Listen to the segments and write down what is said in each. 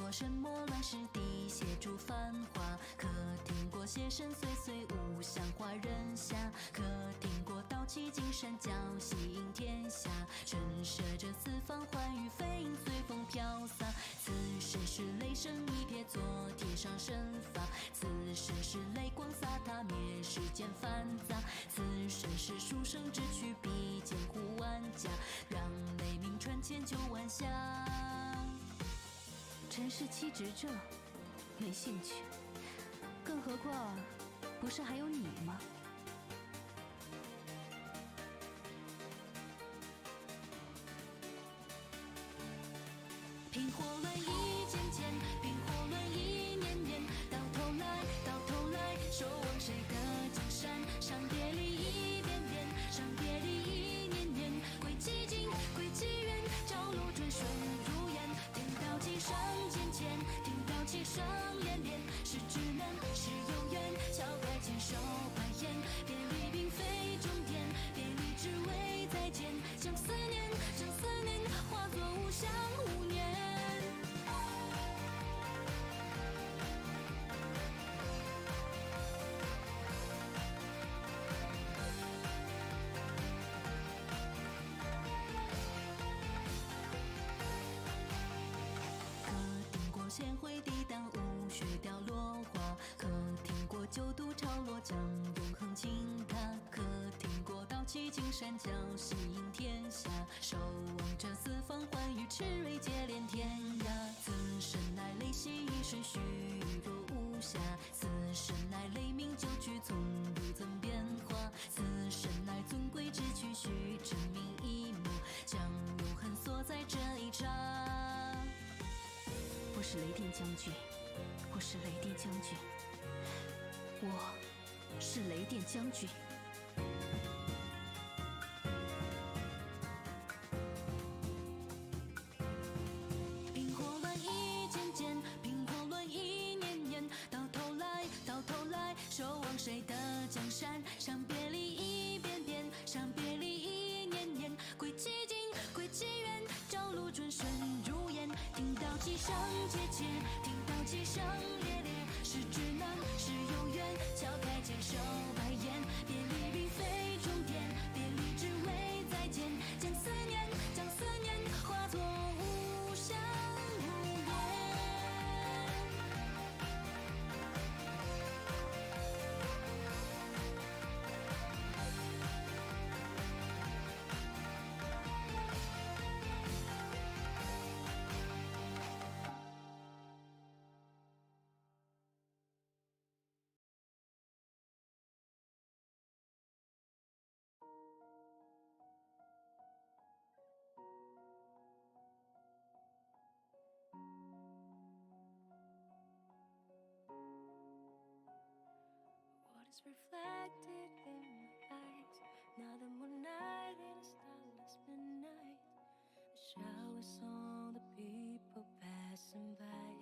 过什么乱世滴血烛繁华，可听过鞋声岁岁无香花人下，可听过刀气金山叫喜迎天下，震慑着四方寰宇，飞鹰随风飘洒。此生是雷声一撇，左贴上身法；此生是雷光洒踏，灭世间繁杂；此生是书生之躯，比剑护万家，让雷鸣传千秋万夏。尘世七执者，没兴趣，更何况不是还有你吗？凭火论一件件，凭火论一年年，到头来，守望谁的江山？伤别离一遍遍，伤别离一年年，归寂静，归寂远，朝露转瞬如烟。听到旗声渐渐，听到旗声连连，是只能是有缘，敲开千手百眼。别离并非终点，别离只为再见，将思念化作无香无念。千回抵挡，无雪凋落花；可听过九都潮落，将永恒倾塌；可听过刀气金山脚，喜迎天下。守望着四方寰宇，赤锐接连天涯。此生乃雷息一瞬，虚若无暇；此生乃雷鸣九曲，从不曾变化；此生乃尊贵之躯，须证明一幕，将永恒锁在这一刹。我是雷电将军，我是雷电将军，我是雷电将军。凭火论一件件，凭火论一年年，到头来，守望谁的江山？伤别离一遍遍，伤别离一年年，归寂静，归寂远，朝露转瞬如烟。听到旗声切切，听到旗声烈烈，是只能是有缘，敲开千手百眼。别离并非终点，别离只为再见，将思念化作无香无烟。What is reflected in my eyes? Another moonlight in a starless midnight. The showers on the people passing by.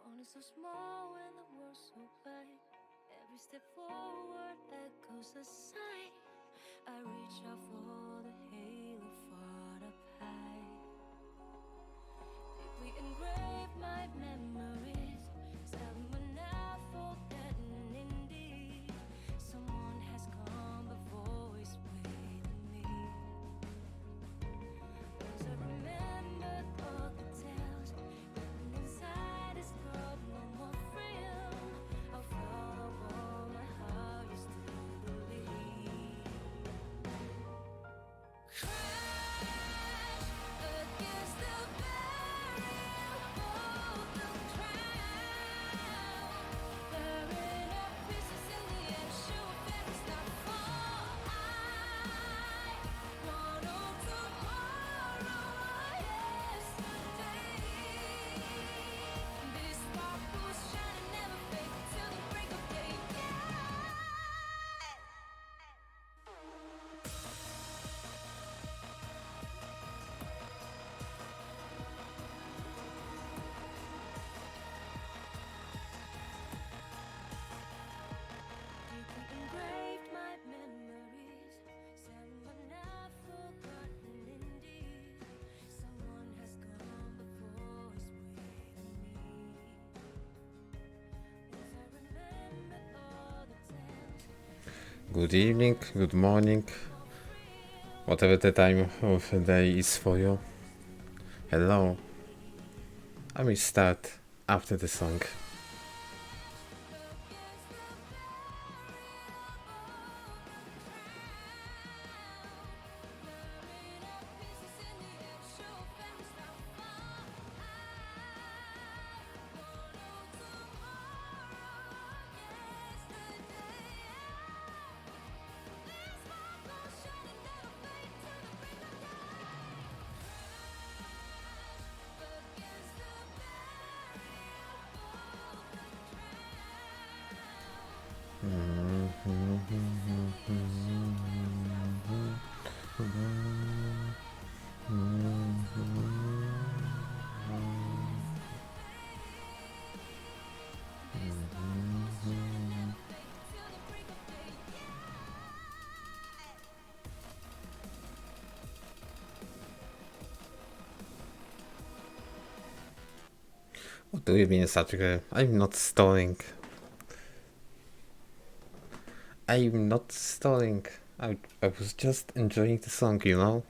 One is so small and the world so wide. Every step forward echoes a sigh. I reach out for the halo far up high. Deeply engrave my memories. Tell me when I forget, indeed someone has come before, is waiting me. Once I remembered all the tales written inside this world, no more freedom. I'll follow all my heart used to believe. Crash against the barrier, both the crash. Good evening, good morning, whatever the time of the day is for you. Hello. I will start after the song. What do you mean, Saturday? I'm not stalling. I'm not stalling. I was just enjoying the song, you know?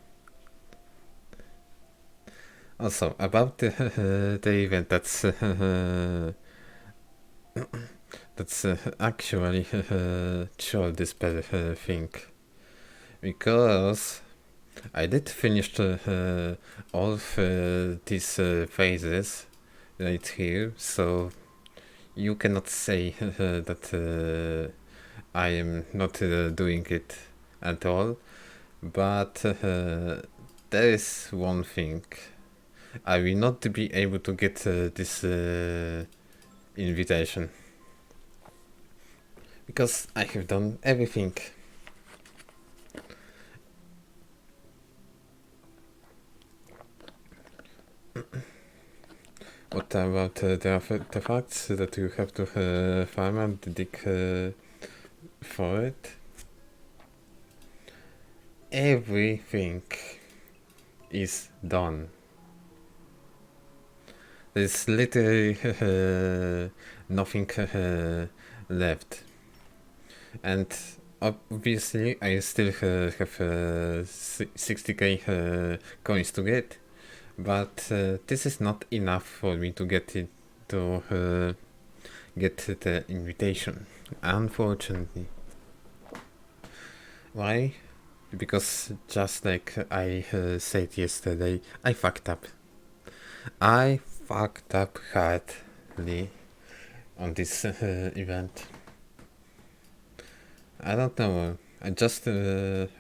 Also, about the event, that's actually sure this better thing. Because I did finish all of these phases right here, so you cannot say that I am not doing it at all. But there is one thing. I will not be able to get this invitation. Because I have done everything. What about the facts that you have to farm and dig for it? Everything is done. There's literally nothing left. And obviously I still have 60k coins to get. But this is not enough for me to get it to get the invitation, unfortunately. Why? Because just like I said yesterday, I fucked up. I fucked up hardly on this event. I don't know. I just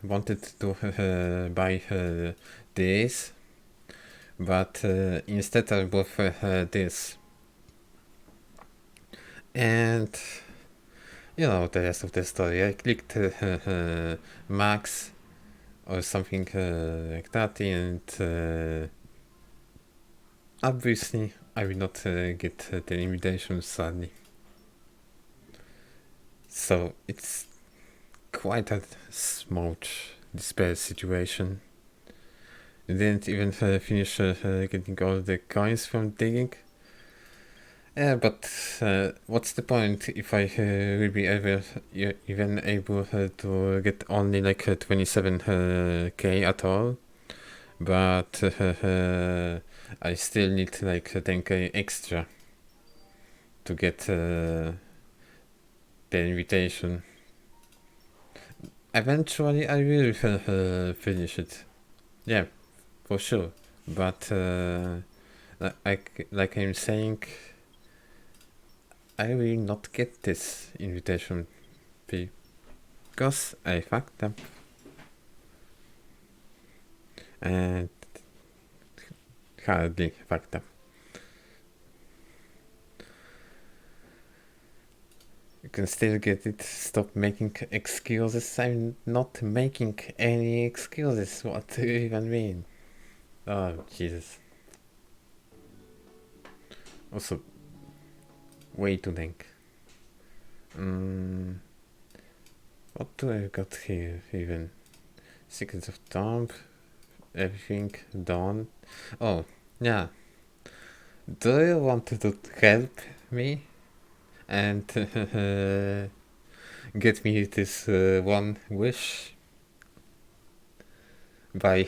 wanted to buy this. But instead I bought this. And you know the rest of the story. I clicked max or something like that, and obviously I will not get the invitation, sadly. So it's quite a smooch despair situation. Didn't even finish getting all the coins from digging. Yeah, but what's the point if I will be even able to get only like 27k at all? But I still need like 10k extra to get the invitation. Eventually I will finish it. Yeah, for sure. But like I'm saying, I will not get this invitation because I fucked up. And hardly fucked up. You can still get it. Stop making excuses. I'm not making any excuses. What do you even mean? Oh, Jesus. Also, way too dank. What do I got here even? Secrets of Tomb. Everything done. Oh, yeah. Do you want to help me? And get me this one wish by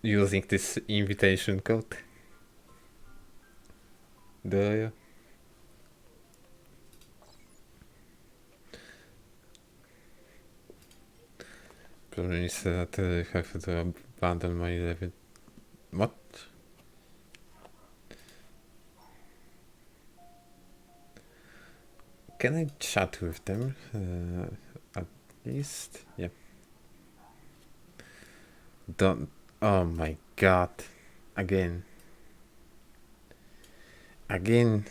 using this invitation code. Do you? Problem is that I have to abandon my level. What? Can I chat with them? At least? Yeah. Don't. Oh my god. Again. Again.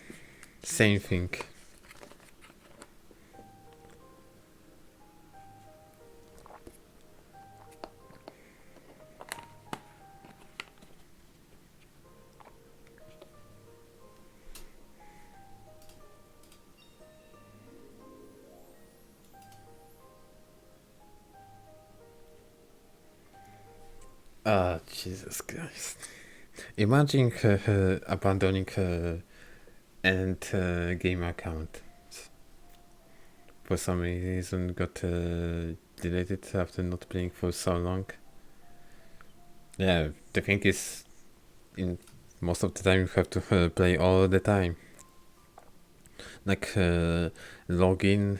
Same thing. Oh, Jesus Christ. Imagine abandoning and game account. For some reason got deleted after not playing for so long. Yeah, the thing is, in most of the time you have to play all the time. Like log in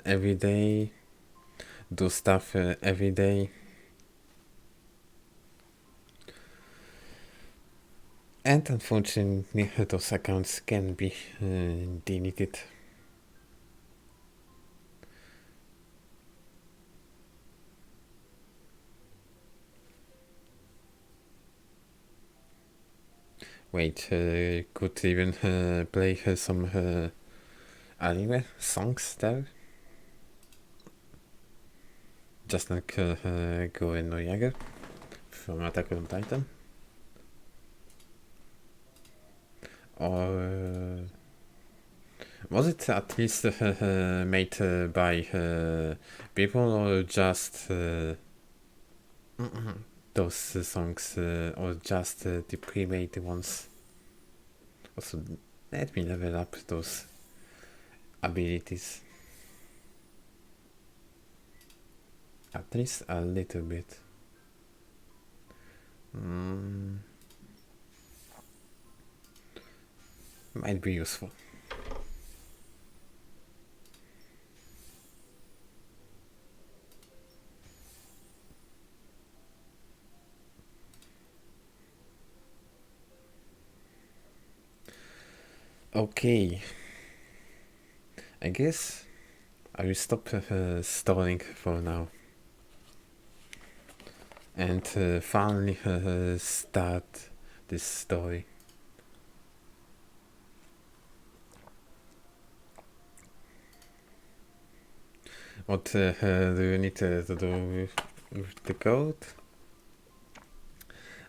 every day, do stuff every day. And unfortunately, those accounts can be deleted. Wait, could even play some anime songs there? Just like Go no Yager from Attack on Titan? Or was it at least made by people or just those songs or just the pre-made ones? Also, let me level up those abilities. At least a little bit. Might be useful. Okay. I guess I will stop stalling for now. And finally start this story. What do you need to do with the code?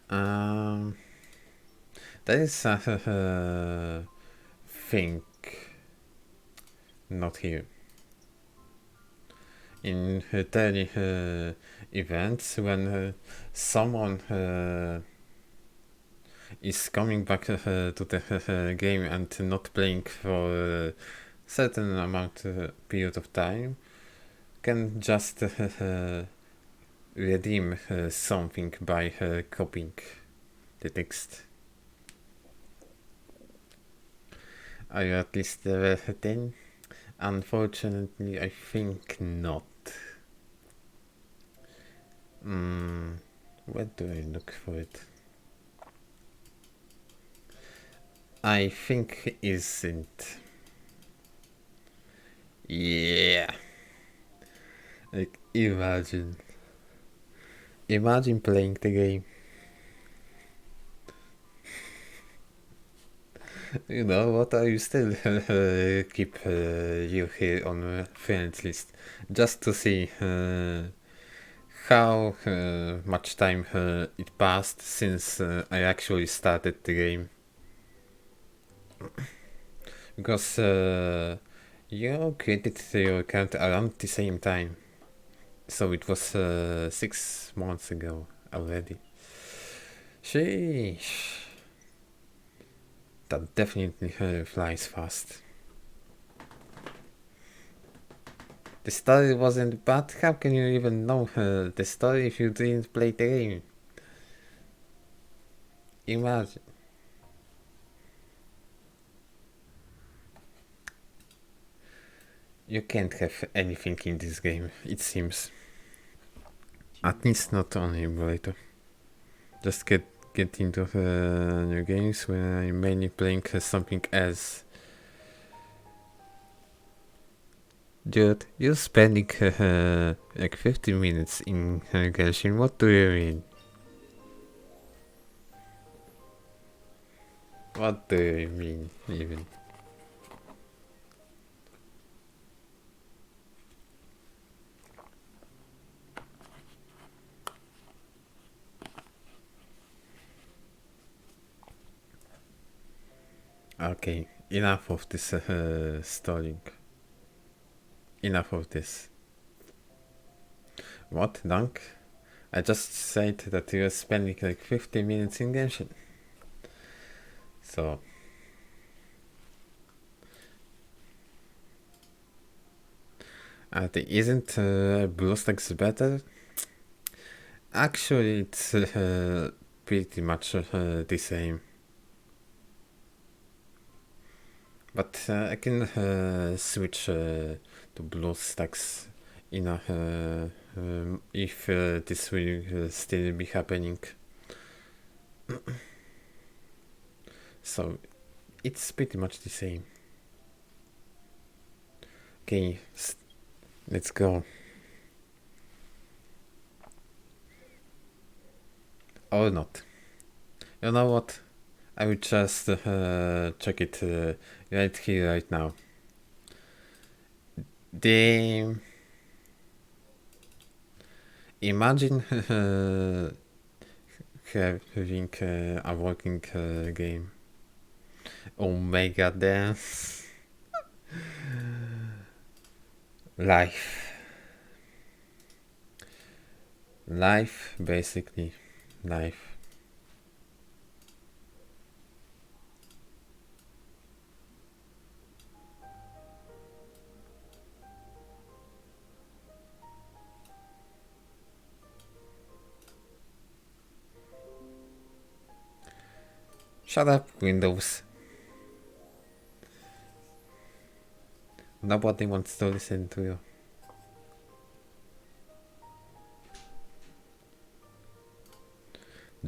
That is a thing not here. In daily events, when someone is coming back to the game and not playing for a certain amount period of time, can just redeem something by copying the text. Are you at least level 10? Unfortunately, I think not. Where do I look for it? I think isn't. Yeah. Like, imagine playing the game. You know what? I still keep you here on friends list just to see how much time it passed since I actually started the game. Because you created your account around the same time. So it was 6 months ago already. Sheesh. That definitely flies fast. The story wasn't bad. How can you even know the story if you didn't play the game? Imagine. You can't have anything in this game, it seems. At least not on emulator. Just get into new games when I'm mainly playing something else. Dude, you're spending like 50 minutes in Genshin, what do you mean? What do you mean, even? Okay, enough of this stalling. Enough of this. What, Dunk? I just said that you're spending like 50 minutes in Genshin. So... isn't BlueStacks better? Actually, it's pretty much the same. But I can switch to BlueStacks in if this will still be happening. So it's pretty much the same. Okay, let's go. Or not. You know what? I will just check it right here, right now. Imagine having a working game. Omega Dance. Life. Life, basically. Life. Shut up, Windows. Nobody wants to listen to you.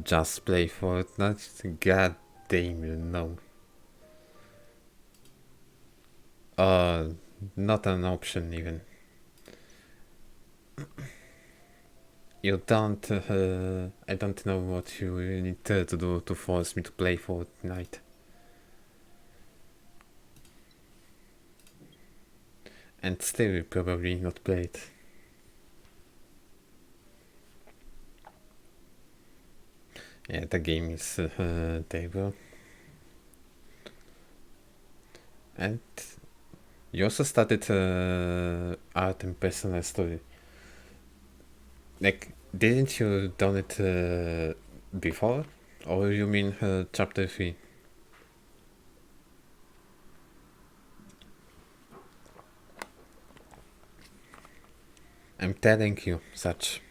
Just play Fortnite? God damn you, no. Not an option even. You don't, I don't know what you need to do to force me to play Fortnite. And still will probably not play it. Yeah, the game is terrible. And you also started art and personal story. Like, didn't you done it before? Or you mean chapter 3? I'm telling you, such.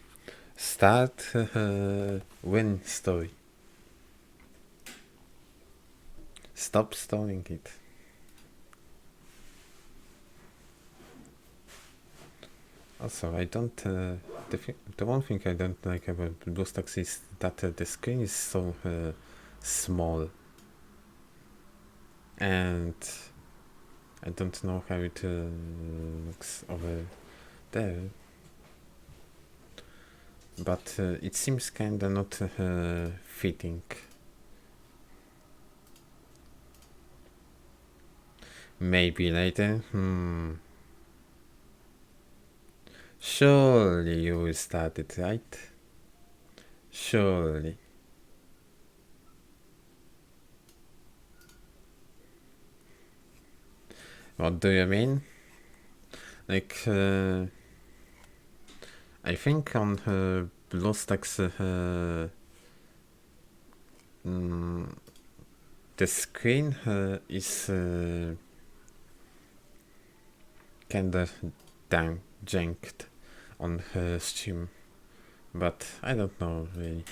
Start win story. Stop stalling it. Also, I don't. The one thing I don't like about BlueStacks is that the screen is so small, and I don't know how it looks over there. But it seems kinda not fitting. Maybe later. Surely you will start it, right? Surely. What do you mean? Like, I think on BlueStacks the screen is kinda time janked on Steam, but I don't know really.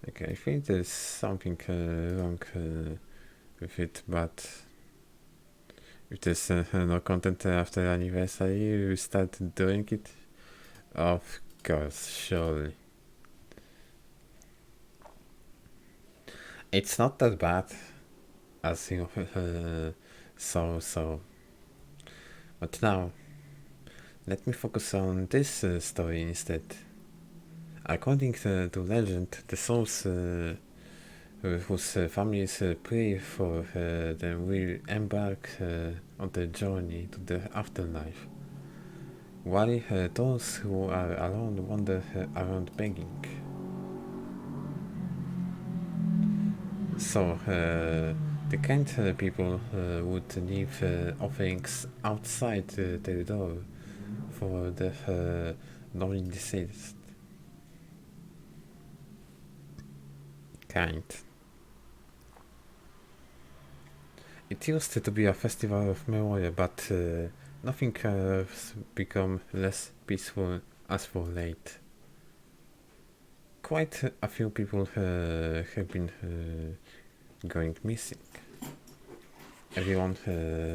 Okay, I think there's something wrong with it, but if there's no content after anniversary, we start doing it? Of course, surely. It's not that bad as you so. But now, let me focus on this story instead. According to legend, the souls whose families pray for them will embark on the journey to the afterlife, while those who are alone wander around begging. So, the kind people would leave offerings outside their door for the lonely deceased. Kind. It used to be a festival of memory, but nothing has become less peaceful as for late. Quite a few people have been going missing. Everyone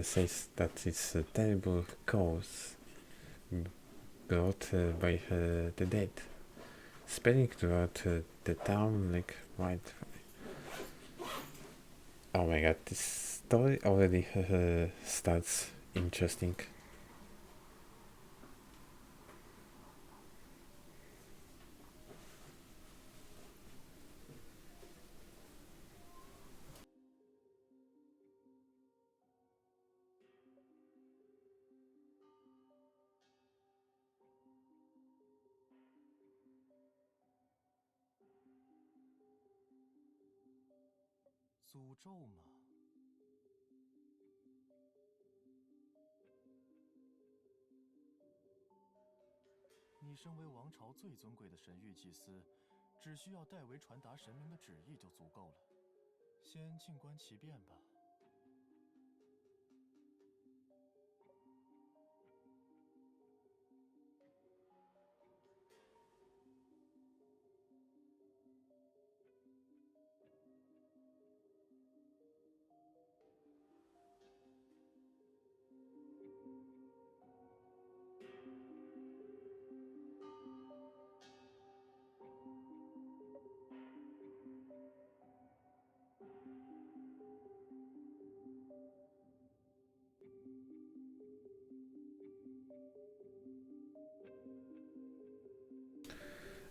says that it's a terrible cause brought by the dead, spreading throughout the town like wildfire. Oh my god, this story already starts interesting.你身为王朝最尊贵的神谕祭司，只需要代为传达神明的旨意就足够了。先静观其变吧。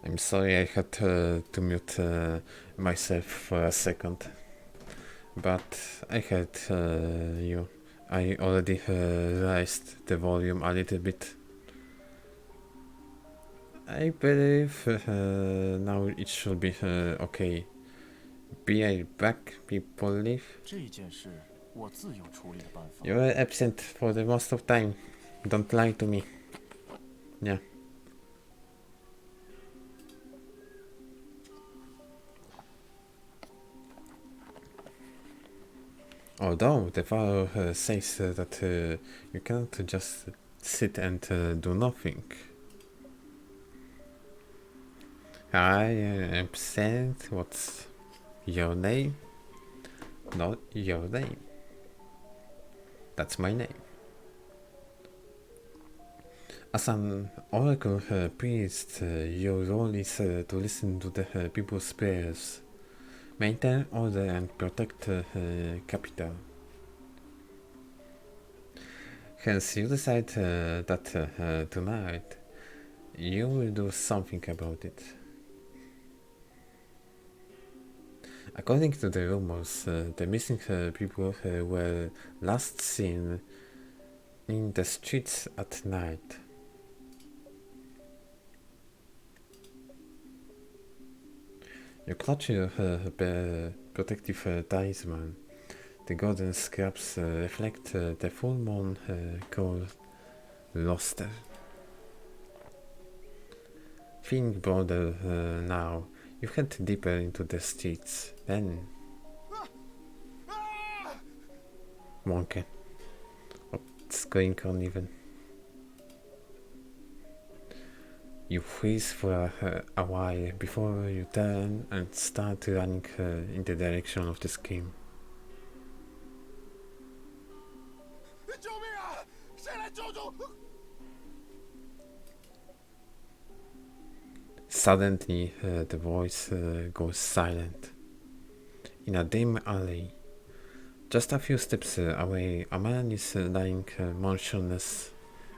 I'm sorry I had to mute myself for a second, but I heard you. I already raised the volume a little bit. I believe now it should be okay. Be right back, people leave. 这件事我自有处理的办法。 You were absent for the most of time. Don't lie to me. Yeah. Although the vow says that you cannot just sit and do nothing. I am absent. What's your name? Not your name. That's my name. As an oracle priest, your role is to listen to the people's prayers, maintain order and protect capital. Hence, you decide that tonight you will do something about it. According to the rumors, the missing people were last seen in the streets at night. You clutch your protective talisman. The golden scraps reflect the full moon called luster. Feeling bolder now, you head deeper into the streets. Then Monkey. What's going on even? You freeze for a while before you turn and start running in the direction of the scheme. 救命啊！谁来救救！ Suddenly, the voice goes silent. In a dim alley, just a few steps away, a man is lying motionless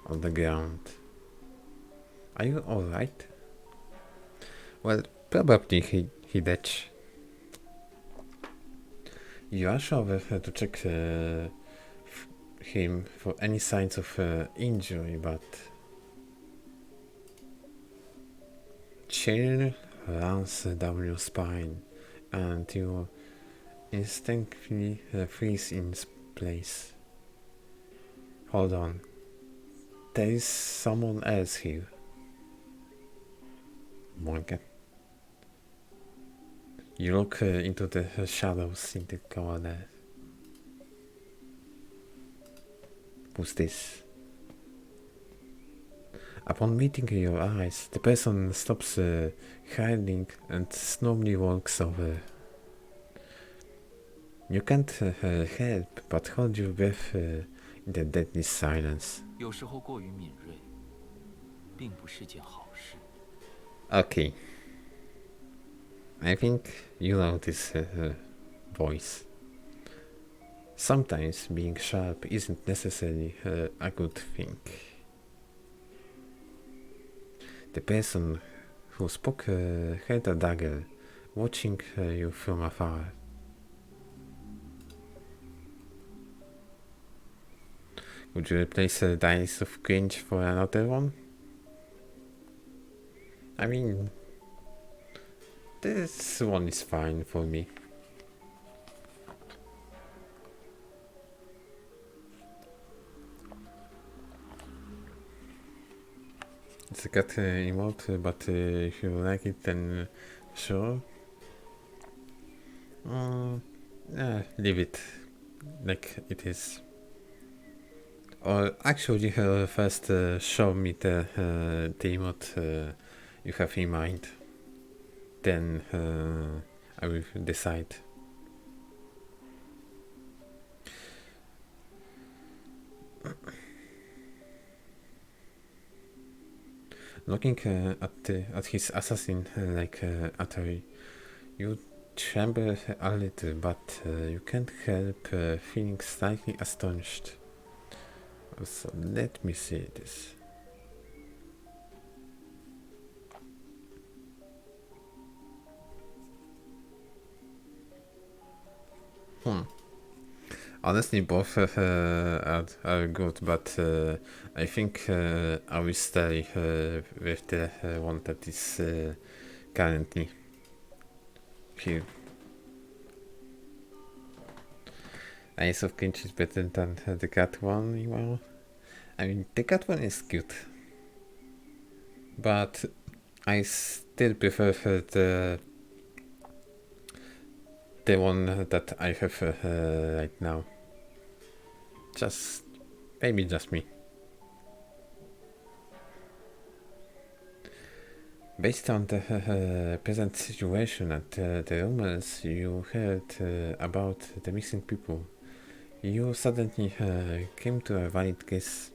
on the ground. Are you alright? Well, probably he dead. You rush over to check him for any signs of injury, but chill runs down your spine and you instinctively freeze in place. Hold on. There is someone else here. Morgan. You look into the shadows in the corner. Who's this? Upon meeting your eyes, the person stops hiding and slowly walks over. You can't help but hold your breath in the deadly silence. 有时候过于敏锐，并不是件好事。 Okay. I think you know this voice. Sometimes being sharp isn't necessarily a good thing. The person who spoke held a dagger, watching you from afar. Would you replace a dice of cringe for another one? I mean, this one is fine for me. It's a cat emote, but if you like it, then sure. Leave it like it is. Or actually, first show me the emote you have in mind. Then I will decide. Looking at his assassin like Atari, you tremble a little, but you can't help feeling slightly astonished. So let me see this. Honestly, both are good, but I think I will stay with the one that is currently here. Ace of Kinch is better than the cat one, well. I mean, the cat one is good, but I still prefer the one that I have right now. Maybe just me. Based on the present situation and the rumors you heard about the missing people, you suddenly came to a valid guess.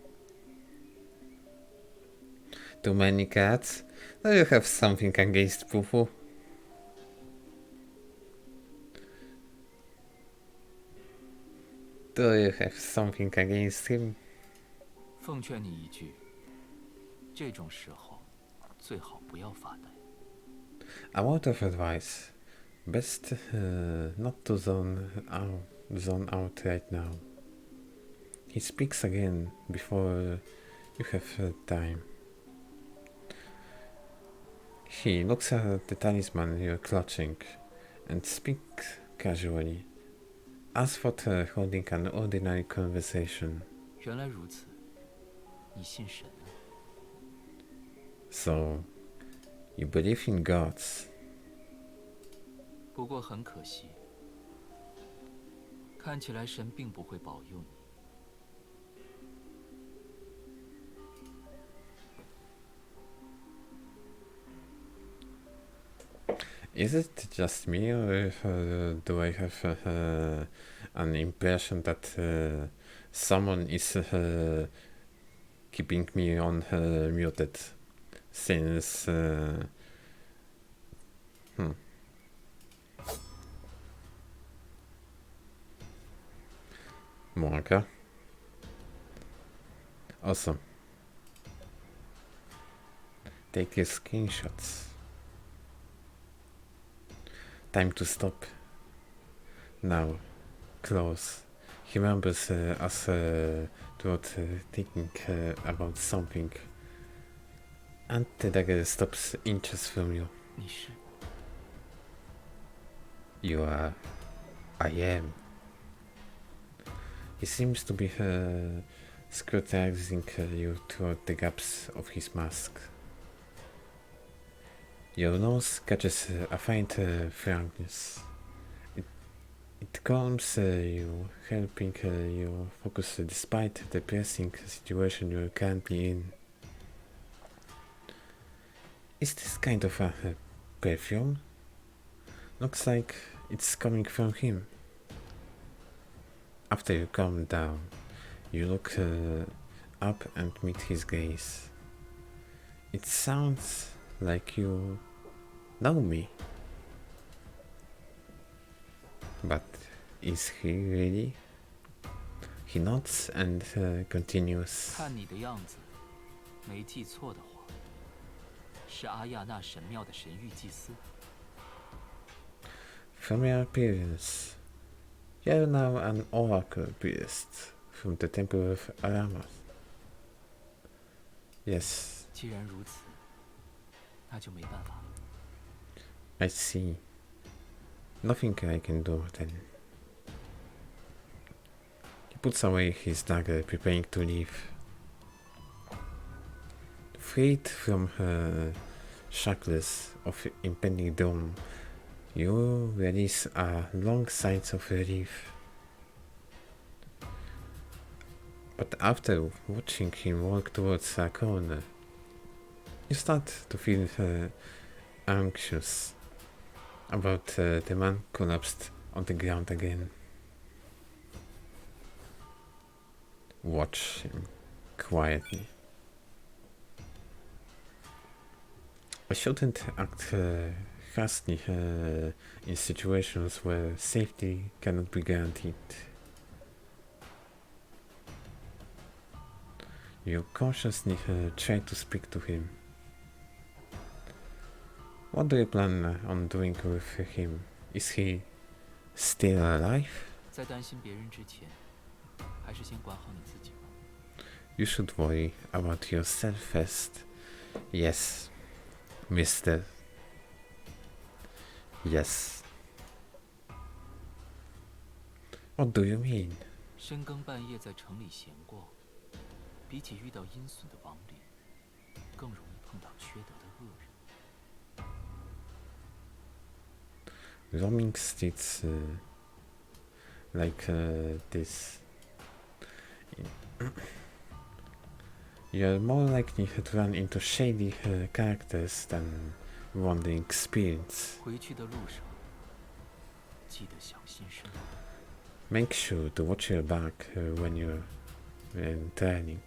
Too many cats? Do you have something against Poo-Poo? Do you have something against him? 奉劝你一句，这种时候最好不要发呆。 A word of advice. Best not to zone out right now. He speaks again before you have time. He looks at the talisman you're clutching and speaks casually, as for holding an ordinary conversation. 原来如此，你信神啊？ So, you believe in gods. 不过很可惜，看起来神并不会保佑你。Is it just me, or do I have an impression that someone is keeping me on muted since? Monica. Awesome. Take your screenshots. Time to stop. Now, close. He remembers us thinking about something. And the dagger stops inches from you. 你是 You are. I am. He seems to be scrutinizing you through the gaps of his mask. Your nose catches a faint frankness. It calms you, helping you focus despite the pressing situation you're currently in. Is this kind of a perfume? Looks like it's coming from him. After you calm down, you look up and meet his gaze. It sounds like you know me. But is he really? He nods and continues. 看你的样子，没记错的话，是阿亚那神庙的神域祭司。 From your appearance, you're now an oracle priest from the temple of Aramas. Yes, 既然如此，那就没办法了。 I see. Nothing I can do then. He puts away his dagger, preparing to leave. Freed from her shackles of impending doom, you release a long sigh of relief. But after watching him walk towards a corner, you start to feel anxious about the man collapsed on the ground again. Watch him quietly. I shouldn't act hastily in situations where safety cannot be guaranteed. You cautiously try to speak to him. What do you plan on doing with him? Is he still alive? 在担心别人之前，还是先管好你自己吧。 You should worry about yourself first. Yes, Mister. Yes. What do you mean? 深更半夜在城里闲逛，比起遇到阴损的亡灵，更容易碰到缺德的恶人。 Roaming streets like this, you're more likely to run into shady characters than wandering spirits. 回去的路上，记得小心身后。 Make sure to watch your back when you're turning.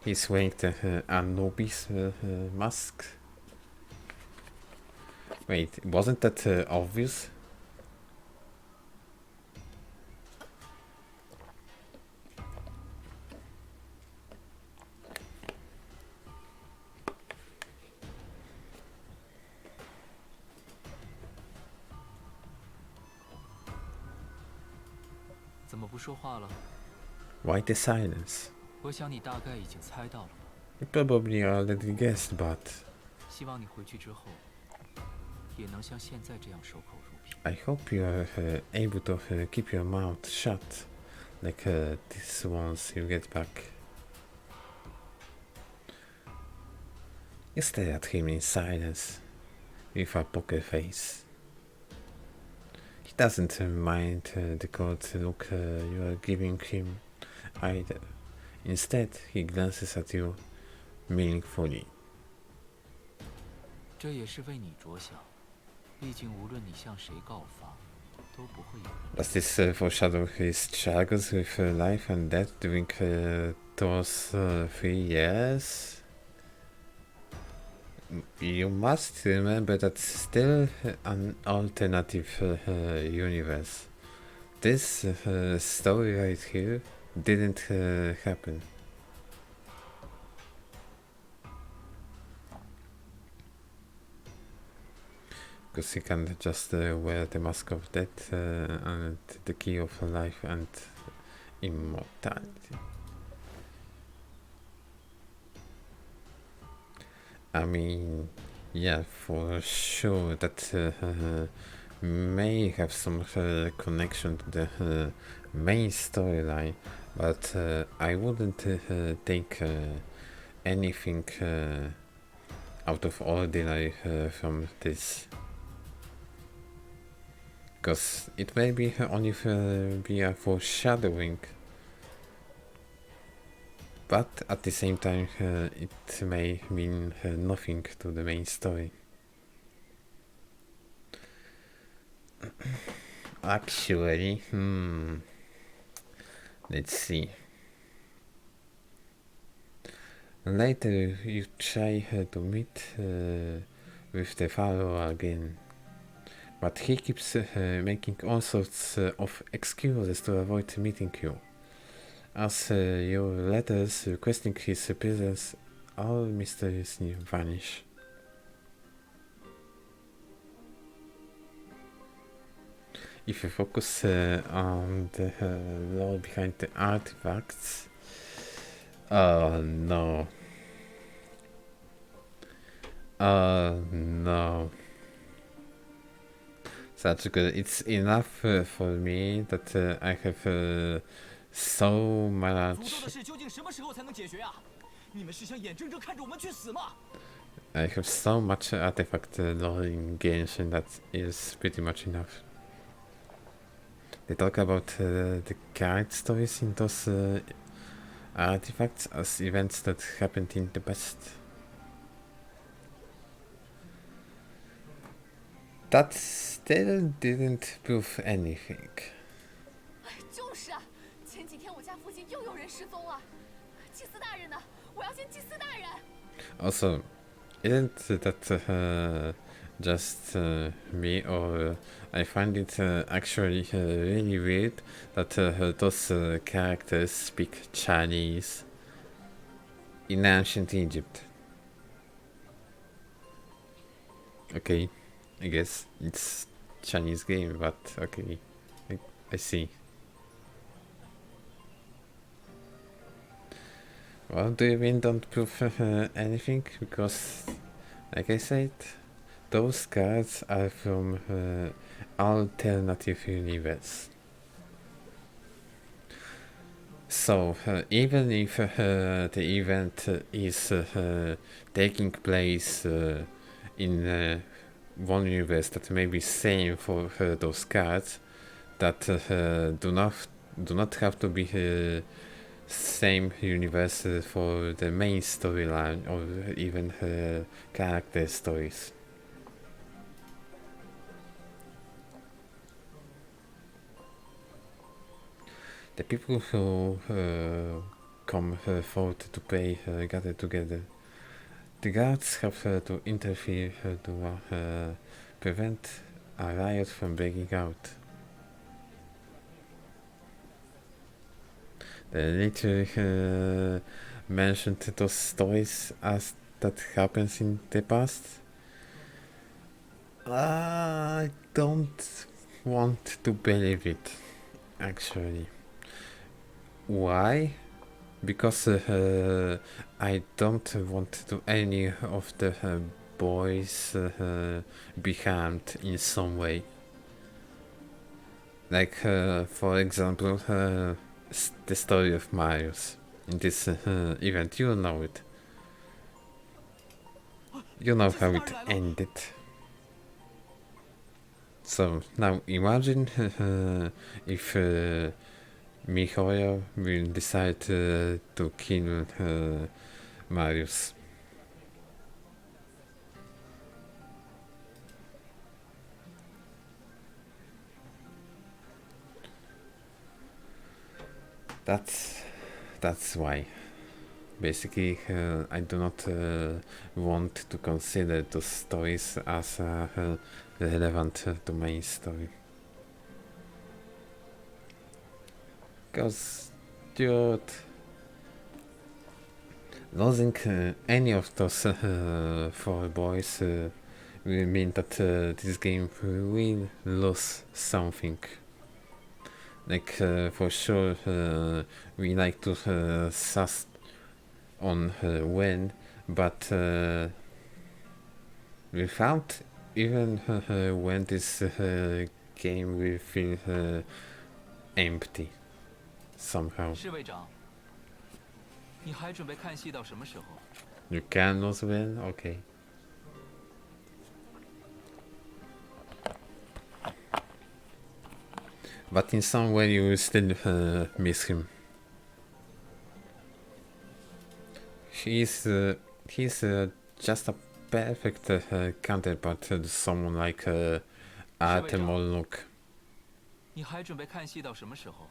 He's wearing the Anubis mask. Wait, wasn't that obvious? Why the silence? 我想你大概已经猜到了吧。 You probably already guessed, but 希望你回去之后，也能像现在这样守口如瓶。 I hope you are able to keep your mouth shut, like this once you get back. You stare at him in silence, with a poker face. He doesn't mind the cold look you are giving him either. Instead, he glances at you meaningfully. 这也是为你着想，毕竟无论你向谁告发，都不会有人。Does this foreshadow his struggles with life and death during those 3 years? You must remember that's still an alternative universe. This story right here didn't happen. Because he can't just wear the mask of death and the key of life and immortality. I mean, yeah, for sure that may have some connection to the main storyline, but I wouldn't take anything out of ordinary from this. Because it may be only be a foreshadowing, but at the same time it may mean nothing to the main story. Actually, let's see. Later you try to meet with the Pharaoh again, but he keeps making all sorts of excuses to avoid meeting you. As your letters requesting his presence all mysteriously vanish. If you focus on the lore behind the artifacts, oh no. Oh no. Such good. It's enough for me that I have so much. I have so much artifact lore in Genshin that is pretty much enough. They talk about the guide stories in those artifacts as events that happened in the past. That still didn't prove anything. 就是啊，前几天我家附近又有人失踪了，祭司大人呢？我要见祭司大人。Also, isn't that just me, or I find it actually really weird that those characters speak Chinese in ancient Egypt? Okay, I guess it's Chinese game, but okay, I see. Well, do you mean don't prove anything? Because, like I said, those cards are from alternative universe. So, even if the event is taking place in one universe that may be same for those cards, that do not have to be same universe for the main storyline or even character stories. The people who come forward to pray gather together. The guards have to interfere to prevent a riot from breaking out. They literally mentioned those stories as that happens in the past. I don't want to believe it, actually. Why? Because I don't want to any of the boys be harmed in some way. Like, for example, the story of Marius. In this event, you know it. You know how it ended. So now imagine if Mihoyo will decide to kill Marius. That's why. Basically, I do not want to consider those stories as relevant to main story. Because, dude, losing any of those 4 boys will mean that this game will lose something. Like, for sure, we like to suss on win, but without even when this game will feel empty somehow. 侍卫长，你还准备看戏到什么时候？ You can lose win, okay. But in some way you will still miss him. He's just a perfect counterpart to someone like Artem or Luke. 你还准备看戏到什么时候？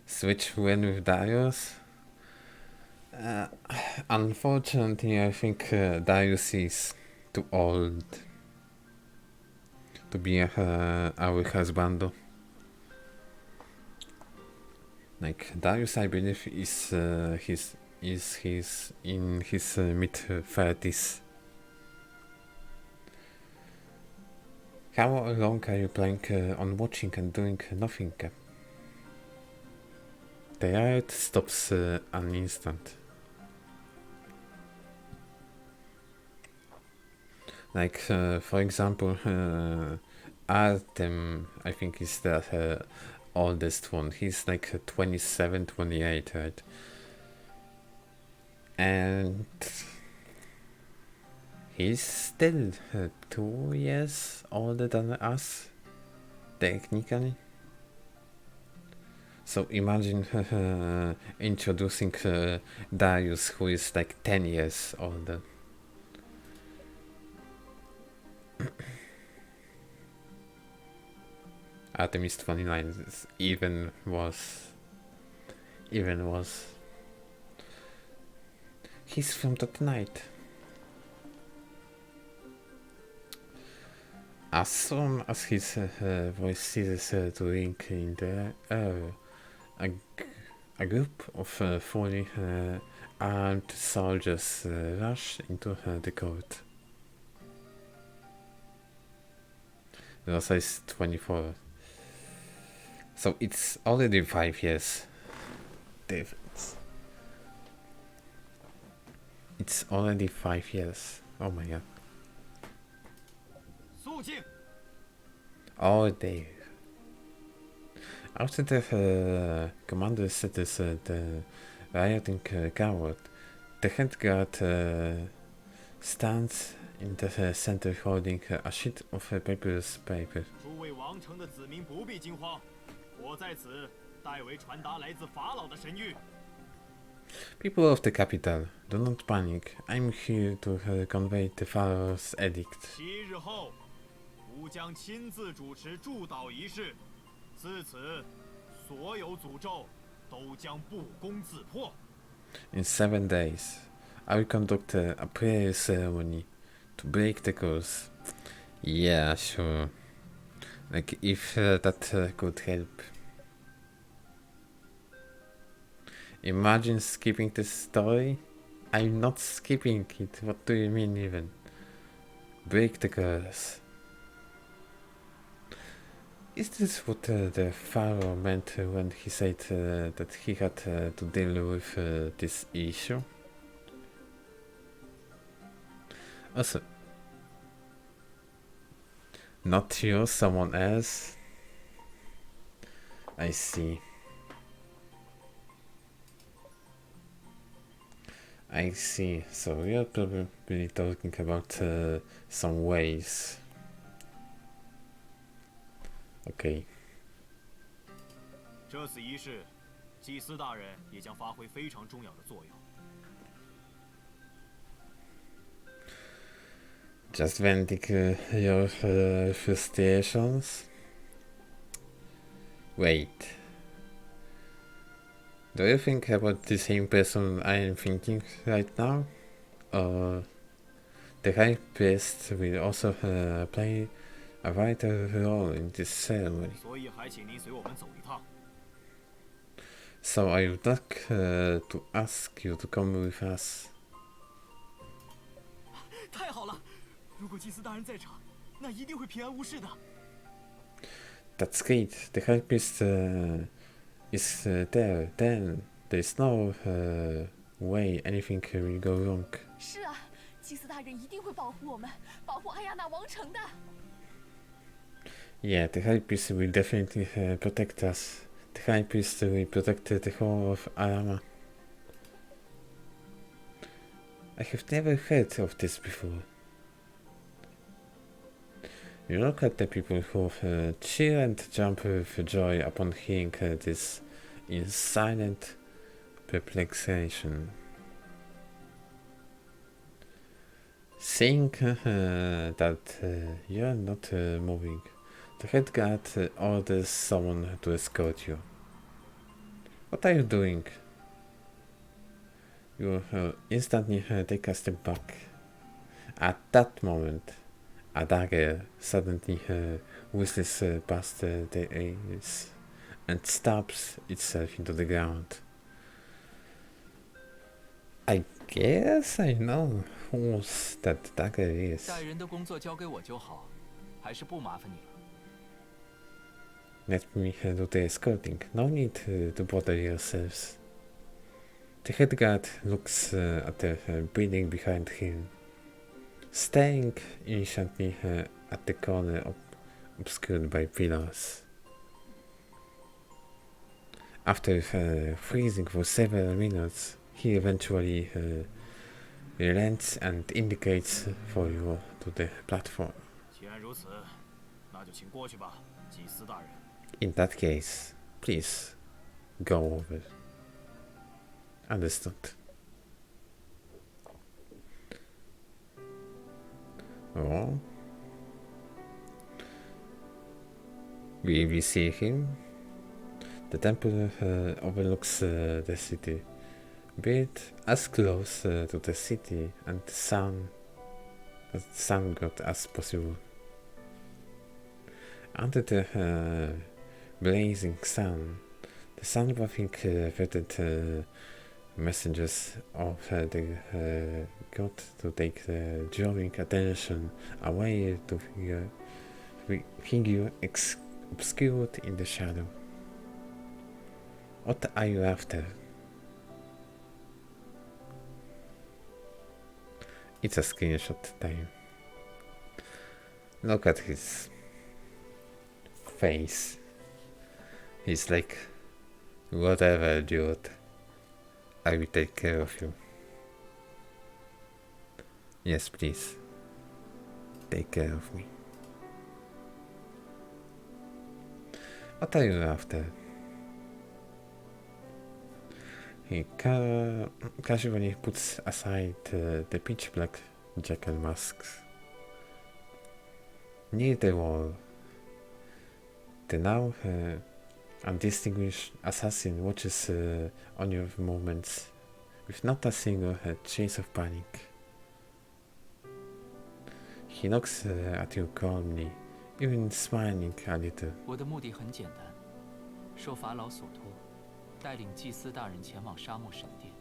Switch win with Darius? Unfortunately, I think Darius is too old to be our husband. Like Darius, I believe is in his mid-30s. How long are you planning on watching and doing nothing? The riot stops an instant. Like, for example, Artem, I think, is the oldest one. He's like 27, 28, right? And he's still 2 years older than us, technically. So imagine introducing Darius, who is like 10 years older. Artemis 29 is even worse. He's from that night. As soon as his voice ceases to ring in the air, a group of fully armed soldiers rush into the court. Rosa is 24. So it's already 5 years difference. It's already 5 years. Oh my god. Oh dear. After the commander settles the rioting crowd, the head guard stands in the center holding a sheet of papyrus paper. 诸位王城的子民不必惊慌，我在此代为传达来自法老的神谕。 People of the capital, do not panic. I'm here to convey the Pharaoh's edict. 7日后，吾将亲自主持祝祷仪式，自此，所有诅咒都将不攻自破。 In 7 days, I will conduct a prayer ceremony to break the curse. Yeah, sure. Like, if that could help. Imagine skipping this story? I'm not skipping it. What do you mean, even? Break the curse. Is this what the Pharaoh meant when he said that he had to deal with this issue? Also, not you, someone else? I see. I see. So you're probably talking about some ways. Okay. 这次仪式，祭司大人也将发挥非常重要的作用。 Just venting your frustrations. Wait. Do you think about the same person I am thinking right now? Or the High Priest will also play a vital role in this ceremony. 所以还请您随我们走一趟。 So I would like to ask you to come with us. 太好了！如果祭司大人在场，那一定会平安无事的。 That's great. The High Priest is there. Then there's no way anything will go wrong. 是啊，祭司大人一定会保护我们，保护阿亚娜王城的。 Yeah, the High Priest will definitely protect us. The High Priest will protect the whole of Arama. I have never heard of this before. You look at the people who cheer and jump with joy upon hearing this in silent perplexation. Seeing that you're not moving, the head guard orders someone to escort you. What are you doing? You instantly take a step back. At that moment, a dagger suddenly whistles past their ears and stabs itself into the ground. I guess I know whose that dagger is. 带人的工作交给我就好，还是不麻烦你了。 Let me do the escorting. No need to bother yourselves. The head guard looks at the building behind him, staring instantly at the corner obscured by pillars. After freezing for several minutes, he eventually relents and indicates for you to the platform. 既然如此，那就请过去吧，祭司大人。 In that case, please go over. Understood. Oh. We see him. The temple overlooks the city, built as close to the city and the sun god as possible. Under the blazing sun, the sun-bathing vetted messengers of the god to take the drawing attention away to figure obscured in the shadow. What are you after? It's a screenshot time. Look at his face. He's like, whatever, dude. I will take care of you. Yes, please. Take care of me. What are you after? He casually puts aside the pitch black jackal masks. Near the wall, the now undistinguished assassin watches on your movements with not a single trace of panic. He looks at you calmly, even smiling a little. 我的目的很简单，受法老所托，带领祭司大人前往沙漠神殿，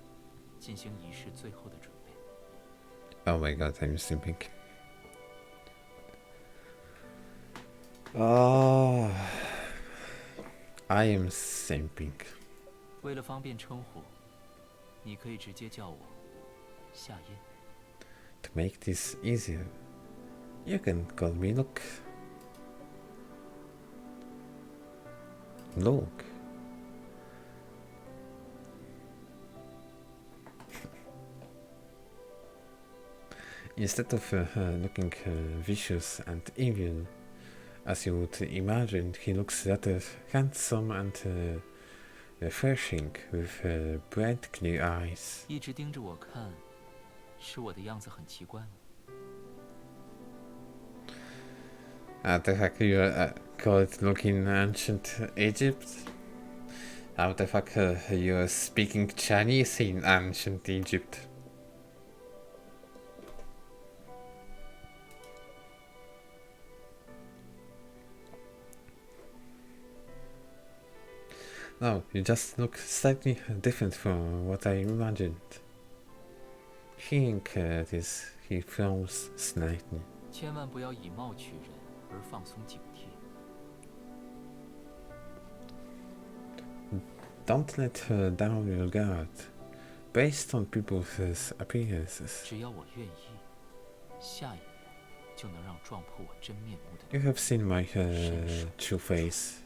进行仪式最后的准备。 Oh my god, I'm sleeping. Oh, I am sleeping. 为了方便称呼，你可以直接叫我夏音。 To make this easier, you can call me Luke. Luke. instead of looking vicious and evil, as you would imagine, he looks rather handsome and refreshing with bright clear eyes. 一直盯着我看，是我的样子很奇怪吗？ The fuck you call it looking ancient Egypt? How the fuck you're speaking Chinese in ancient Egypt? No, you just look slightly different from what I imagined. Hearing this, he frowns slightly. 千万不要以貌取人而放松警惕。 Don't let her down your guard, based on people's appearances. 只要我愿意，下一步就能让撞破我真面目的 You 人。 have seen my true face.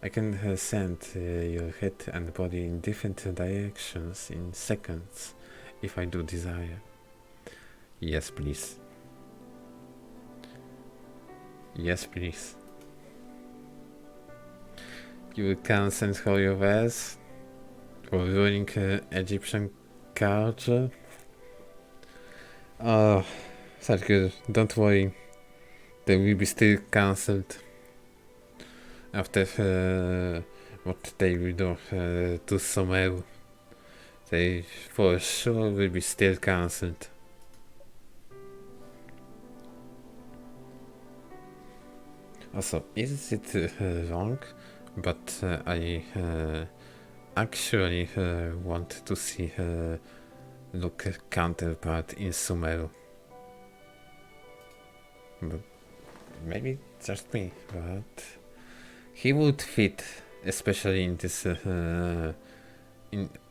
I can send your head and body in different directions in seconds, if I do desire. Yes, please. Yes, please. You can send her your wares for ruining Egyptian culture. Oh, such good. Don't worry. They will be still cancelled after what they will do to Somero. They for sure will be still cancelled. Also, is it wrong? But I actually want to see her look counterpart in Sumeru. But maybe just me, but he would fit, especially in this in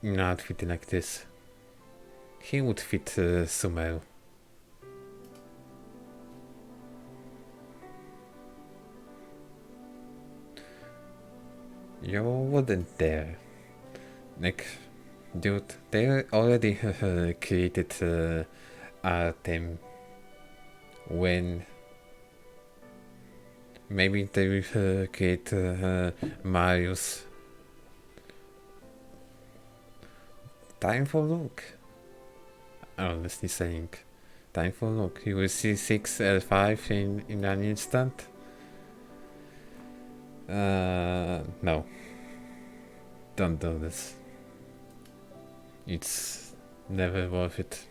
an outfit like this. He would fit Sumeru. You wouldn't dare. Like, dude, they already created Artem. When maybe they will create Marius. Time for Luke. Honestly saying, time for Luke. You will see 6L5 in an instant. No. Don't do this. It's never worth it.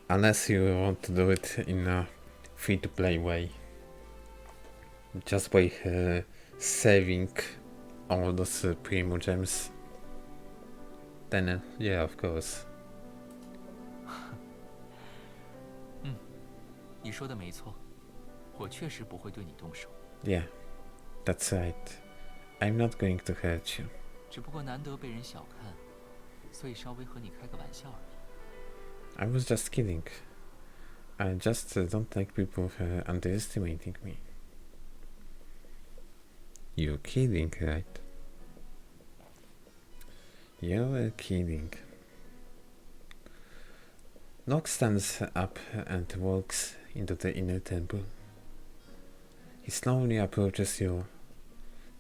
Unless you want to do it in a free-to-play way. Just by saving all those primo gems. Then, yeah, of course. 你说的没错，我确实不会对你动手。 Yeah, that's right. I'm not going to hurt you. 只不过难得被人小看，所以稍微和你开个玩笑而已。 I was just kidding. I just don't like people underestimating me. You're kidding, right? You're kidding. Nock stands up and walks into the inner temple. He slowly approaches you.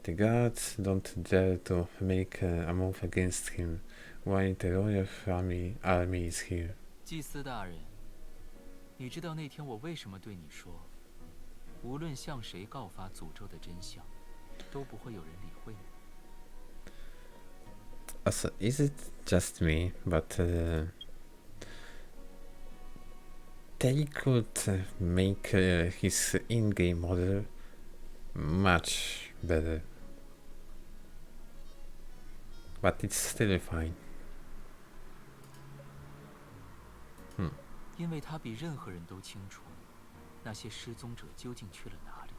The guards don't dare to make a move against him while the royal army is here. 祭司大人，你知道那天我为什么对你说，无论向谁告发诅咒的真相，都不会有人理会你？ Also, is it just me? But they could make his in-game model much better. But it's still fine. 因为他比任何人都清楚，那些失踪者究竟去了哪里。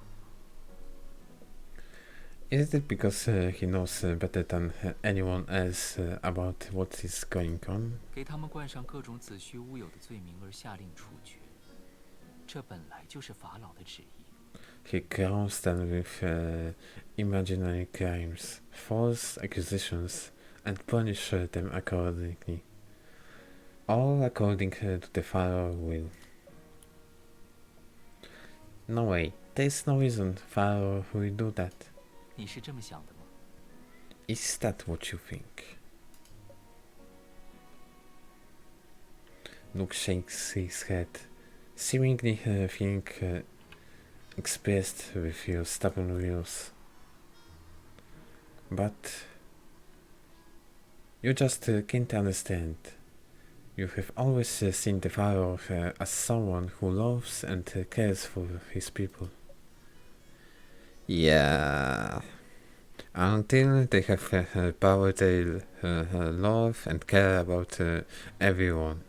Is it because he knows better than anyone else about what is going on? 给他们冠上各种子虚乌有的罪名而下令处决，这本来就是法老的旨意。He crowns them with imaginary crimes, false accusations, and punishes them accordingly. All according to the Pharaoh will. No way, there's no reason Pharaoh will do that. 你是这么想的吗？ Is that what you think? Luke shakes his head, seemingly feeling expressed with your stubborn views. But you just can't understand. You have always seen the Pharaoh as someone who loves and cares for his people. Yeah. Until they have power, they'll love and care about everyone.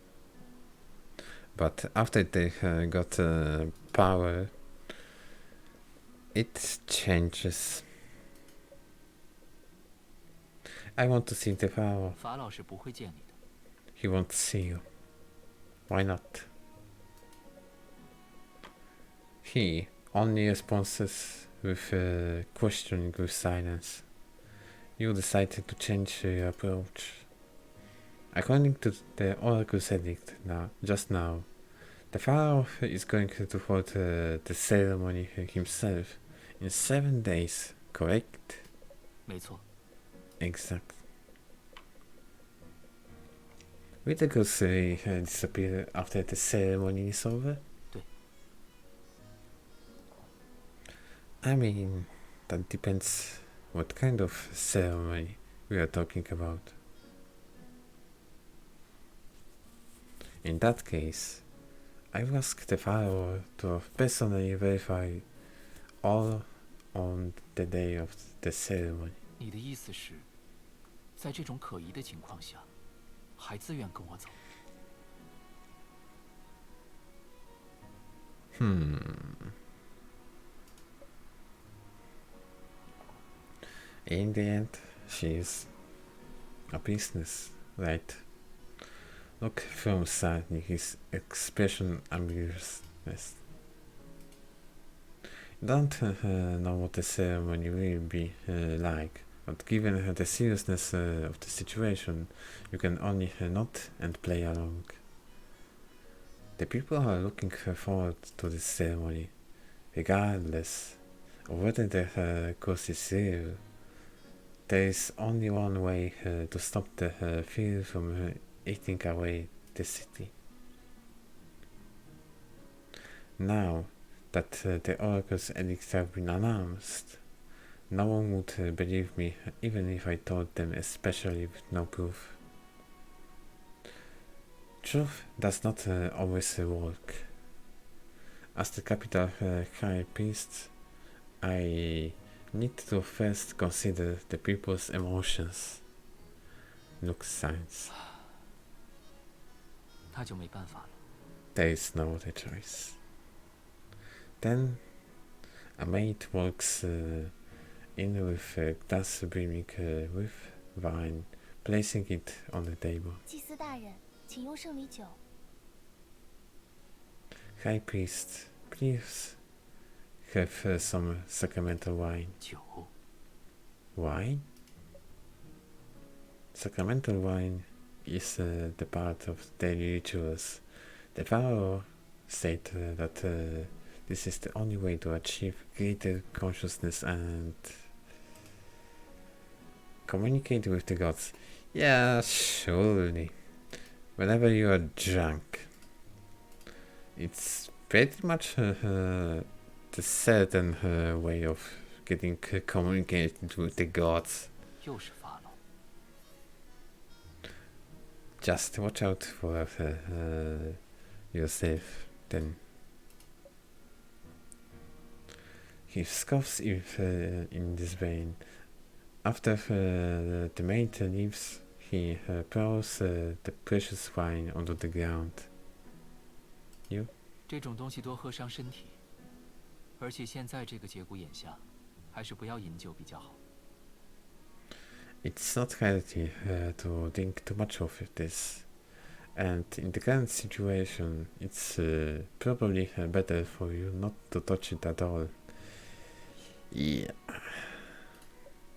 But after they got power, it changes. I want to see the Pharaoh. 法老是不会见你的。 He won't see you. Why not? He only responds with questioning with silence. You decided to change your approach. According to the Oracle's edict just now, the Pharaoh is going to hold the ceremony himself in 7 days, correct? 没错， Exact. Will the ghosts disappear after the ceremony is over? 对。 I mean, that depends what kind of ceremony we are talking about. In that case, I will ask the Pharaoh to personally verify all on the day of the ceremony. 你的意思是，在这种可疑的情况下，还自愿跟我走？ In the end, she is a business, right? Look from suddenly his expression ambiguousness. You don't know what the ceremony will be like, but given the seriousness of the situation, you can only nod and play along. The people are looking forward to this ceremony, regardless of whether the cause is real. There is only one way to stop the fear from eating away the city. Now that the Oracle's edicts have been announced, no one would believe me even if I told them, especially with no proof. Truth does not always work. As the capital high priest, I need to first consider the people's emotions. Look signs. 那就没办法了。 There is no other choice. Then a maid walks in with a glass brimming with wine, placing it on the table. 祭司大人，请用圣礼酒。 High priest, please have some sacramental wine. 酒， Wine? Sacramental wine is the part of daily rituals. The Pharaoh said that this is the only way to achieve greater consciousness and communicate with the gods. Yeah, surely. Whenever you are drunk, it's pretty much the certain way of getting communicated with the gods. 又是法老。 Just watch out for yourself, then. He scoffs in this vein. After the maid leaves, he pours the precious wine onto the ground. You? 这种东西多喝伤身体，而且现在这个节骨眼下，还是不要饮酒比较好。 It's not healthy to drink too much of this, and in the current situation, it's probably better for you not to touch it at all. Yeah,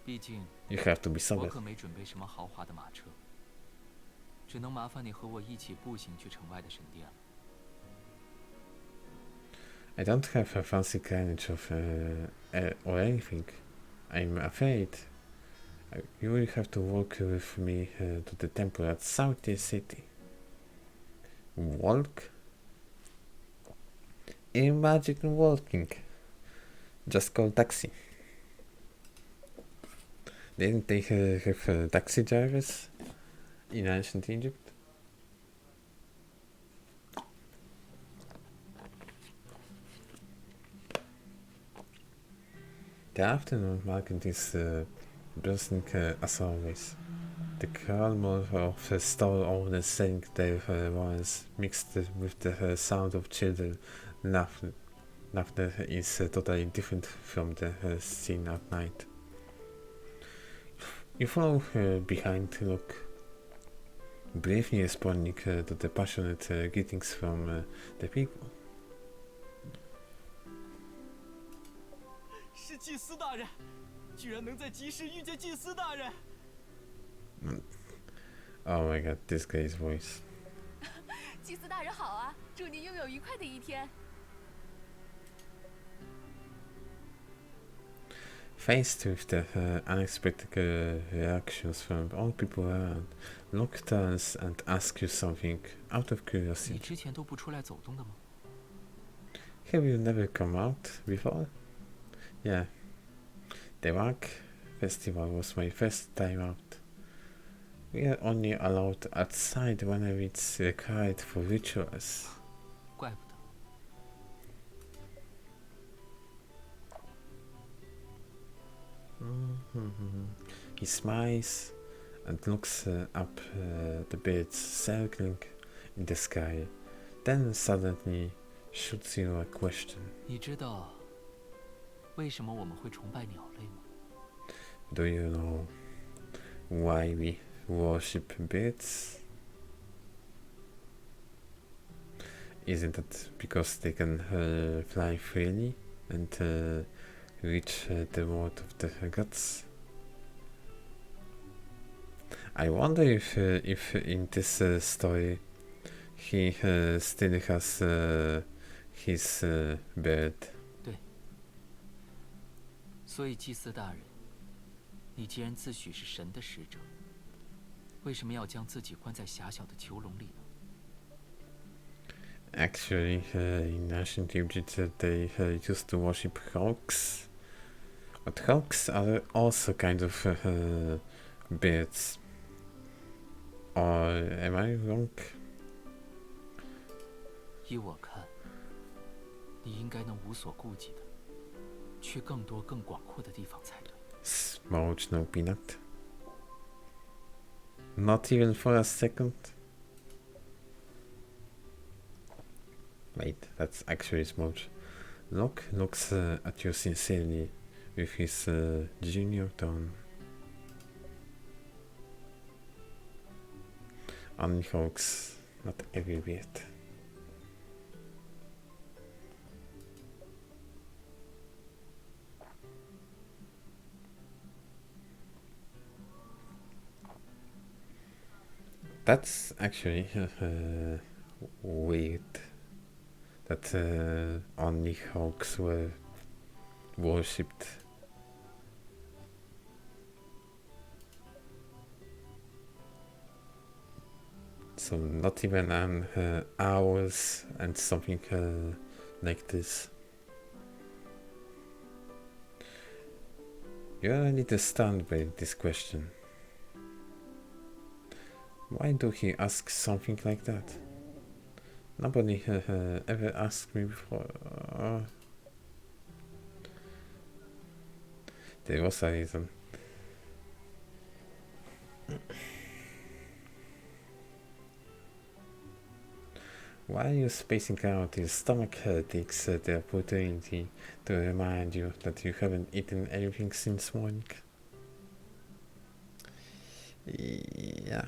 毕竟 you have to be 我 solid. 可没准备什么豪华的马车，只能麻烦你和我一起步行去城外的神殿了。 I don't have a fancy carriage or anything. I'm afraid you will have to walk with me to the temple at South City. Walk? Imagine walking. Just call taxi. Didn't they have taxi drivers in ancient Egypt? The afternoon market is bursting as always. The clamor of stall owners selling their wares mixed with the sound of children laughter is totally different from the scene at night. You follow behind, look, bravely responding to the passionate greetings from the people. 是祭司大人，居然能在及时遇见祭司大人。 Oh my god, this guy's voice. 祭司大人好啊，祝您拥有愉快的一天。 Faced with the unexpected reactions from all people around, Locke turns and asks you something out of 你 curiosity. 之前都不出来走动的吗？ Have you never come out before? Yeah. The Rock Festival was my first time out. We are only allowed outside whenever it's required for rituals. 怪不得。 He smiles and looks up the birds circling in the sky, then suddenly shoots you a question. 你知道为什么我们会崇拜鸟类吗？ Do you know why we worship birds? Isn't it because they can fly freely and reach the world of the gods? I wonder if in this story he still has his bird. 对。所以祭司大人，你既然自诩是神的使者，为什么要将自己关在狭小的囚笼里呢？ Actually, in ancient Egypt, they used to worship hawks. But hawks are also kind of birds. Or am I wrong? 依我看，你应该能无所顾忌的，去更多更广阔的地方才对。 Smooch no peanut. Not even for a second. Wait, that's actually Smooch. Locke looks at you sincerely with his junior tone. Only hawks, not every bird. That's actually weird. That only hawks were worshipped. So not even an owls and something like this. You're a little stunned by this question. Why do he ask something like that? Nobody ever asked me before. There was a reason. Why are you spacing out? Your stomach takes the opportunity to remind you that you haven't eaten anything since morning. Yeah,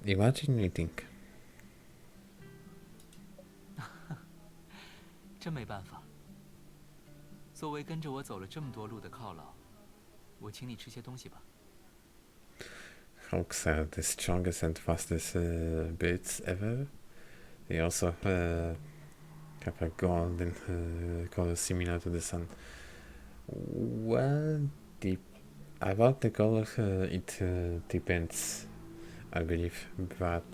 imagine eating. 真没办法。作为跟着我走了这么多路的犒劳，我请你吃些东西吧。 Hawks are the strongest and fastest birds ever. They also have a golden color similar to the sun. Well, about the color, it depends, I believe, but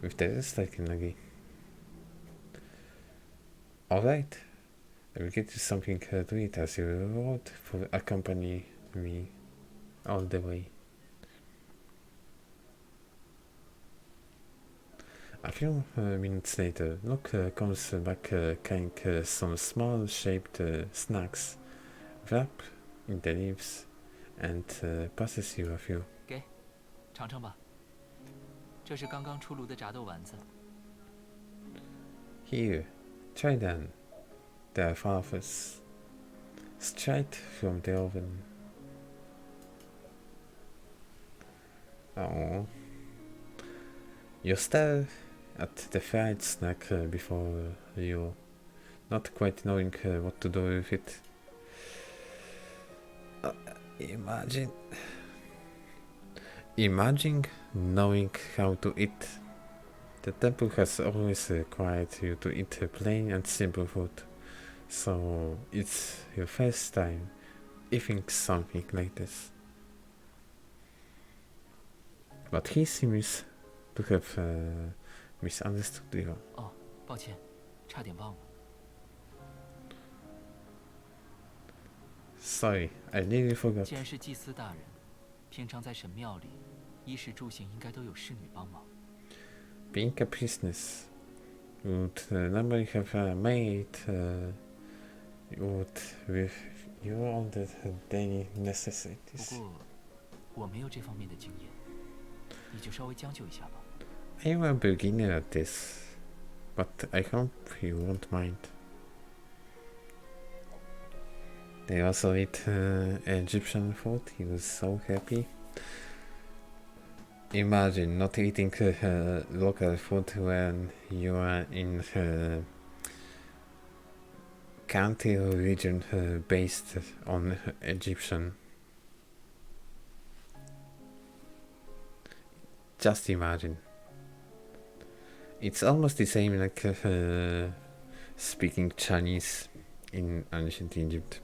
with the rest I can agree. Alright, I will get you something to eat as your reward for accompanying me all the way. A few minutes later, Locke comes back carrying some small shaped snacks wrapped in the leaves and passes you a few. 给，尝尝吧。这是刚刚出炉的炸豆丸子。 Here, try them. They are falafels, straight from the oven. Oh, you stare at the fried snack before you, not quite knowing what to do with it. Imagine knowing how to eat. The temple has always required you to eat plain and simple food, so it's your first time eating something like this. But he seems to have misunderstood you. 哦，抱歉，差点忘了。 Sorry, I nearly forgot. 既然是祭司大人，平常在神庙里，衣食住行应该都有侍女帮忙。 Being a priestess would normally have a maid would with you all the daily 不 necessities. 过，我没有这方面的经验，你就稍微将就一下吧。 I am a beginner at this, but I hope you won't mind. They also eat Egyptian food. He was so happy. Imagine not eating local food when you are in country or region based on Egyptian. Just imagine. It's almost the same like speaking Chinese in ancient Egypt.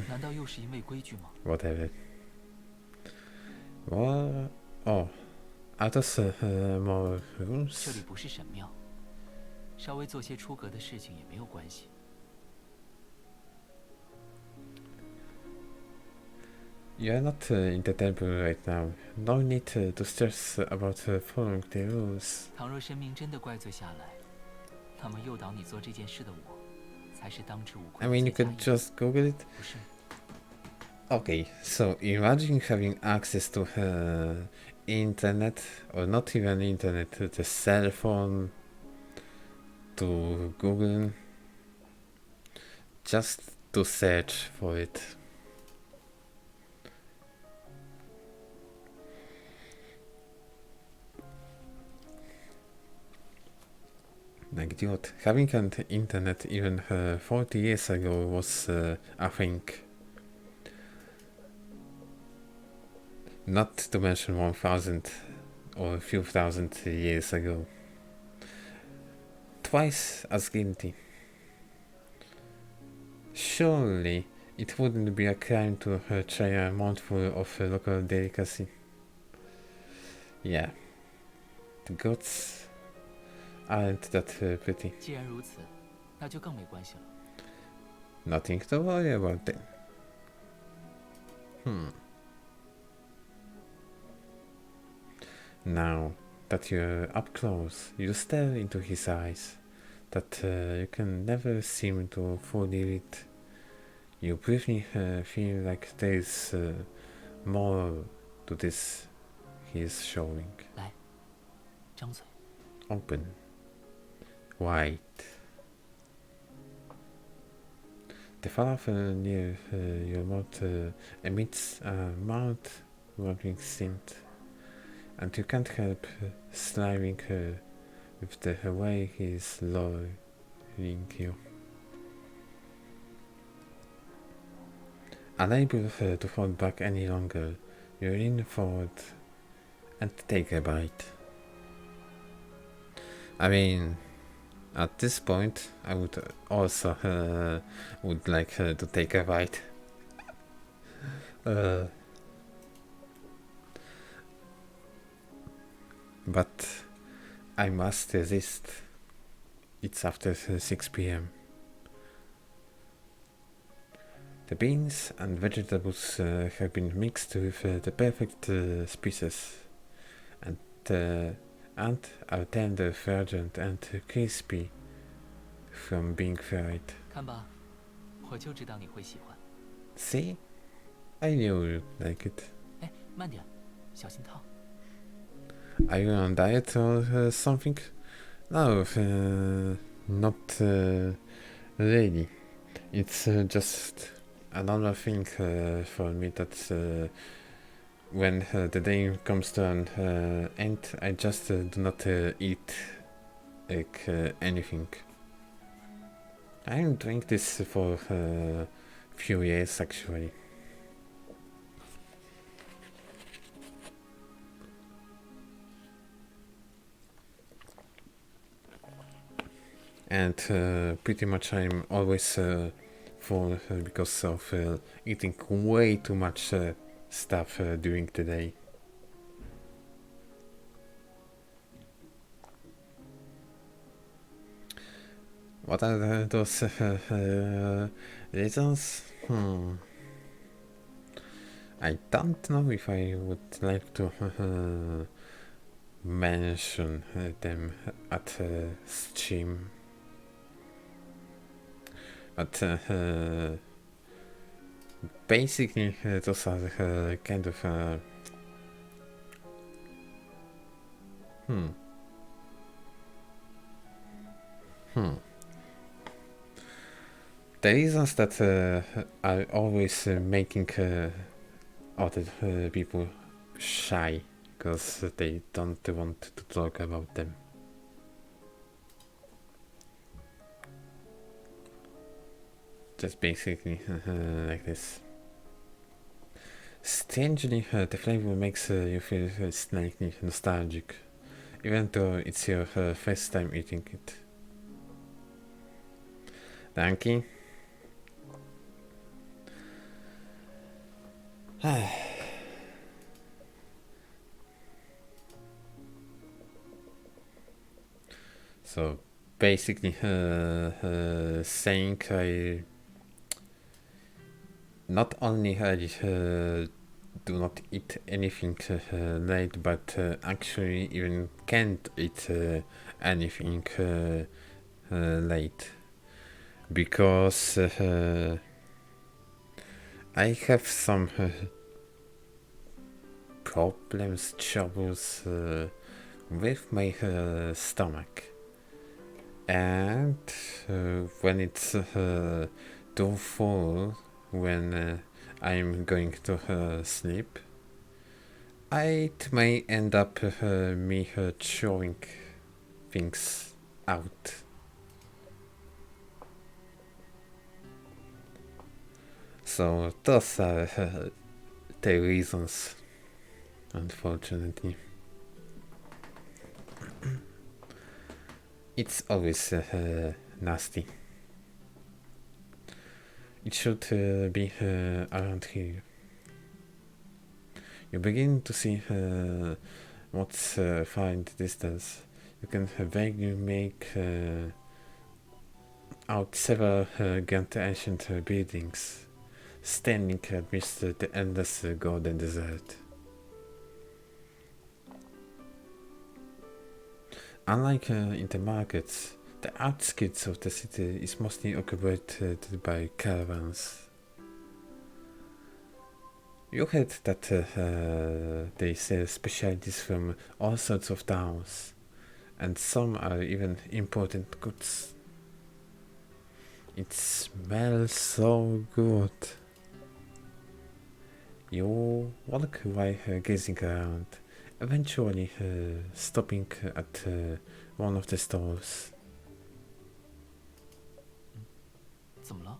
难道又是因为规矩吗？ Whatever. What? Oh, are those more 这 rules? 里不是神庙，稍微做些出格的事情也没有关系。 You are not in the temple right now. No need to stress about following the rules. 倘若神明真的怪罪下来，那么诱导你做这件事的我，才是当之无愧 I 的 mean, you 最佳 could 意 just Google it. 不是吗？ Okay, so imagine having access to internet, or not even internet, the cell phone, to Google, just to search for it. Like dude, having an internet even 40 years ago was a thing. Not to mention 1000 or a few thousand years ago. Twice as guilty. Surely it wouldn't be a crime to try a mouthful of local delicacy. Yeah, the gods aren't that pretty. 既然如此，那就更没关系了。 Nothing to worry about then. Now that you're up close, you stare into his eyes that you can never seem to fully read. You briefly feel like there's more to this he is showing. 来，张嘴。 Open. Wide. The falafel near your mouth emits a mouth-watering scent, and you can't help sliming with the way he is lowering Thank you. Unable to hold back any longer, you lean forward and take a bite. I mean, at this point, I would also would like to take a bite. But I must resist. It's after 6 p.m. The beans and vegetables have been mixed with the perfect spices, and are tender, fragrant, and crispy from being fried. 看吧，我就知道你会喜欢。 See? I knew you'd like it. 哎，慢点，小心烫。 Are you on diet or something? No, not really. It's just another thing for me that when the day comes to an end, I just do not eat like anything. I'm doing this for a few years actually. And pretty much I'm always full because of eating way too much stuff during the day. What are those reasons? I don't know if I would like to mention them at stream. But basically those are kind of the reasons that are always making other people shy because they don't want to talk about them. Just basically like this. Strangely, the flavor makes you feel slightly nostalgic, even though it's your first time eating it. Thank you. So basically saying I not only I do not eat anything late, but actually even can't eat anything late because I have some problems, troubles with my stomach, and when it's too full, when I'm going to sleep, it may end up me throwing things out. So those are the reasons, unfortunately. It's always nasty. It should be around here. You begin to see what's far in the distance. You can vaguely make out several grand ancient buildings standing amidst the endless golden desert. Unlike in the markets, the outskirts of the city is mostly occupied by caravans. You heard that they sell specialties from all sorts of towns, and some are even imported goods. It smells so good. You walk while gazing around, eventually stopping at one of the stores. 怎么了？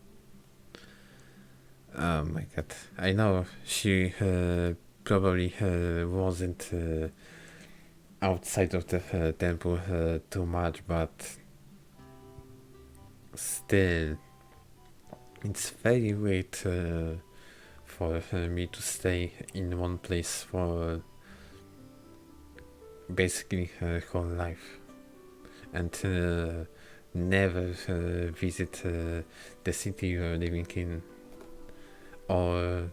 Oh my god. I know she probably wasn't outside of the temple too much, but still, it's very weird for me to stay in one place for basically her whole life and never visit the city you're living in or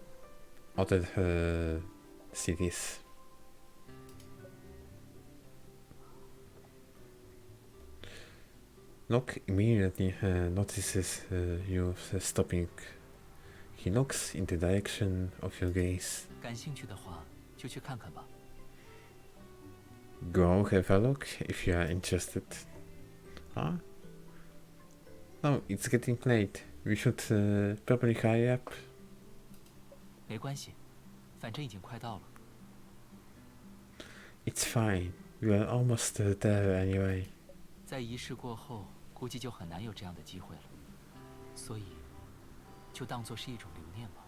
other cities. Locke immediately notices you stopping. He looks in the direction of your gaze. 感兴趣的话，就去看看吧。 Go have a look if you are interested. Huh? No, it's getting late. We should probably hurry up. 没关系，反正已经快到了。 It's fine. We are almost there anyway. 在仪式过后，估计就很难有这样的机会了，所以就当做是一种留念吧。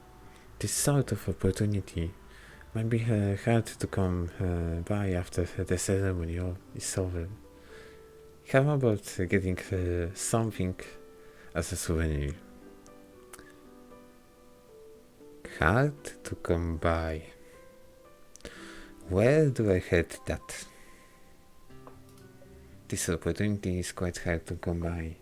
This sort of opportunity might be hard to come by after the ceremony is over. How about getting something as a souvenir? Hard to come by. Where do I head that? This opportunity is quite hard to come by.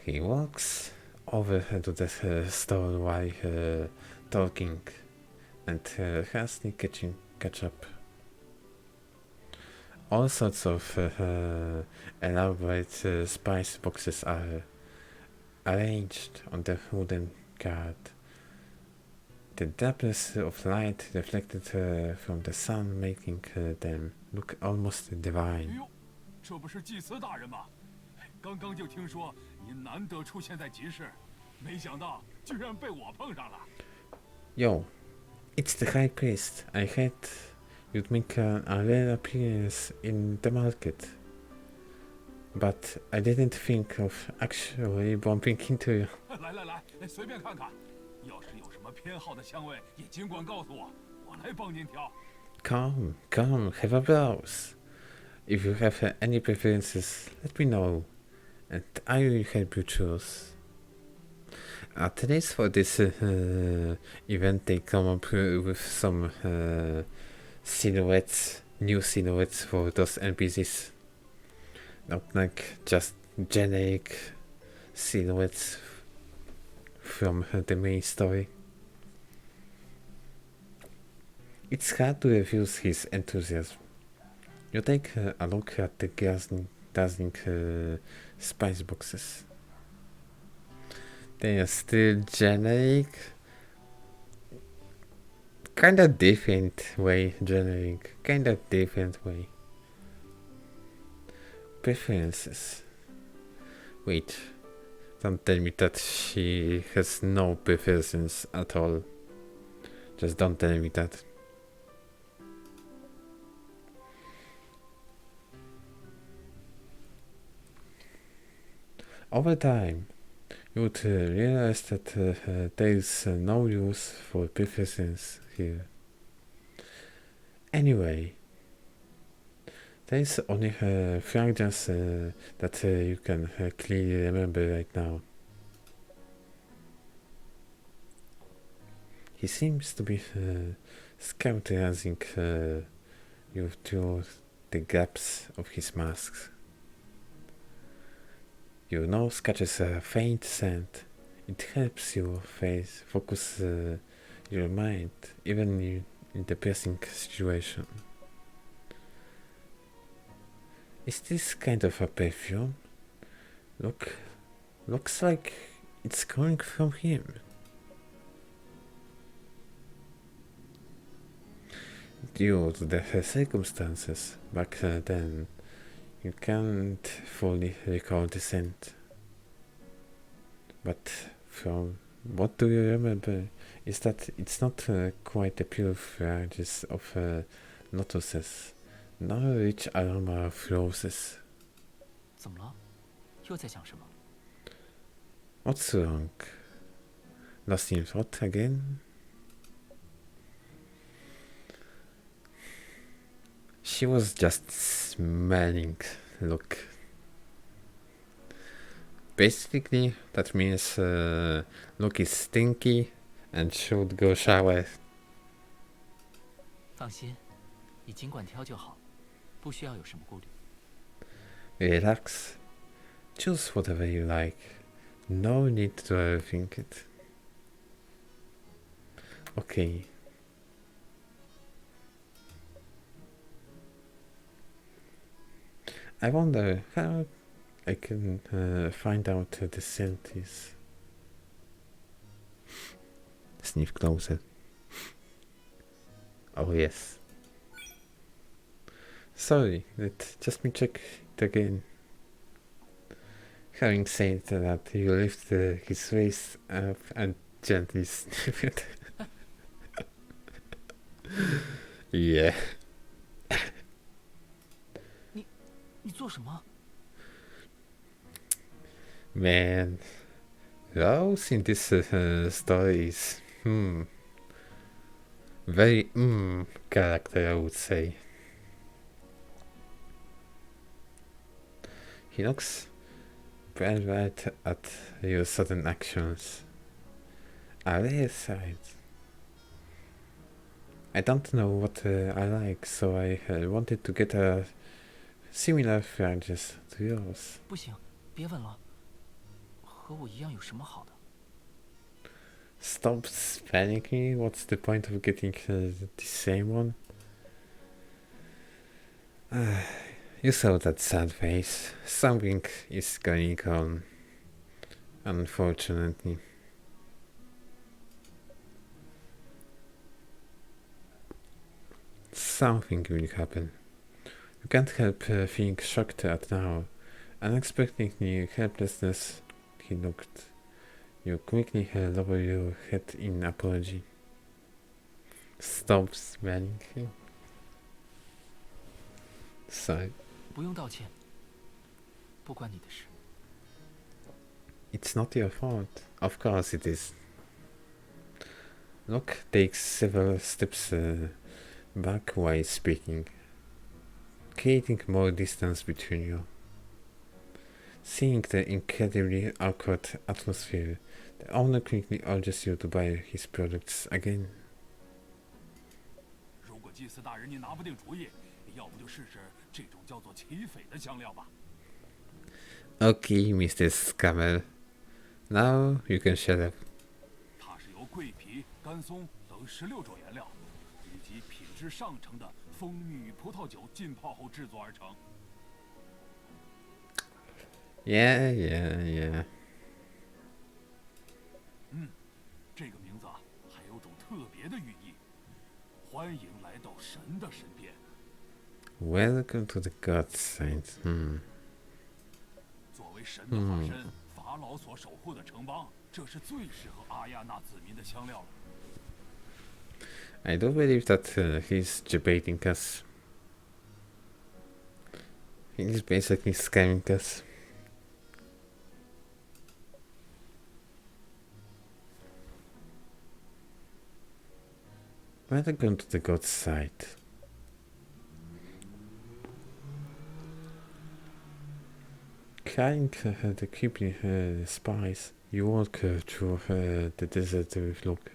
He walks over to the store while talking and hastily catch up. All sorts of elaborate spice boxes are arranged on the wooden cart. The dapples of light reflected from the sun making them look almost 哎 divine. 呦，这不是祭司大人吗？刚刚就听说您难得出现在集市，没想到居然被我碰上了。 Yo, it's the High Priest. I heard you'd make a rare appearance in the market. But I didn't think of actually bumping into you. 来来来，随便看看，要是有什么偏好的香味，也尽管告诉我，我来帮您挑。 Come, have a browse. If you have any preferences, let me know, and I will help you choose. At least for this event, they come up with some silhouettes, new silhouettes for those NPCs. Not like just generic silhouettes from the main story. It's hard to refuse his enthusiasm. You take a look at the dazzling spice boxes. They are still generic. Kinda different way generic. Kinda different way. Preferences. Wait. Don't tell me that she has no preferences at all. Just don't tell me that. Over time, you would realize that there is no use for preferences here. Anyway, there is only a fragrance that you can clearly remember right now. He seems to be scrutinizing you through the gaps of his mask. Your nose catches a faint scent. It helps you focus your mind, even in the pressing situation. Is this kind of a perfume? Looks like it's coming from him. Due to the circumstances back then, you can't fully recall the scent. But from what do you remember is that it's not quite the pure fragrance of lotuses, nor a rich aroma of roses. 怎么了？又在想什么？ What's wrong? Lost in thought again? She was just smelling. Look. Basically, that means Look is stinky and should go shower. 放心，你尽管挑就好，不需要有什么顾虑。 Relax. Choose whatever you like. No need to overthink it. Okay. I wonder how I can find out the scent is. Sniff closer. Oh yes. Sorry, just me check it again. Having said that, you lift his waist up and gently sniff it. Yeah. 你做什么？ Man, Rose in this story is very character, I would say. He looks very right at your sudden actions. A rare sight. I don't know what I like, so I wanted to get a similar franchise to yours. 不行，别吻了。和我一样有什么好的？ Stop spanning me. What's the point of getting the same one? You saw that sad face. Something is going on. Unfortunately. Something will happen. You can't help feeling shocked at now. Unexpectedly helplessness, he looked. You quickly lower your head in apology. Stop smelling him. Sigh. 不用道歉，不关你的事。 It's not your fault. Of course it is. Locke takes several steps back while speaking, creating more distance between you. Seeing the incredibly awkward atmosphere, the owner quickly urges you to buy his products again. 如果祭司大人您拿不定主意，要不就试试这种叫做奇斐的香料吧。 Okay, Mr. Scammer. Now you can shut up. 它是由桂皮、干松等16种原料，以及品质上乘的蜂蜜与葡萄酒浸泡后制作而成。 Yeah. 这个名字啊，还有种特别的寓意。欢迎来到神的身边。 Welcome to the God side. 作为神的化身，法老所守护的城邦，这是最适合阿亚纳子民的香料了。 I do believe that he's debating us. He's basically scamming us. Welcome to the God's side. Carrying the creepy spies, you walk through the desert with Luke,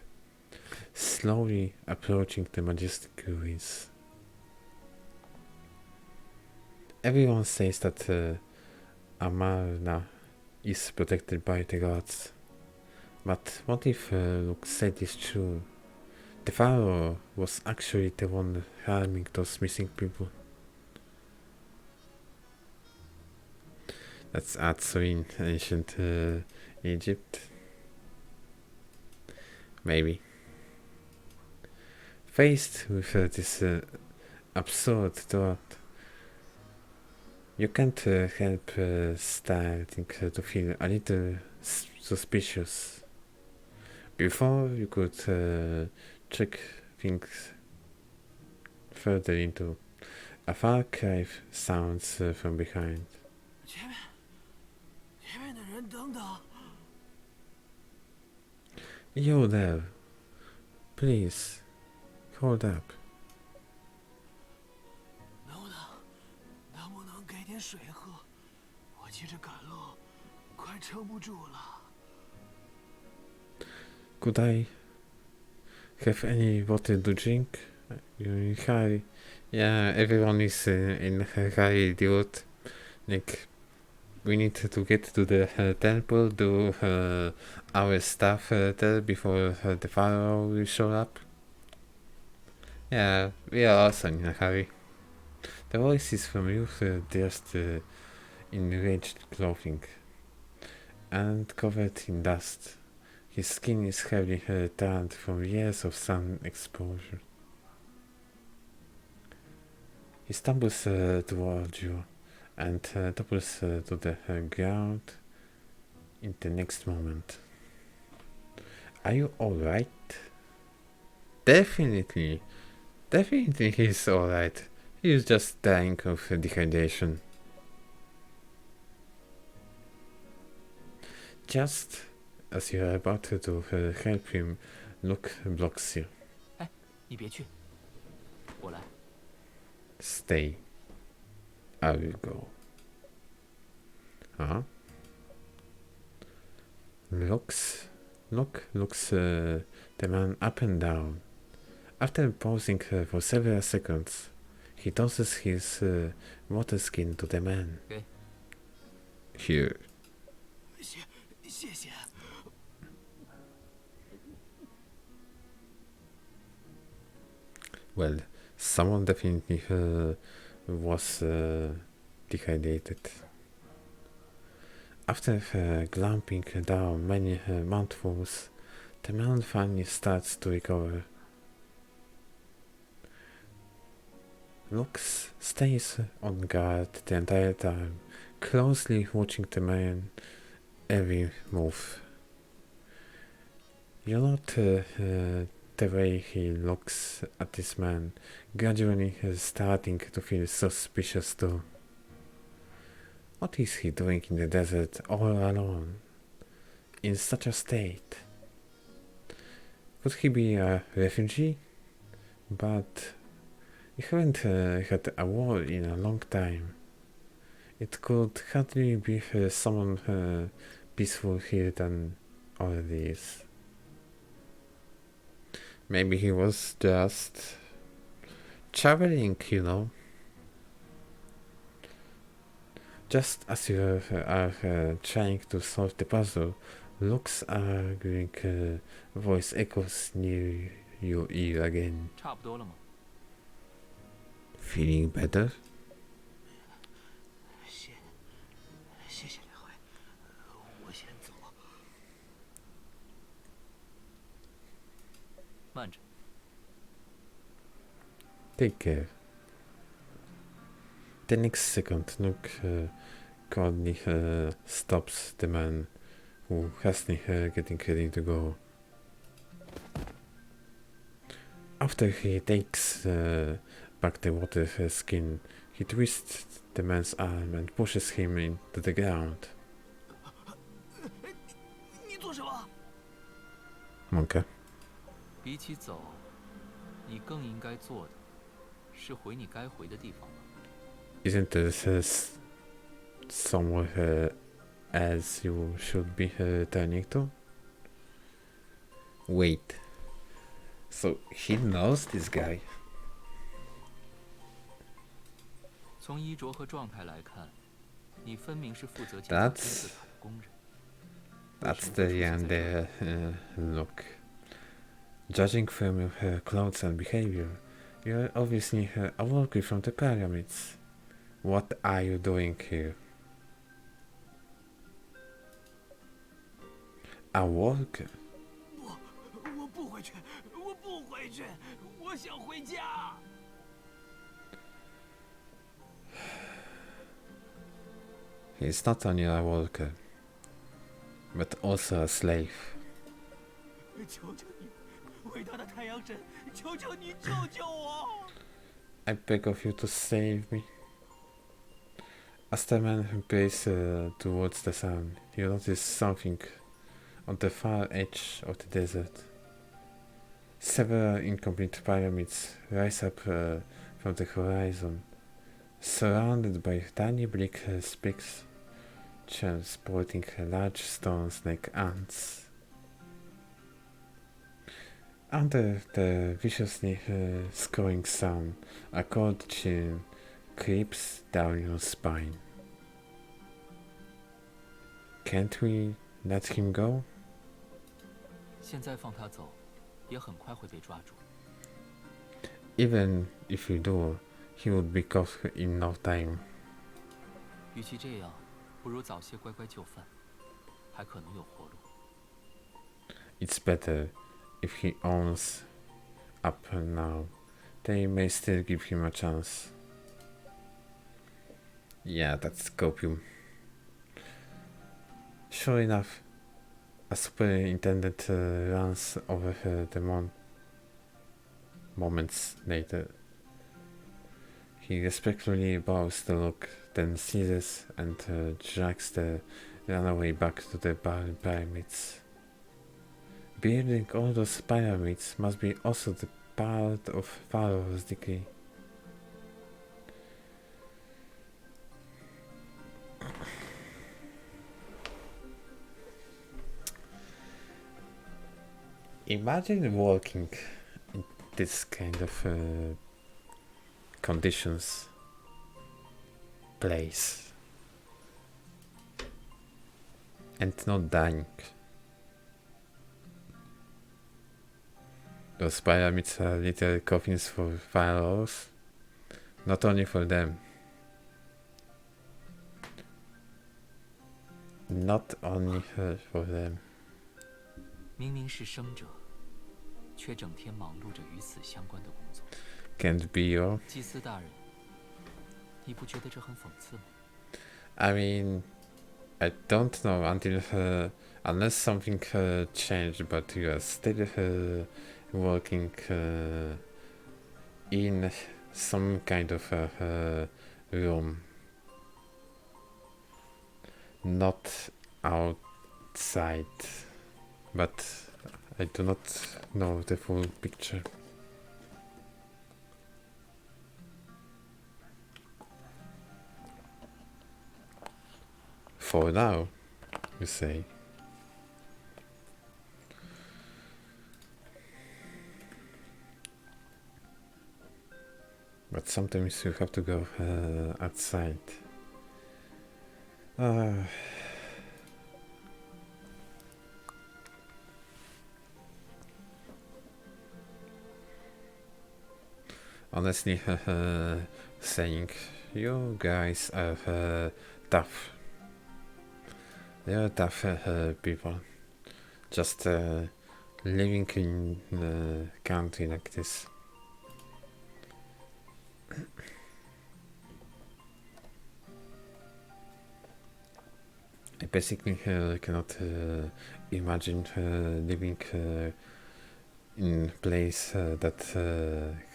slowly approaching the majestic ruins. Everyone says that Amarna is protected by the gods. But what if Luke said is true? The Pharaoh was actually the one harming those missing people. That's also in ancient Egypt. Maybe. Faced with this absurd thought, you can't help starting to feel a little suspicious. Before you could check things further into, a far cry sounds from behind. 前面。You there. Please. Hold up. 能不能给点水喝？我急着赶路，快撑不住了。 Could I have any water to drink? You're in hurry. Yeah, everyone is in a hurry, dude. Like, we need to get to the temple, do our stuff there before the pharaoh will show up. Yeah, we are also in a hurry. The voice is from you, dressed in enraged clothing and covered in dust. His skin is heavily tanned from years of sun exposure. He stumbles toward you and topples to the ground in the next moment. Are you alright? Definitely he's alright. He's just dying of dehydration. Just as you are about to help him, Luke blocks you. 你别去，我来。 Stay. I will go. Huh? Luke looks the man up and down. After pausing for several seconds, he tosses his water skin to the man. Okay. Here. 谢谢。 Well, someone definitely was dehydrated. After gulping down many mouthfuls, the man finally starts to recover. Lux stays on guard the entire time, closely watching the man every move. You note the way he looks at this man, gradually starting to feel suspicious too. What is he doing in the desert all alone, in such a state? Could he be a refugee? But we haven't had a war in a long time. It could hardly be someone peaceful here than all this. Maybe he was just traveling, you know. Just as you are trying to solve the puzzle, Luke's arguing voice echoes near your ear again. 差不多了吗？ Feeling better? 谢谢两位，我先走。 慢着。 Take care. The next second, Luke calmly stops the man who hastily getting ready to go. After he takes back the water skin, he twists the man's arm and pushes him into the ground. 你做什么？ Monka. 比起走，你更应该做的是回你该回的地方吧。 Isn't this somewhere else you should be returning to? Wait. So he knows this guy. 从衣着和状态来看，你分明是负责建造金字塔的工人。 That's the end look. Judging from your clothes and behavior, you're obviously a worker from the pyramids. What are you doing here? A worker? 我不回去，我不回去，我想回家。 He's not only a worker, but also a slave. 求求你，伟大的太阳神，求求你救救我！ I beg of you to save me. As the man prays towards the sun, you notice something on the far edge of the desert. Several incomplete pyramids rise up from the horizon, surrounded by tiny brick spikes, transporting large stones like ants. Under the viciously scoring sun, a cold chill creeps down your spine. Can't we let him go? 现在放他走，也很快会被抓住。 Even if we do, he would be caught in no time. 与其这样，不如早些乖乖就范，还可能有活路。 It's better if he owns up now. They may still give him a chance. Yeah, that's copium. Sure enough, a superintendent runs over the moments later. He respectfully bows to look, then seizes and drags the runaway back to the pyramids. Building all those pyramids must be also the part of Pharaoh's decree. Imagine working in this kind of conditions, place, and not dying. Those pyramids are little coffins for pharaohs, not only for them. Not only for them. 明明是生者，却整天忙碌着与此相关的工作。 Can't be your. 祭司大人，你不觉得这很讽刺吗？ I mean, I don't know until unless something changed, but you are still working in some kind of room, not outside. But I do not know the full picture. For now, you say. But sometimes you have to go outside. Honestly, saying you guys are tough. They're tough people. Just living in a country like this. I basically cannot imagine living in a place that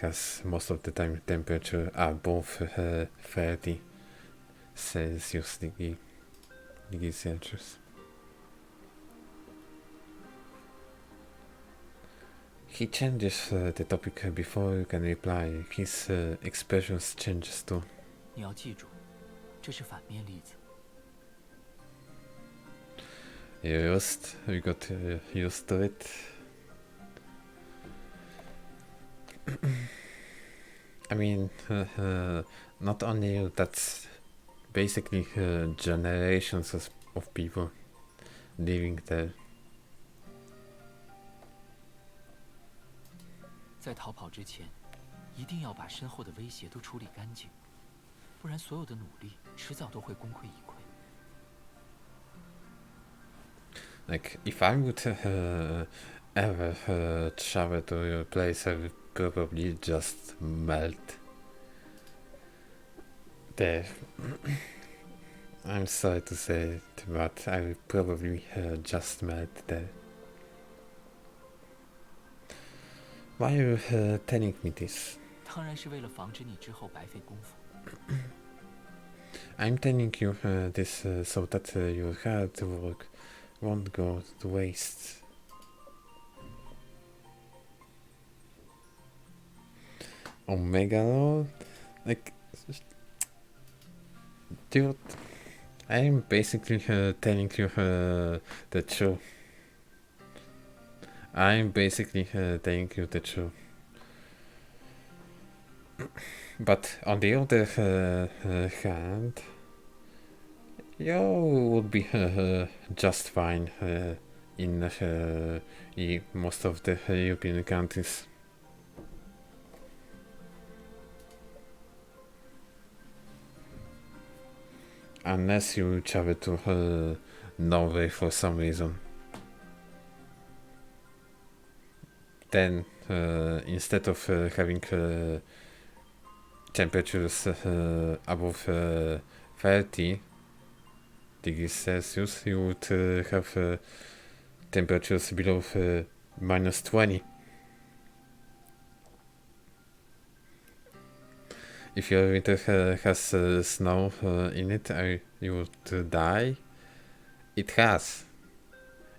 has most of the time temperature above 30 Celsius degrees Celsius. He changes the topic before you can reply. His expressions changes too. 你要记住，这是反面例子。 We got used to it. I mean, not only you, that's basically generations of people living there. 在逃跑之前，一定要把身后的威胁都处理干净，不然所有的努力迟早都会功亏一篑。 Like, if I would ever travel to your place, I would probably just melt there. I'm sorry to say it, but I would probably just melt there. Why are you telling me this? 当然是为了防止你之后白费功夫。 I'm telling you this so that your hard work won't go to waste. Omega Lord? Like, dude, I'm basically telling you the truth. I'm basically telling you the truth. But on the other hand, you would be just fine in most of the European countries. Unless you travel to Norway for some reason. Then instead of having temperatures above 30 degrees Celsius, you would have temperatures below minus 20. If your winter has snow in it, you would die. It has.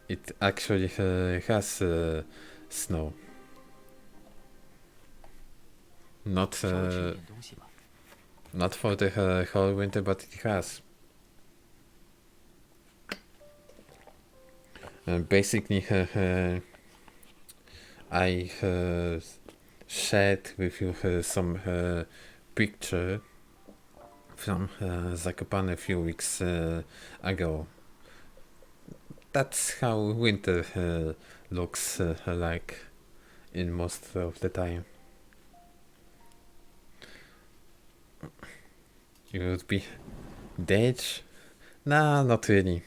It actually has snow. Not 稍微吃点东西吧。 not for the whole winter, but it has. Basically, I shared with you some picture from Zakopane a few weeks ago. That's how winter looks like in most of the time. You would be dead? Nah, not really.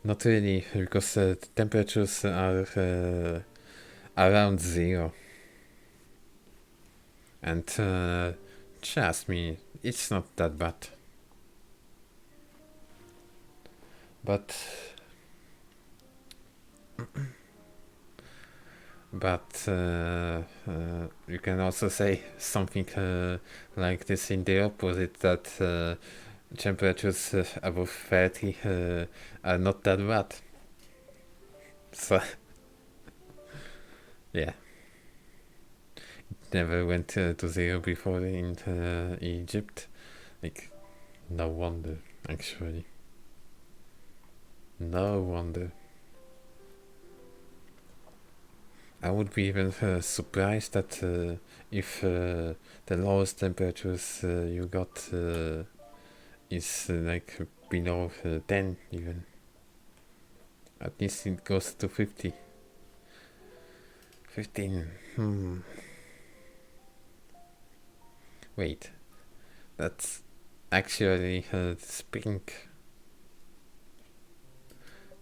Not really, because the temperatures are around 0. And trust me, it's not that bad. But you can also say something like this in the opposite, that temperatures above 30 are not that bad. So yeah, it never went to 0 before in Egypt. Like, no wonder, actually. No wonder. I would be even surprised that if the lowest temperatures you got is like below 10 even. At least it goes to 50. 15. Wait. That's actually spring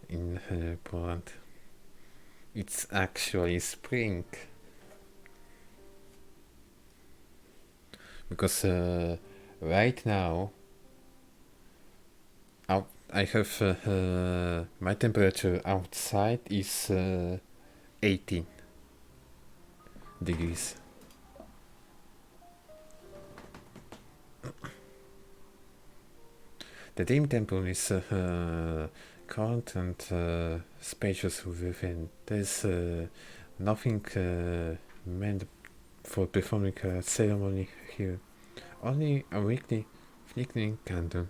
in Poland. It's actually spring. Because right now I have my temperature outside is 18 degrees. The dim temple is cold and spacious within. There's nothing meant for performing a ceremony here. Only a weekly flickering candle.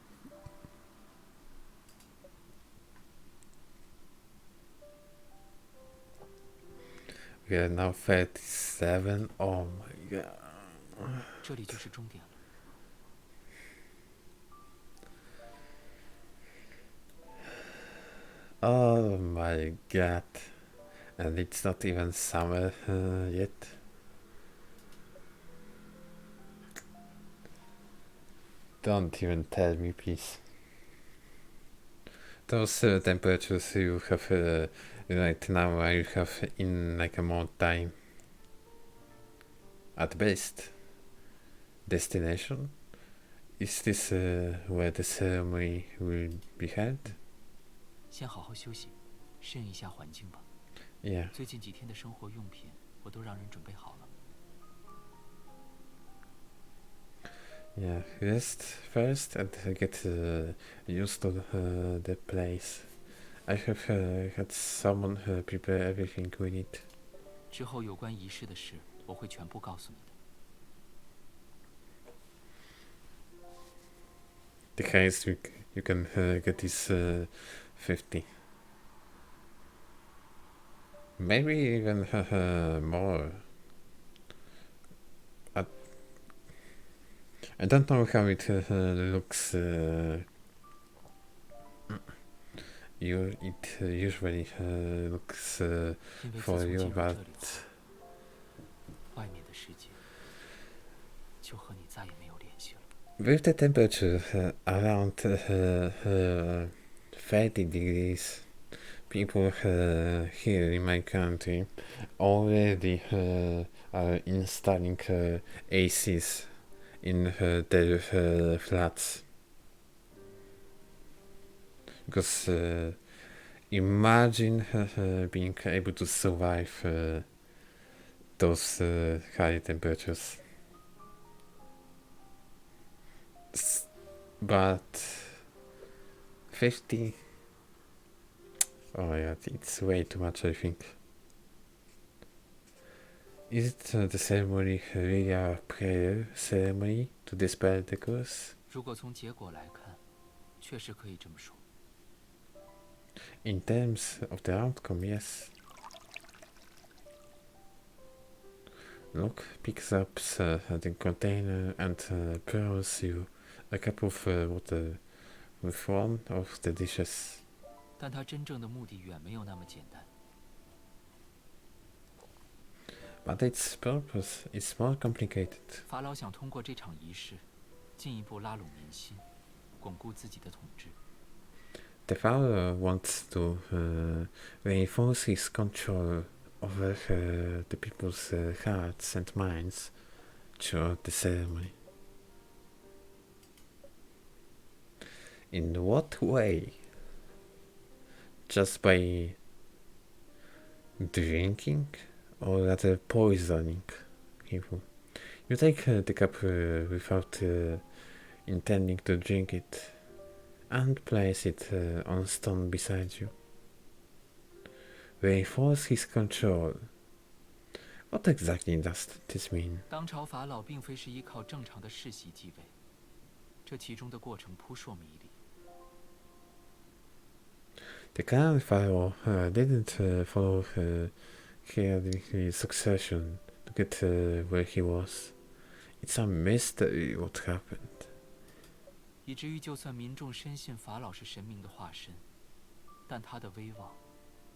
We are now 37. Oh my god. 这里就是终点了。 Oh my god. And it's not even summer yet. Don't even tell me, please. Those temperatures you have right now, you have in like a month time. At best. Destination? Is this where the ceremony will be held? 先好好休息，适应一下环境吧。 Yeah. 最近几天的生活用品我都让人准备好了。 Yeah, rest first and get used to the place. I have had someone prepare everything we need. 之后有关仪式的事，我会全部告诉你的。The highest you can get is 50. Maybe even more. I don't know how it looks. It usually looks 因为自 for 从 you, 进入 but 这里后，外面的世界就和你再也没有联系了。 with the temperature around 30 degrees, people here in my country already are installing ACs in their flats. Because imagine being able to survive those high temperatures. But 50? Oh yeah, it's way too much, I think. Is it the ceremony really a prayer ceremony to dispel the curse? 如果从结果来看，确实可以这么说。 In terms of the outcome, yes. Luke picks up the container and pours you a cup of water with one of the dishes. 但它真正的目的远没有那么简单。 But its purpose is more complicated. 法老想通过这场仪式，进一步拉拢民心，巩固自己的统治。 The Pharaoh wants to reinforce his control over the people's hearts and minds throughout the ceremony. In what way? Just by drinking, or rather poisoning people? You take the cup without intending to drink it, and place it on stone beside you. Reinforce his control. What exactly does this mean? 当朝法老并非是依靠正常的世袭继位，这其中的过程扑朔迷离。 The current pharaoh didn't follow clearly succession to get where he was. It's a mystery what happened. 以至于就算民众深信法老是神明的化身，但他的威望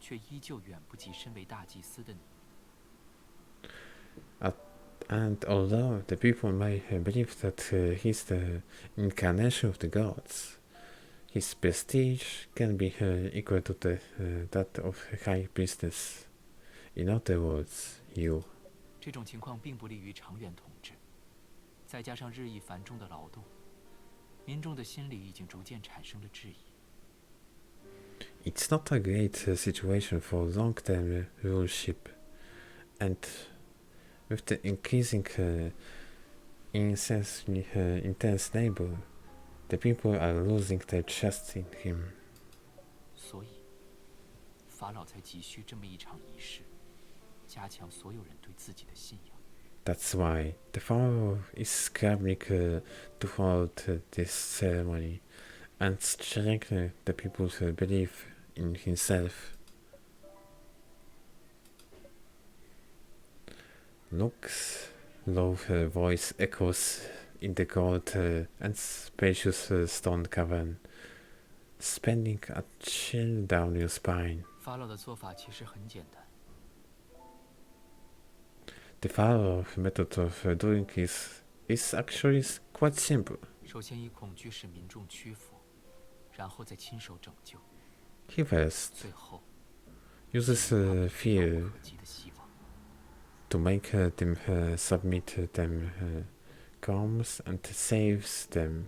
却依旧远不及身为大祭司的你。 And although the people may believe that he's the incarnation of the gods, his prestige can be equal to that of high priestess. In other words, you. 这种情况并不利于长远统治，再加上日益繁重的劳动，民众的心里已经逐渐产生了质疑。 It's not a great situation for long-term rulership, and with the increasing intense labor, the people are losing their trust in him. 所以，法老才急需这么一场仪式，加强所有人对自己的信仰。 That's why the pharaoh is scrambling to hold this ceremony and strengthen the people's belief in himself. Luke's low voice echoes in the cold and spacious stone cavern, sending a chill down your spine. 法老的做法其实很简单， The pharaoh's method of doing this is actually quite simple. 首先以恐惧使民众屈服，然后再亲手拯救， He first 最后 uses 他们 fear 不可及的希望。 to make them submit them comes and saves them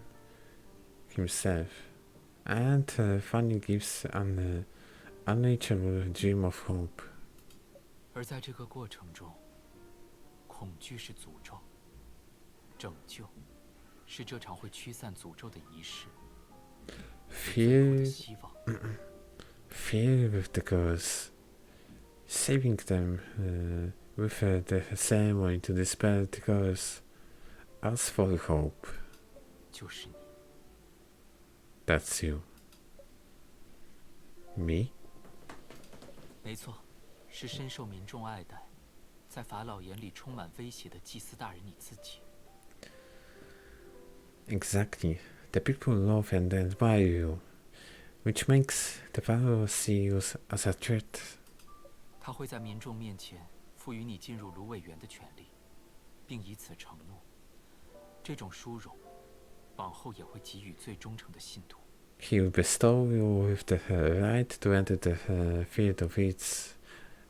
himself, and finally gives an unreachable dream of hope. 而在这个过程中，恐惧是诅咒，拯救是这场会驱散诅咒的仪式，最后的 Fear 希望。field with the girls, saving them with the ceremony to dispel the curse. Ask for hope. 就是你。 That's you. Me? 没错，是深受民众爱戴，在法老眼里充满威胁的祭司大人你自己。 Exactly. The people love and admire you, which makes the Pharaoh see you as a threat. 他会在民众面前赋予你进入芦苇园的权利，并以此承诺，这种殊荣，往后也会给予最忠诚的信徒。 He will bestow you with the right to enter the field of weeds,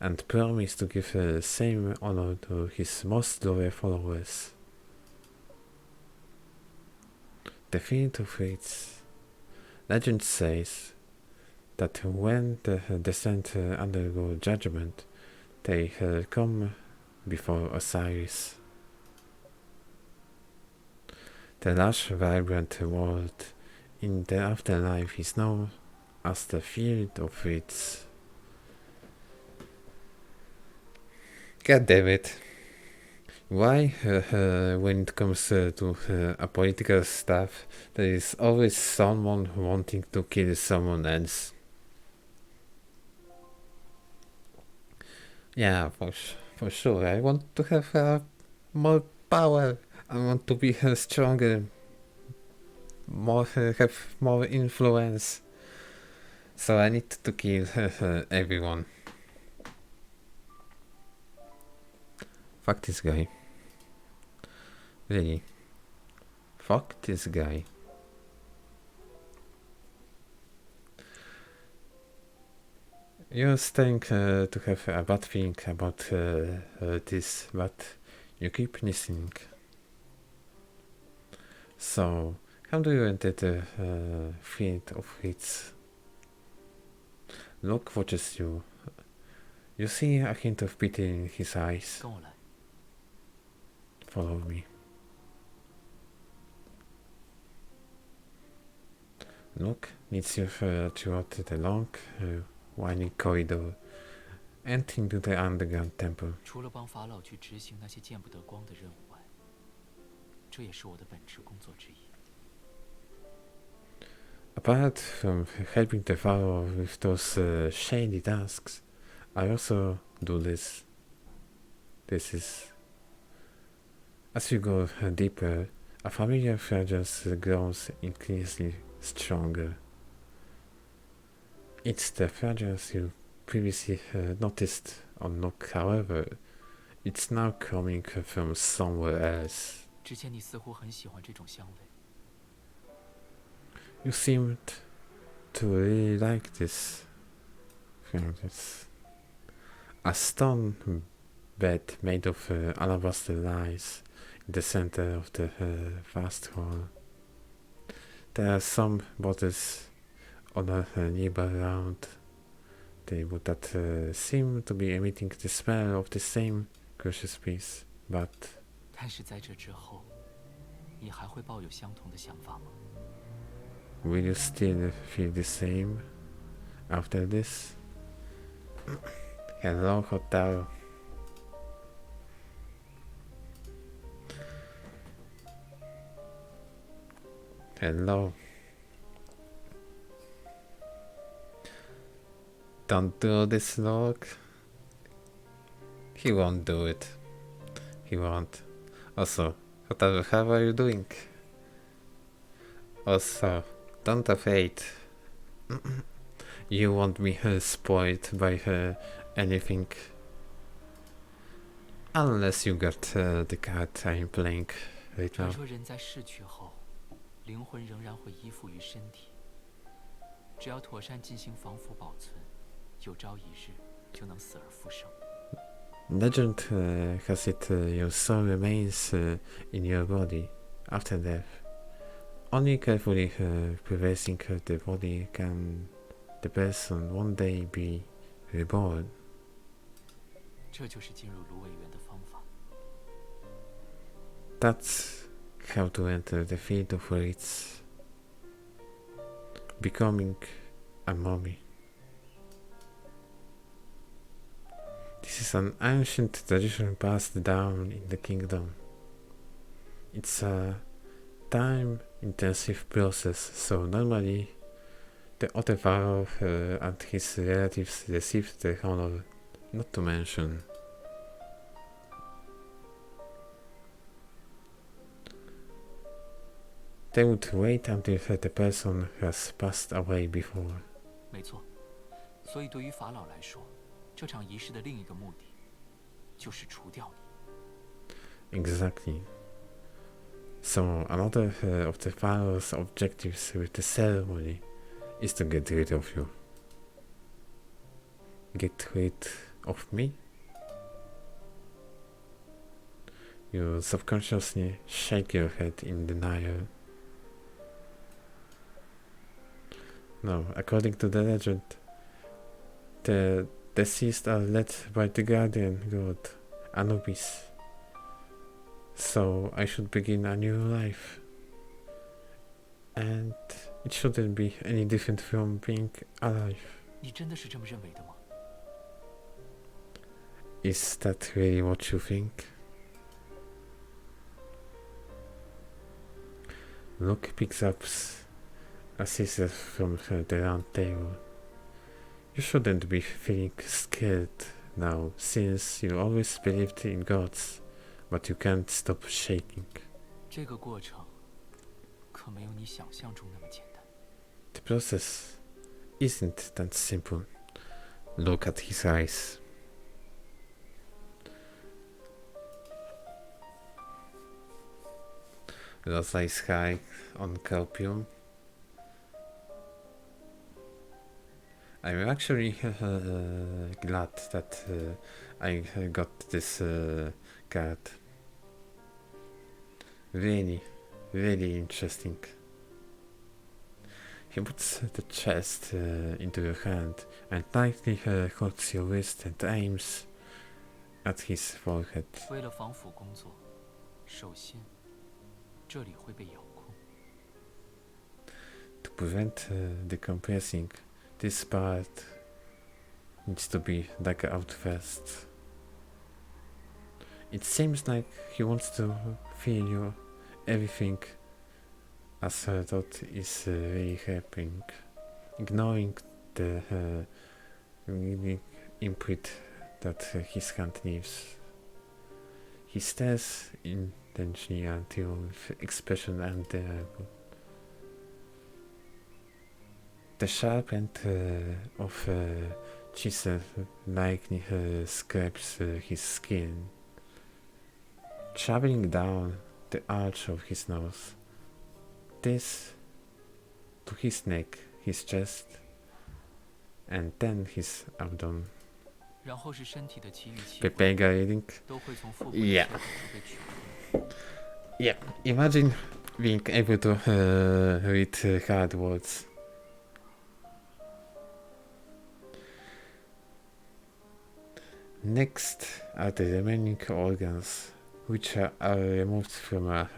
and promise to give the same honor to his most loyal followers. The field of weeds. Legend says that when the descent undergo judgment, they come before Osiris. The lush, vibrant world in the afterlife is known as the field of weeds. God damn it. Why, when it comes to a political stuff, there is always someone wanting to kill someone else? Yeah, for sure. I want to have more power. I want to be stronger. Have more influence. So I need to kill everyone. Fuck this guy. Really. Fuck this guy. You're starting to have a bad feeling about this, but you keep listening. So, how do you enter the field of hits? Luke watches you. You see a hint of pity in his eyes. 跟我来。 Follow me. Luke leads you throughout the long, winding corridor and into the underground temple. 除了帮法老去执行那些见不得光的任务外，这也是我的本职工作之一。 Apart from helping the Pharaoh with those shady tasks, I also do this. This is... As you go deeper, a familiar fragrance grows increasingly stronger. It's the fragrance you previously noticed on Nook, however, it's now coming from somewhere else. 之前你似乎很喜欢这种香味。 You seemed to really like this fragrance. A stone bed made of alabaster lies in the center of the vast hall. There are some bottles on a nearby round table that seem to be emitting the smell of the same precious piece, but... 但是在这之后，你还会抱有相同的想法吗？ Will you still feel the same after this? Hello, Hotel. Hello. Don't do this, Log. He won't do it. He won't. Also, Hotel, how are you doing? Also, don't afraid. You won't be spoiled by anything. Unless you got the card I'm playing right 传 now. 说人在逝去后，灵魂仍然会依附于身体，只要妥善进行防腐保存，有朝一日就能死而复生。 Legend has it your soul remains in your body after death. Only carefully preserving the body can the person one day be reborn. 这就是进入芦苇园的方法。 That's how to enter the field of weeds. Becoming a mummy. is an ancient tradition passed down in the kingdom. It's a time-intensive process, so normally the other pharaoh and his relatives received the honor, not to mention. They would wait until the person has passed away before. 没错，所以对于法老来说，这场仪式的另一个目的，就是除掉你。 Exactly. So another of the pharaoh's objectives with the ceremony is to get rid of you. Get rid of me? You subconsciously shake your head in denial. No, according to the legend, the deceased are led by the guardian god, Anubis. So I should begin a new life. And it shouldn't be any different from being alive. 你真的是这么认为的吗？ Is that really what you think? Luke picks up a scissors from the round table. You shouldn't be feeling scared now, since you always believed in gods, but you can't stop shaking. 这个过程可没有你想象中那么简单。 The process isn't that simple. Look at his eyes. Rosa is high on copium. I'm actually glad that I got this card. Really, really interesting. He puts the chest into your hand and lightly holds your wrist and aims at his forehead. 为了防腐工作，首先这里会被遥控。 To prevent decompressing, this part needs to be dug out first. It seems like he wants to feel you everything as her thought is really happening, ignoring the really imprint that his hand leaves. He stares intently until with expression undeniable. The sharp end of chisel lightly scrapes his skin, traveling down the arch of his nose. This to his neck, his chest, and then his abdomen. 然后是身体的其余器 Pepega reading. 都会从腹部 Yeah. 的血管中被取出。 Yeah, imagine being able to read hard words. Next are the remaining organs, which are removed from a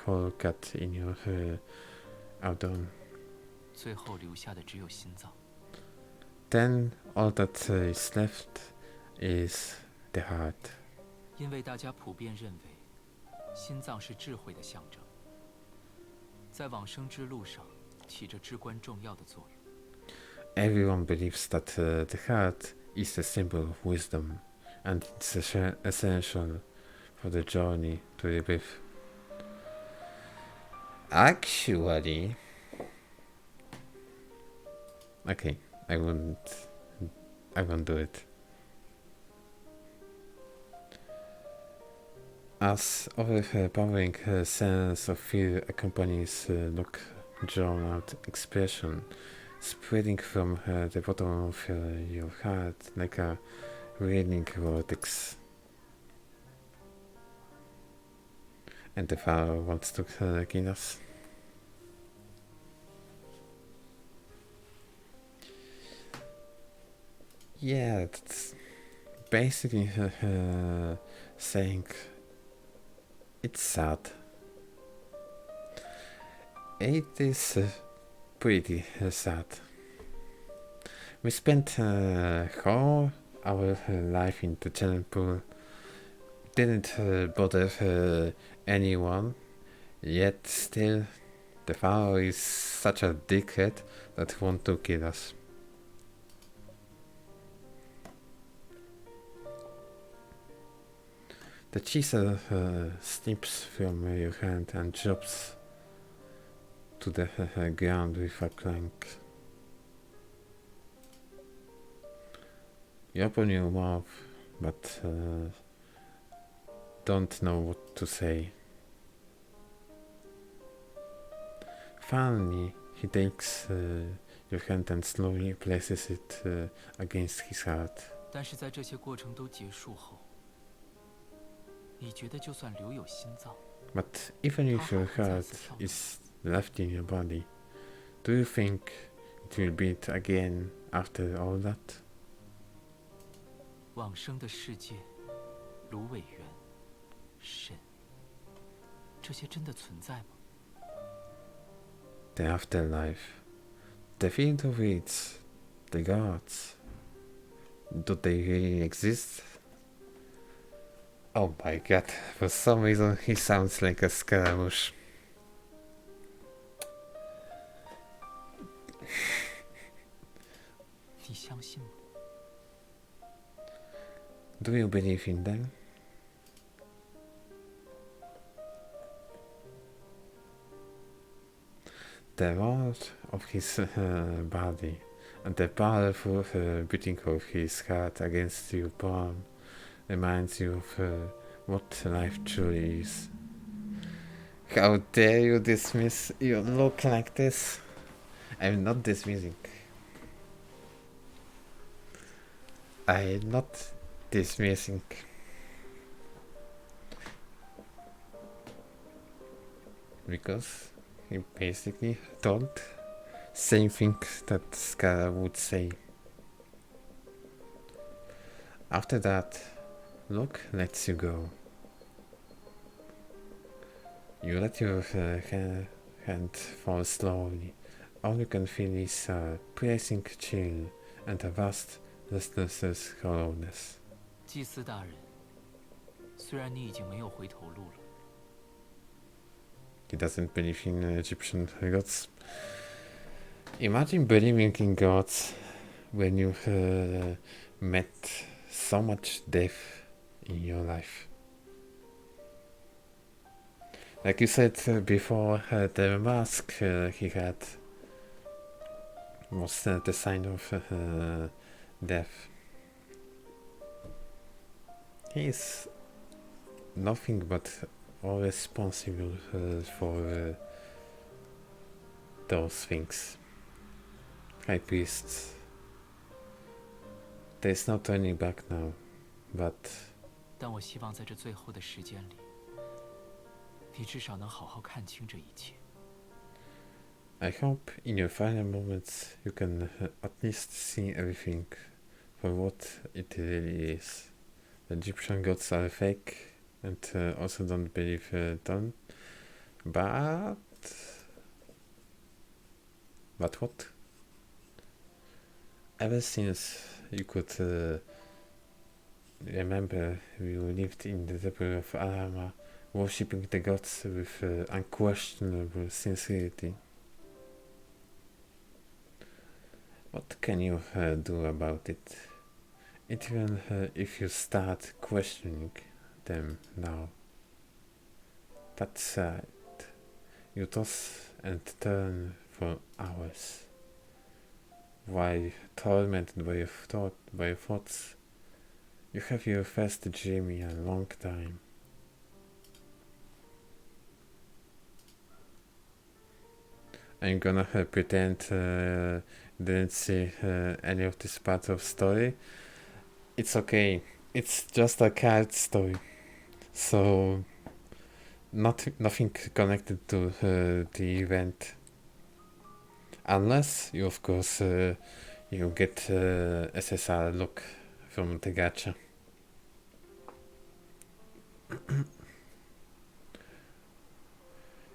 hole cut in your abdomen. 最后留下的只有心脏。 Then all that is left is the heart. 因为大家普遍认为，心脏是智慧的象征，在往生之路上起着至关重要的作用。 Everyone believes that the heart is a symbol of wisdom, and it's essential for the journey to rebirth. Actually, okay, I won't do it. As overpowering sense of fear accompanies look drawn out expression, spreading from the bottom of your heart like a raining vortex. And the Pharaoh wants to kill us. Yeah, that's basically saying it's sad. It is pretty sad. We spent whole our life in the talent pool didn't bother anyone, yet still the Pharaoh is such a dickhead that he wants to kill us. The chisel snips from your hand and drops to the ground with a clank. You open your mouth, but don't know what to say. Finally, he takes your hand and slowly places it against his heart. 但是在这些过程都结束后，你觉得就算留有心脏， But even if your heart is left in your body, do you think it will beat again after all that? 往生的世界、芦苇园、神，这些真的存在吗？ The afterlife, the field of weeds, the gods. Do they really exist? Oh my god, for some reason he sounds like a scaramouche. Do you believe in them? The warmth of his body and the powerful beating of his heart against your palm reminds you of what life truly is. How dare you dismiss your look like this? I'm not dismissing. I'm not dismissing. Because he basically told same thing that Skara would say. After that, Luke lets you go. You let your hand fall slowly. All you can feel is a piercing chill and a vast restless hollowness. 祭司大人，虽然你已经没有回头路了。 He doesn't believe in Egyptian gods. Imagine believing in gods when you met so much death in your life. Like you said before, the mask he had was the sign of death. He is nothing but all responsible for those things. High priests. There's no turning back now, but 但我希望在这最后的时间里，你至少能好好看清这一切。 I hope in your final moments you can at least see everything for what it really is. The Egyptian gods are fake and also don't believe them. But what? Ever since you could remember you lived in the temple of Alama, worshipping the gods with unquestionable sincerity. What can you do about it? Even if you start questioning them now. That's right. You toss and turn for hours. While tormented by your thoughts, you have your first dream in a long time. I'm gonna pretend didn't see any of this part of story. It's okay. It's just a card story, so nothing connected to the event. Unless you, of course, you get SSR look from the gacha.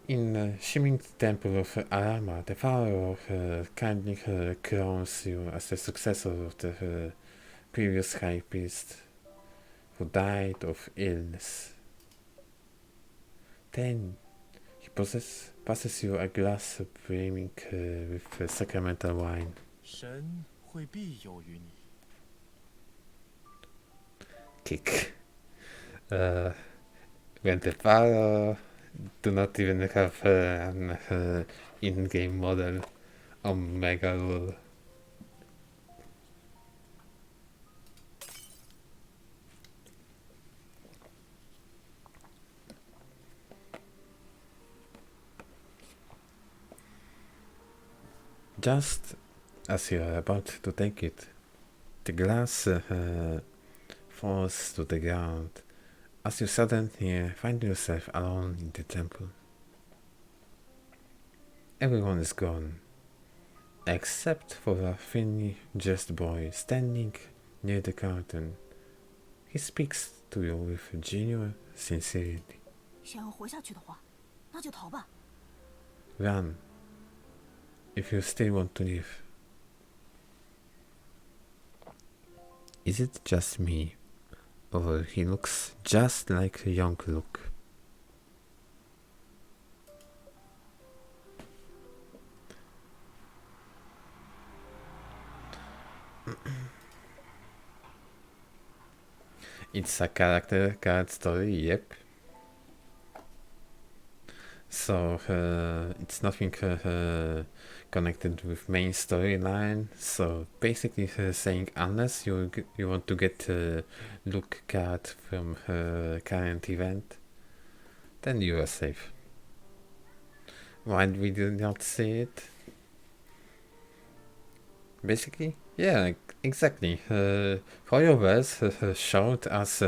In Shimming Temple of Arama, the pharaoh kindly crowns you as the successor of the previous high priest who died of illness. Then he passes you a glass brimming with sacramental wine. 神会庇佑于你。 Kick. When the Pharaoh do not even have an in-game model Omega rule. Just as you are about to take it, the glass falls to the ground as you suddenly find yourself alone in the temple. Everyone is gone, except for a thinly dressed boy standing near the curtain. He speaks to you with genuine sincerity. 想要活下去的话，那就逃吧。 Run, if you still want to live. Is it just me, or he looks just like a young Luke? It's a character card story, yep. So it's nothing connected with main storyline. So basically saying unless you want to get a look card from current event, then you are safe. Why we did not see it? Basically, yeah, exactly. Hoyoverse showed us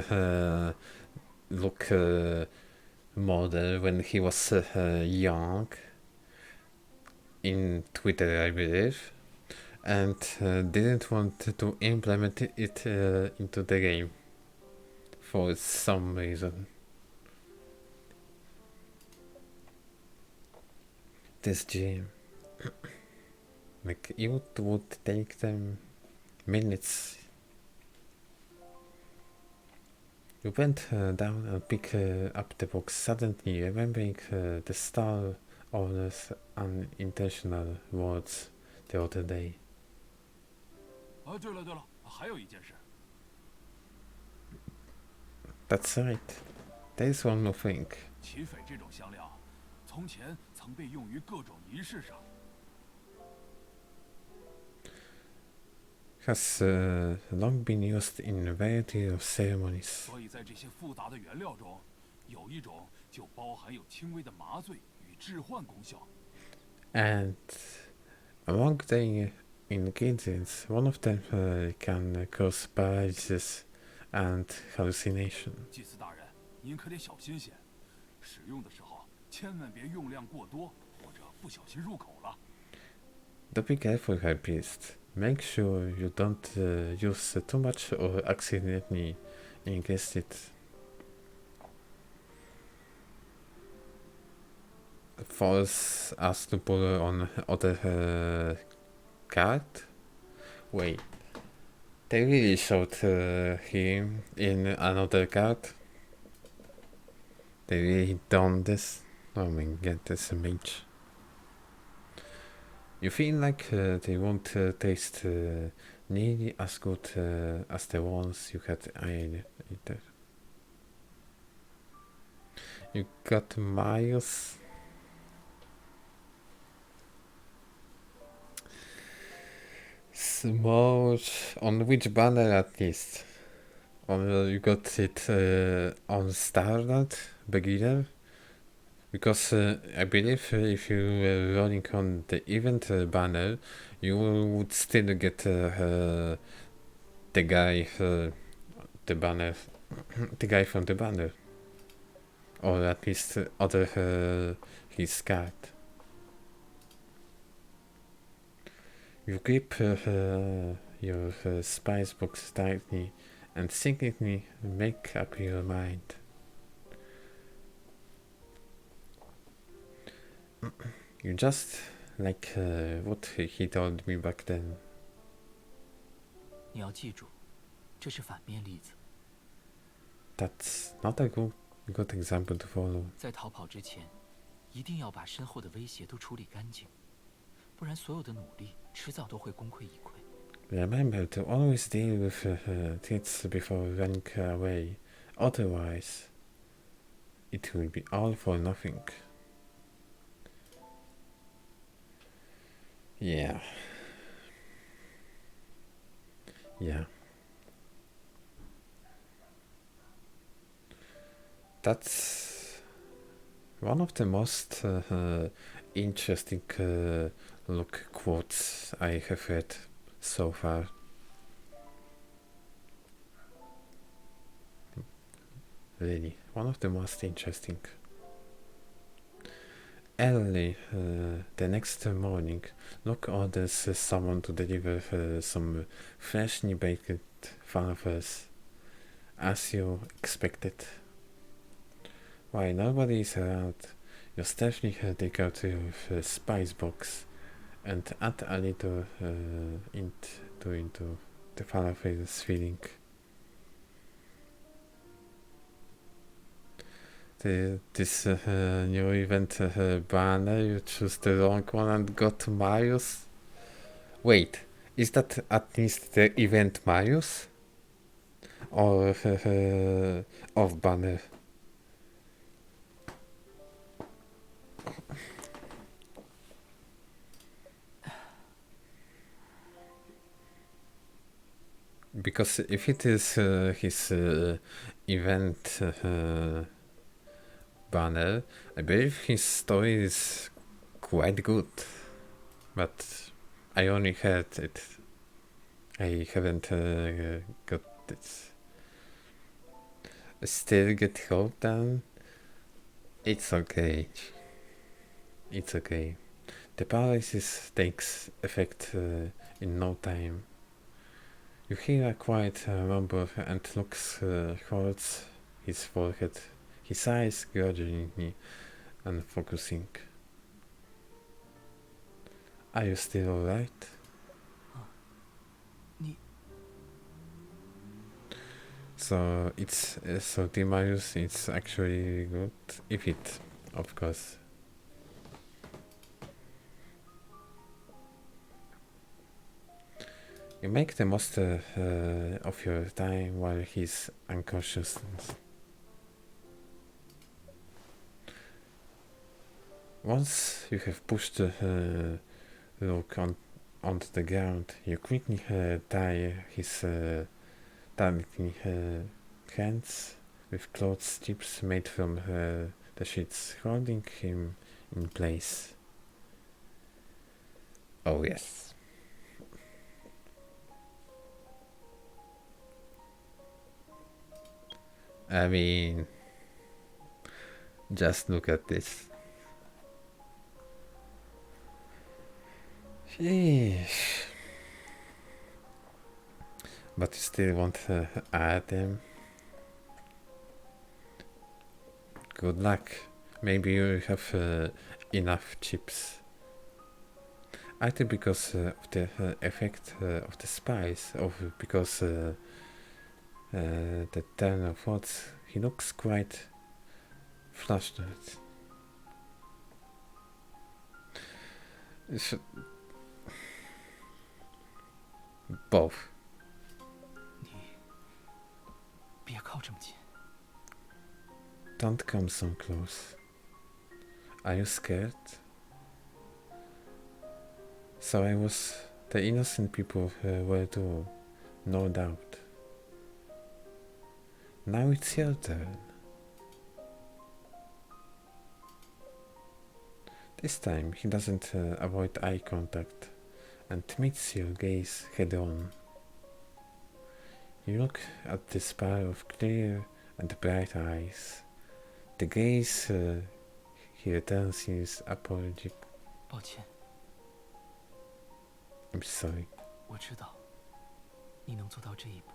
Luke model when he was young in Twitter, I believe, and didn't want to implement it into the game for some reason. This gym, like, it would take them minutes. You went down and picked up the box, suddenly remembering the Star Owner's unintentional words the other day. 对了，还有一件事。 That's right. There's one more thing. 齐斐这种香料，从前曾被用于各种仪式上。 Has long been used in a variety of ceremonies. 所以在这些复杂的原料中，有一种就包含有轻微的麻醉与致幻功效。 And among the ingredients, one of them can cause paralysis and hallucination. 祭司大人，您可得小心些，使用的时候千万别用量过多，或者不小心入口了。 Do be careful, High Priest. Make sure you don't use too much or accidentally ingest it. Force us to pull on other card? Wait, they really showed him in another card? They really done this? Oh my god, that's a mage. You feel like they won't taste nearly as good as the ones you had earlier. You got Miles. Small. On which banner at least? You got it on Standard Beginner? Because I believe if you were running on the event banner, you would still get the guy, the banner, the guy from the banner, or at least other his card. You grip your spice box tightly and secretly make up your mind. You just like what he told me back then. 你要记住，这是反面例子。 That's not a good example to follow. 在逃跑之前，一定要把身后的威胁都处理干净，不然所有的努力迟早都会功亏一篑。 Remember to always deal with threats before running away. Otherwise, it will be all for nothing. Yeah. That's one of the most interesting look quotes I have read so far. Really, one of the most interesting. Early the next morning, Locke orders someone to deliver some freshly baked falafels, as you expected. While nobody is around, you stealthily take out your spice box and add a little into the falafel's filling. This new event banner, you choose the wrong one and go to Marius. Wait, is that at least the event Marius? Or off banner? Because if it is his event banner, I believe his story is quite good, but I only heard it. I haven't got it. I still get hope down. It's okay. It's okay. The paralysis takes effect in no time. You hear a quiet rumble and Lux holds his forehead, his eyes gradually unfocusing. Are you still alright? So it's so Timarius, it's actually good if it, of course. You make the most of your time while he's unconscious. Once you have pushed Luke onto the ground, you quickly tie his tiny hands with cloth strips made from the sheets, holding him in place. Oh yes. I mean, just look at this. Sheesh. But you still want to add them? Good luck. Maybe you have enough chips. Either because of the effect of the spice, or because the turn of thoughts, he looks quite flustered. Both. 别靠这么近。 Don't come so close. Are you scared? So I was. The innocent people were too, no doubt. Now it's your turn. This time he doesn't avoid eye contact and meets your gaze head on. You look at this pair of clear and bright eyes. The gaze he returns is apologetic. 抱歉， I'm sorry. 我知道，你能做到这一步，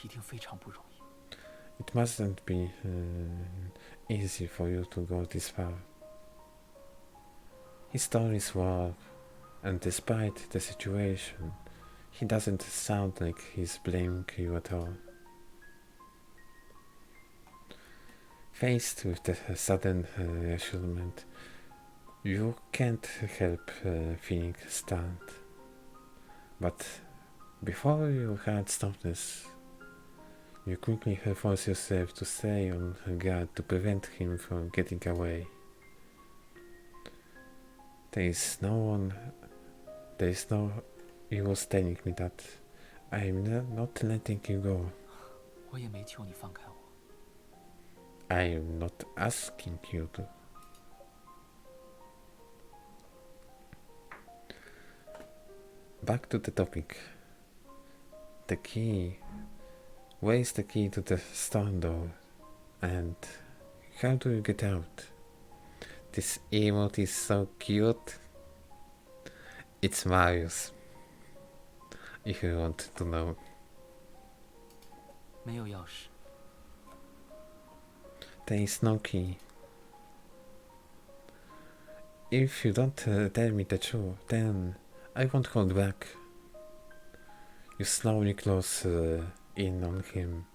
一定非常不容易。 It mustn't be easy for you to go this far. His stories were, and despite the situation, He doesn't sound like he's blaming you at all. Faced with the sudden reassurance, you can't help feeling stunned. But before your heart stops, you quickly force yourself to stay on guard to prevent him from getting away. There is no use telling me that I'm not letting you go. 我也没求你放开我。 I'm not asking you to. Back to the topic. The key. Where is the key to the stone door? And how do you get out? This emote is so cute. It's Marius. If you want to know. 没有钥匙。 There is no key. If you don't tell me the truth, then I won't hold back. You slowly close in on him,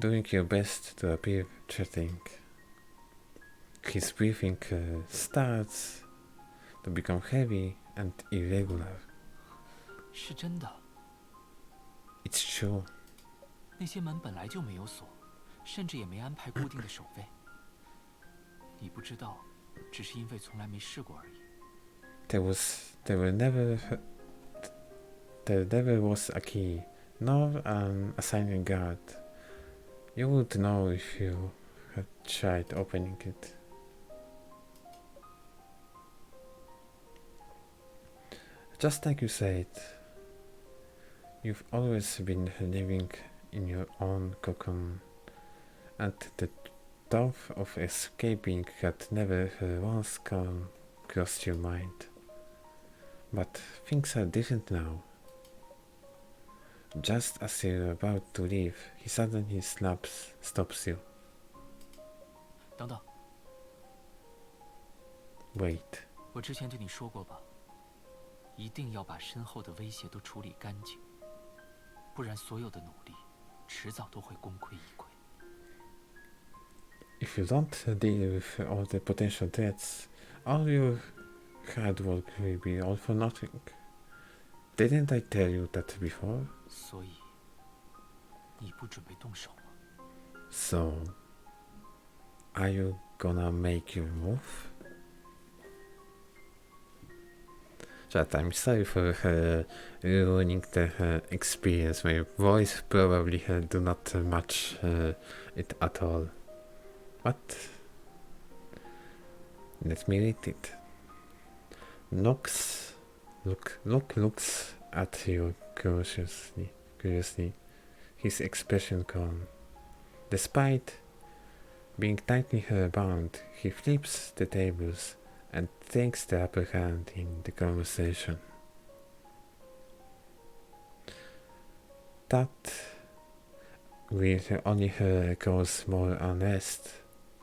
doing your best to appear threatening. His breathing starts to become heavy and irregular. 是真的， It's true. 那些门本来就没有锁，甚至也没安排固定的守卫。你不知道，只是因为从来没试过而已。There never was a key, nor an assigned guard. You would know if you had tried opening it. Just like you said, you've always been living in your own cocoon, and the thought of escaping had never once crossed your mind. But things are different now. Just as you're about to leave, he suddenly stops you. 等等， Wait. 我之前对你说过吧，一定要把身后的威胁都处理干净，不然所有的努力，迟早都会功亏一篑。 If you don't deal with all the potential threats, all your hard work will be all for nothing. Didn't I tell you that before? 所以，你不准备动手吗？ So, are you gonna make your move? Chat, I'm sorry for ruining the experience. My voice probably do not match it at all. But let me read it. Looks at you curiously, his expression calm. Despite being tightly bound, he flips the tables and takes the upper hand in the conversation. That will only cause more unrest.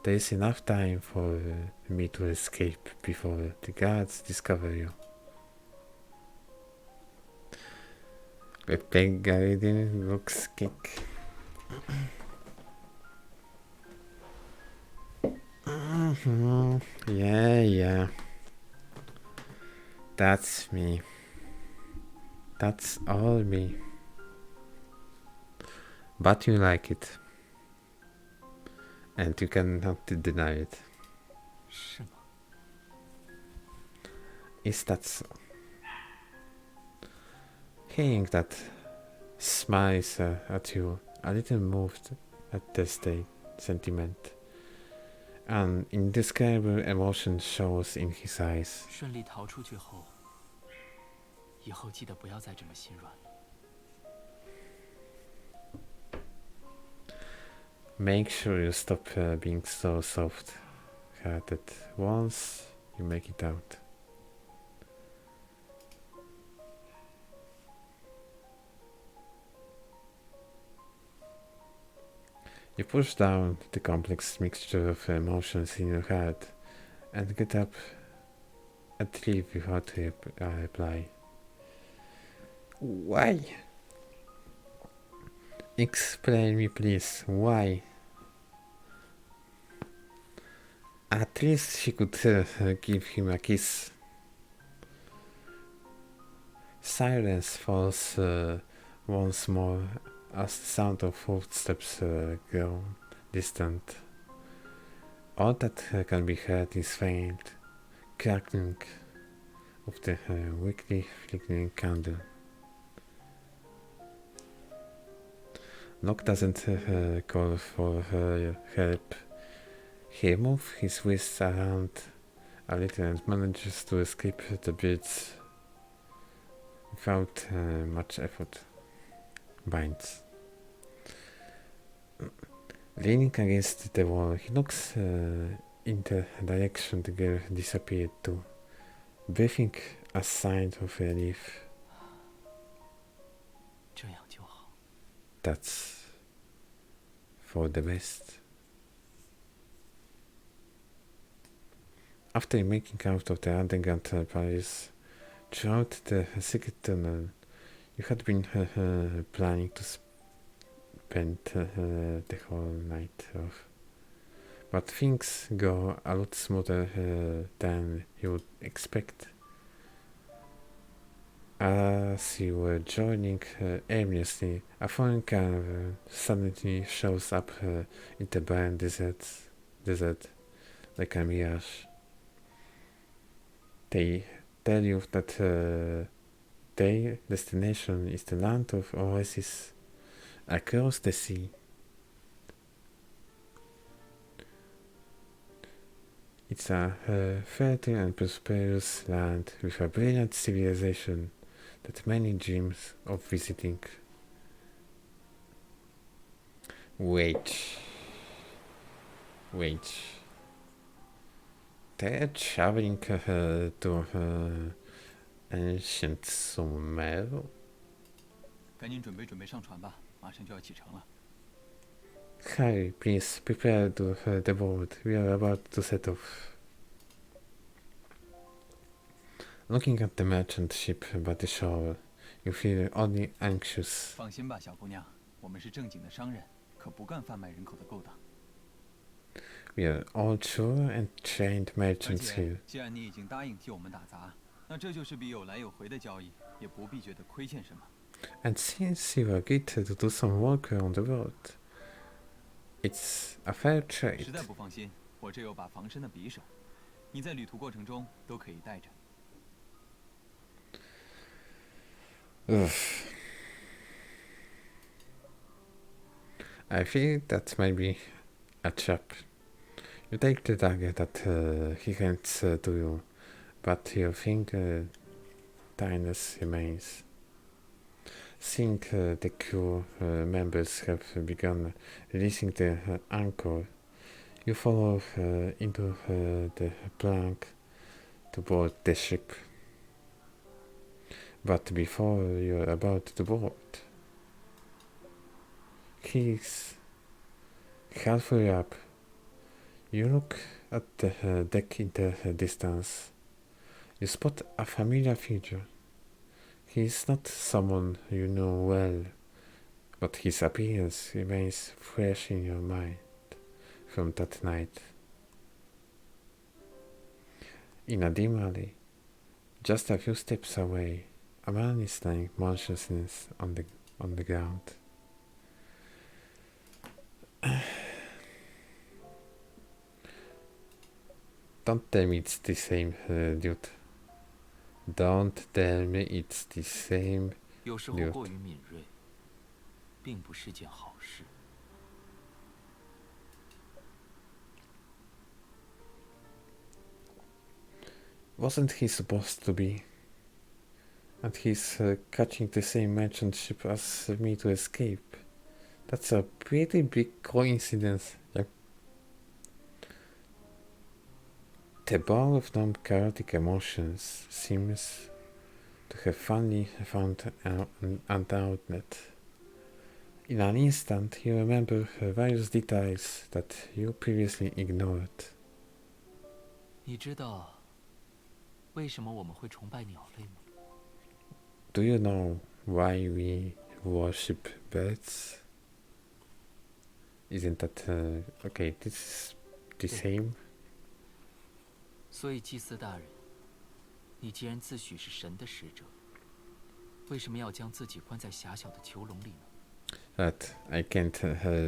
There is enough time for me to escape before the guards discover you. Pepe Garden looks kick. Yeah. That's me. That's all me. But you like it. And you cannot deny it. 是吗？ Is that so? Hearing that smiles at you, a little moved at the sentiment. An indescribable emotion shows in his eyes. 顺利逃出去后，以后记得不要再这么心软了。 Make sure you stop being so soft-hearted once you make it out. You push down the complex mixture of emotions in your head and get up and leave without a reply. Why? Explain me, please. Why? At least she could give him a kiss. Silence falls once more as the sound of footsteps grow distant. All that can be heard is faint crackling of the weakly flickering candle. Locke doesn't call for help. He moves his wrists around a little and manages to escape the beads without much effort. Binds. Leaning against the wall, he looks in the direction the girl disappeared to, breathing a sigh of relief. 这样就好。 That's for the best. After making out of the underground palace, throughout the secret tunnel, you had been planning to spend the whole night off. But things go a lot smoother than you would expect. As you were joining aimlessly, a foreign caravan suddenly shows up in the barren desert like a mirage. They tell you that their destination is the land of oasis across the sea. It's a fertile and prosperous land with a brilliant civilization that many dreams of visiting. Wait. They're traveling to ancient Sumer. 赶紧准备上船吧，马上就要启程了。 Harry, please prepare to the boat. We are about to set off. Looking at the merchant ship by the shore, you feel oddly anxious. 放心吧，小姑娘，我们是正经的商人，可不干贩卖人口的勾当。 We are all true and trained 而 merchants 且 here. 既然你已经答应替我们打杂，那这就是笔有来有回的交易，也不必觉得亏欠什么。 And since you agreed to do some work on the boat, it's a fair 实 trade. 在不放心，我这有把防身的匕首，你在旅途过程中都可以带着。 Oof. I feel that might be a trap. You take the dagger that he hands to you, but your finger tightness remains. Seeing the crew members have begun releasing the anchor, you follow into the plank to board the ship. But before you're about to board, he's halfway up. You look at the deck in the distance. You spot a familiar figure. He's not someone you know well, but his appearance remains fresh in your mind from that night. In a dim alley, just a few steps away, a man is lying motionless on the ground. Don't tell me it's the same dude. Don't tell me it's the same 有时候 dude. 过于敏锐，并不是件好事。 Wasn't he supposed to be? And he's catching the same merchant ship as me to escape. That's a pretty big coincidence. Yeah. The ball of non-chaotic emotions seems to have finally found an outlet. In an instant, you remember various details that you previously ignored. 你知道为什么我们会崇拜鸟类吗？ Do you know why we worship birds? Isn't that okay? This is the same. 所以祭司大人，你既然自诩是神的使者，为什么要将自己关在狭小的囚笼里呢？But I can't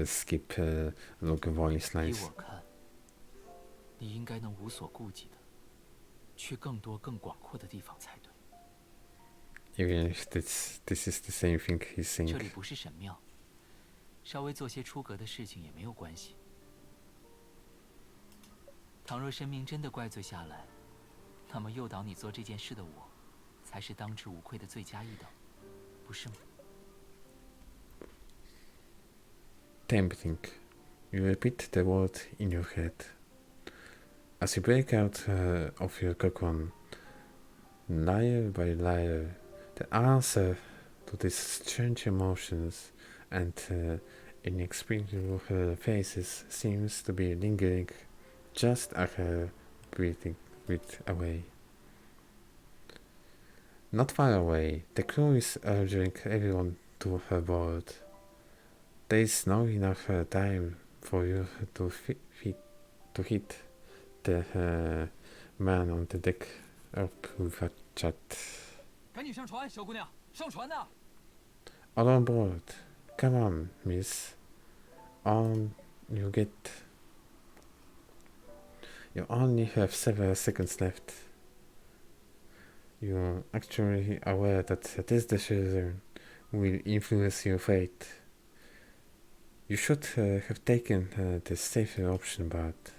skip Log voice 依 lines. 我看，你应该能无所顾忌的，去更多更广阔的地方才对。Even if this is the same thing he's 这 saying. 里不是神庙，稍微做些出格的事情也没有关系。倘若神明真的怪罪下来，那么诱导你做这件事的我，才是当之无愧的罪加一等，不是吗？ Tempting. You repeat the word in your head. As you break out of your cocoon, layer by layer, the answer to these strange emotions and inexplicable faces seems to be lingering just as her breathing away. Not far away, the crew is urging everyone to aboard. There is not enough time for you to hit the man on the deck up with a chat. 赶紧上船，小姑娘，上船呐！ All on board. Come on, miss. On you get. You only have several seconds left. You're actually aware that this decision will influence your fate. You should have taken the safer option, but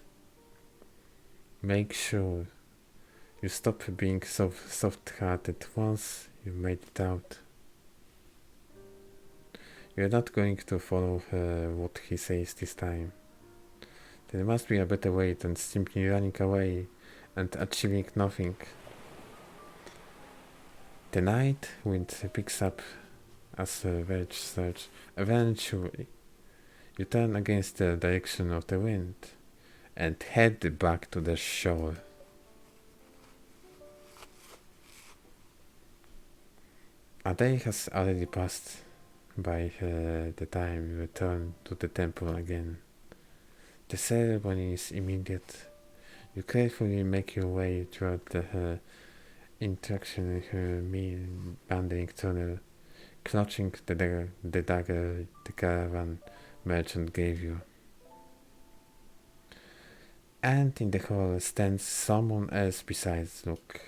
make sure you stop being so soft-hearted once you made it out. You're not going to follow what he says this time. There must be a better way than simply running away and achieving nothing. The night wind picks up as a wedge surge. Eventually, you turn against the direction of the wind and head back to the shore. A day has already passed by the time you return to the temple again. The ceremony is immediate. You carefully make your way through the interaction meandering tunnel, clutching the dagger the caravan merchant gave you. And in the hall stands someone else besides Luke.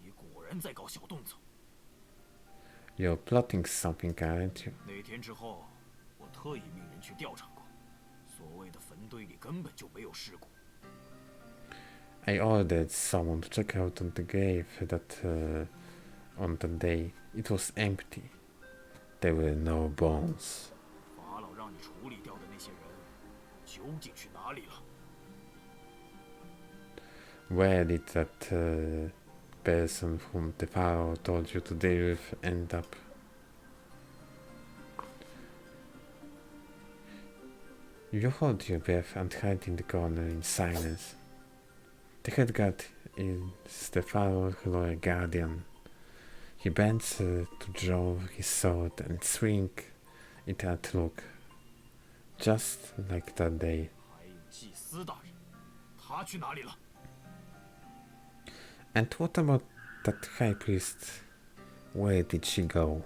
你果然在搞小动作。 You're plotting something, aren't you? 那天之后，我特意命人去调查过，所谓的坟堆里根本就没有尸骨。 I ordered someone to check out on the grave on the day. It was empty. There were no bones. 法老让你处理掉的那些人，究竟去哪里了？ Where did that person whom the pharaoh told you to deal with end up? You hold your breath and hide in the corner in silence. The head guard is the pharaoh's royal guardian. He bends to draw his sword and swing it at Luke, just like that day. 还有祭司大人，他去哪里了？ And what about that high priest? Where did she go?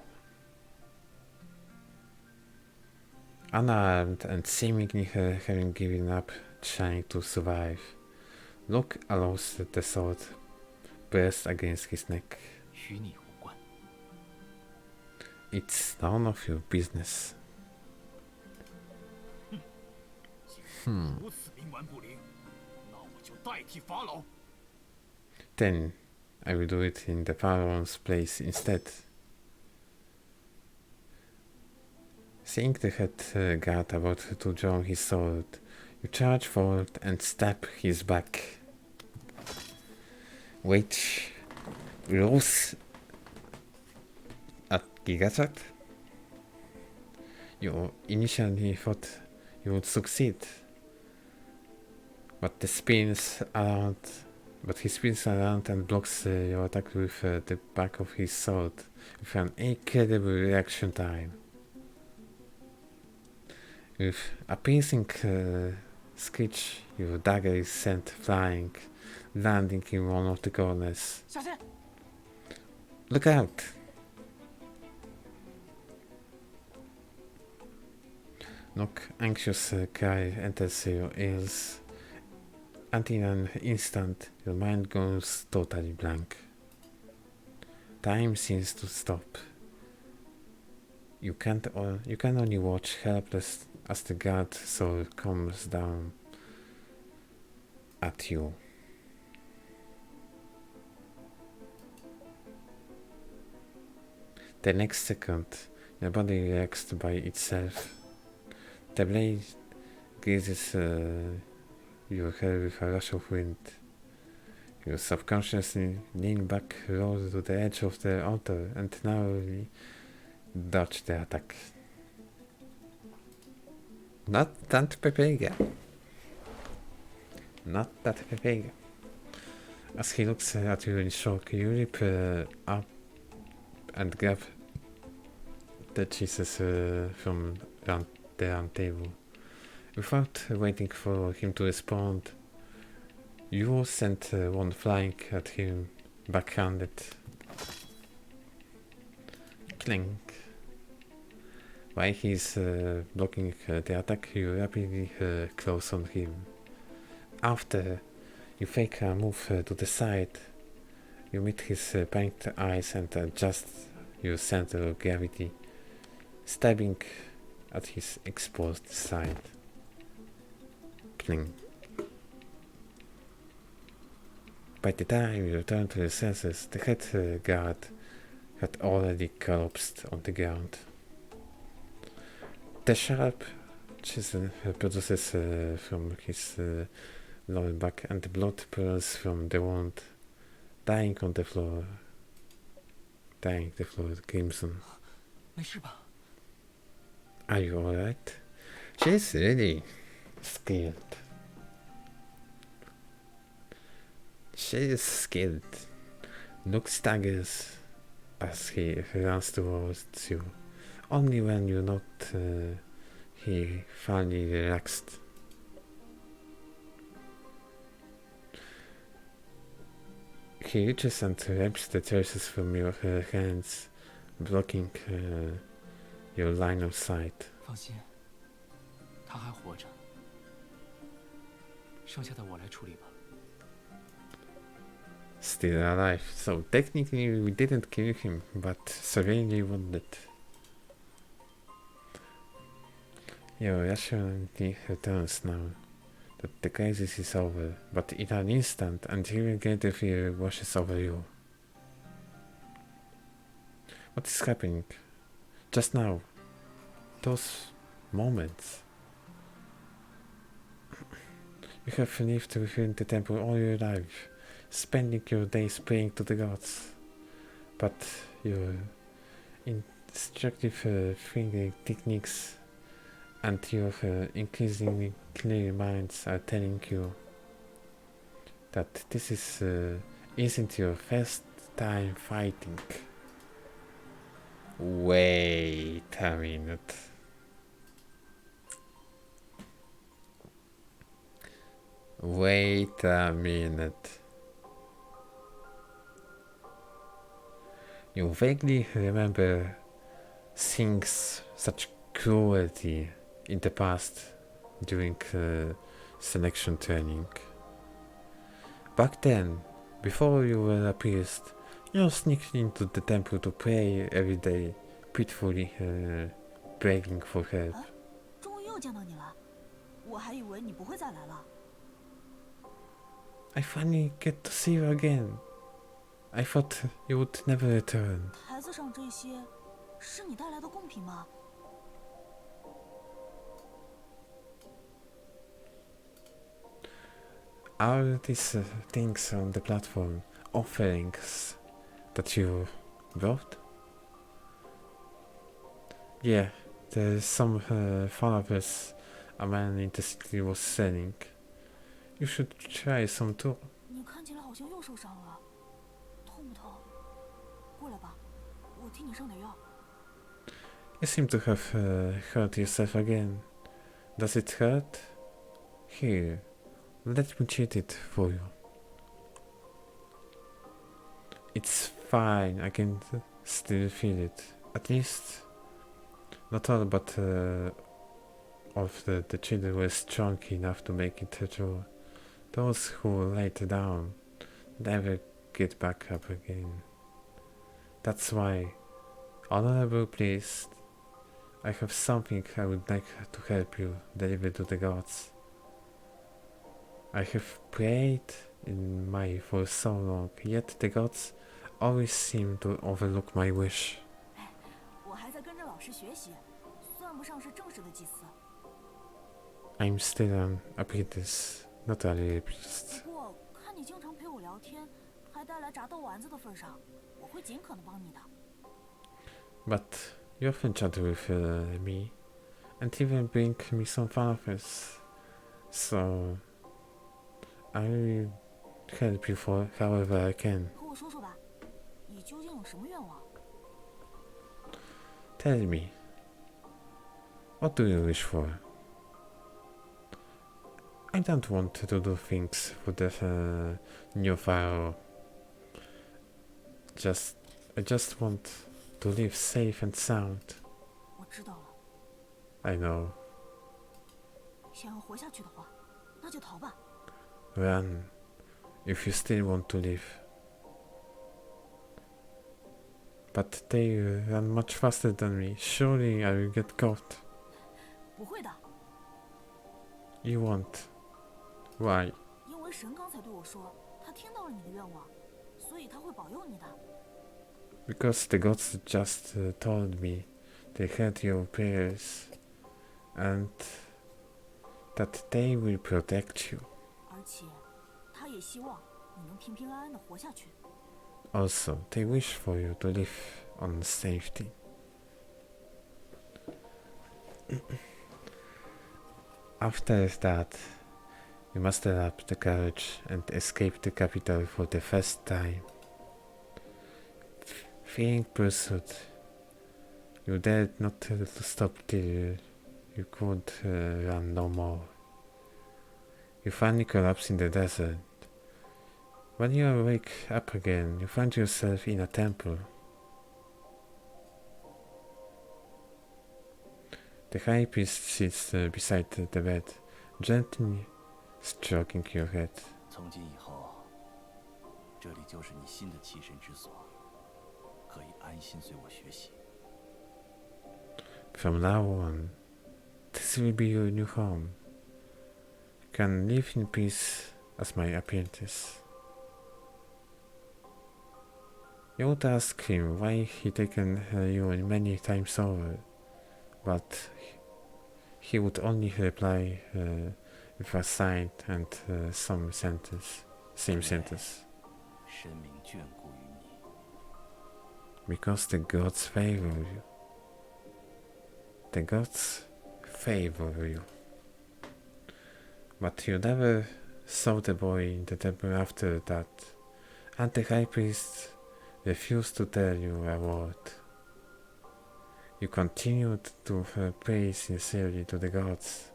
Unarmed and seemingly having given up trying to survive, Luke allows the sword pressed against his neck. 与你无关。 It's none of your business. 如此冥顽不灵，那我就代替法老。 Then I will do it in the pharaoh's place instead. Seeing the head guard about to draw his sword, you charge forward and stab his back. Which rolls at Gigachak. You initially thought you would succeed, but the spins around But he spins around and blocks your attack with the back of his sword with an incredible reaction time. With a piercing screech, your dagger is sent flying, landing in one of the corners. 小心！ Look out! Knock anxious cry enters your ears, and in an instant your mind goes totally blank. Time seems to stop. You can only watch helpless as the guard sword comes down at you. The next second, your body reacts by itself. The blade grazes your hair with a rush of wind. You subconsciously lean back, roll to the edge of the altar, and narrowly dodge the attack. Not that Pepega. Not that Pepega. As he looks at you in shock, you leap up and grab the cheeses from the round table. Without waiting for him to respond, you send one flying at him, backhanded. Clink. While he's blocking the attack, you rapidly close on him. After you fake a move to the side, you meet his panicked eyes and adjust your center of gravity, stabbing at his exposed side. Cling. By the time you return to your senses, the head guard had already collapsed on the ground. The sharp chisel produces from his lower back, and the blood pours from the wound, dying on the floor. Dying the floor crimson. 没事吧？ Are you alright? She's really skilled. She is skilled. Luke staggers as he runs towards you. Only when you note he finally relaxed. He reaches and rips the traces from your hands, blocking your line of sight. 放心，他还活着，剩下的我来处理吧。 Still alive, so technically we didn't kill him, but severely wounded. Your rationality returns now that the crisis is over, but in an instant, and even greater fear washes over you. What is happening? Just now, those moments. You have lived within the temple all your life, spending your days praying to the gods, but your instructive fingering techniques and your increasingly clear minds are telling you that this isn't your first time fighting. Wait a minute. Wait a minute. You vaguely remember seeing such cruelty in the past during selection training. Back then, before you were a priest, you sneaked into the temple to pray every day, pitifully begging for help. 终于又见到你了，我还以为你不会再来了。 I finally get to see you again. I thought you would never return. 台子上这些，是你带来的贡品吗？ Are these things on the platform offerings that you brought? Yeah, there's some followers a man in the city was selling. You should try some too. 你看起来好像又受伤了，痛不痛？过来吧，我替你上点药。You seem to have hurt yourself again. Does it hurt? Here, let me treat it for you. It's fine, I can still feel it. At least, not all, but of the children were strong enough to make it through. Those who lay down never get back up again. That's why, honorable priest, I have something I would like to help you deliver to the gods. I have prayed in Mai for so long, yet the gods always seem to overlook my wish. 我还在跟着老师学习，算不上是正式的祭司。I'm still an apprentice, not a real priest. 不过看你经常陪我聊天，还带来炸豆丸子的份上，我会尽可能帮你的。But you often chat with me, and even bring me some flowers. So I will help you for however I can. 和我说说吧，你究竟有什么愿望？ Tell me, what do you wish for? I don't want to do things for the new pharaoh. I just want to live safe and sound. 我知道了。 I know. 想要活下去的话，那就逃吧。 Run, if you still want to live. But they run much faster than me. Surely I will get caught. 不会的， You won't. Why? 因为神刚才对我说，他听到了你的愿望，所以他会保佑你的。 Because the gods just told me they heard your prayers and that they will protect you. 而且，他也希望你能平平安安的活下去。 Also, they wish for you to live on safety. After that, you muster up the courage and escape the capital for the first time. Fearing pursuit, you dared not to stop till you could run no more. You finally collapse in the desert. When you wake up again, you find yourself in a temple. The high priest sits beside the bed, gently stroking your head. 从今以后，这里就是你新的栖身之所，可以安心随我学习。 From now on, this will be your new home. You can live in peace as my apprentice. You would ask him why he taken you many times over, but he would only reply with a sign and same sentence. 神明眷顾于你， Because the gods favor you. The gods favor you. But you never saw the boy in the temple after that, and the high priest refused to tell you a word. You continued to pray sincerely to the gods,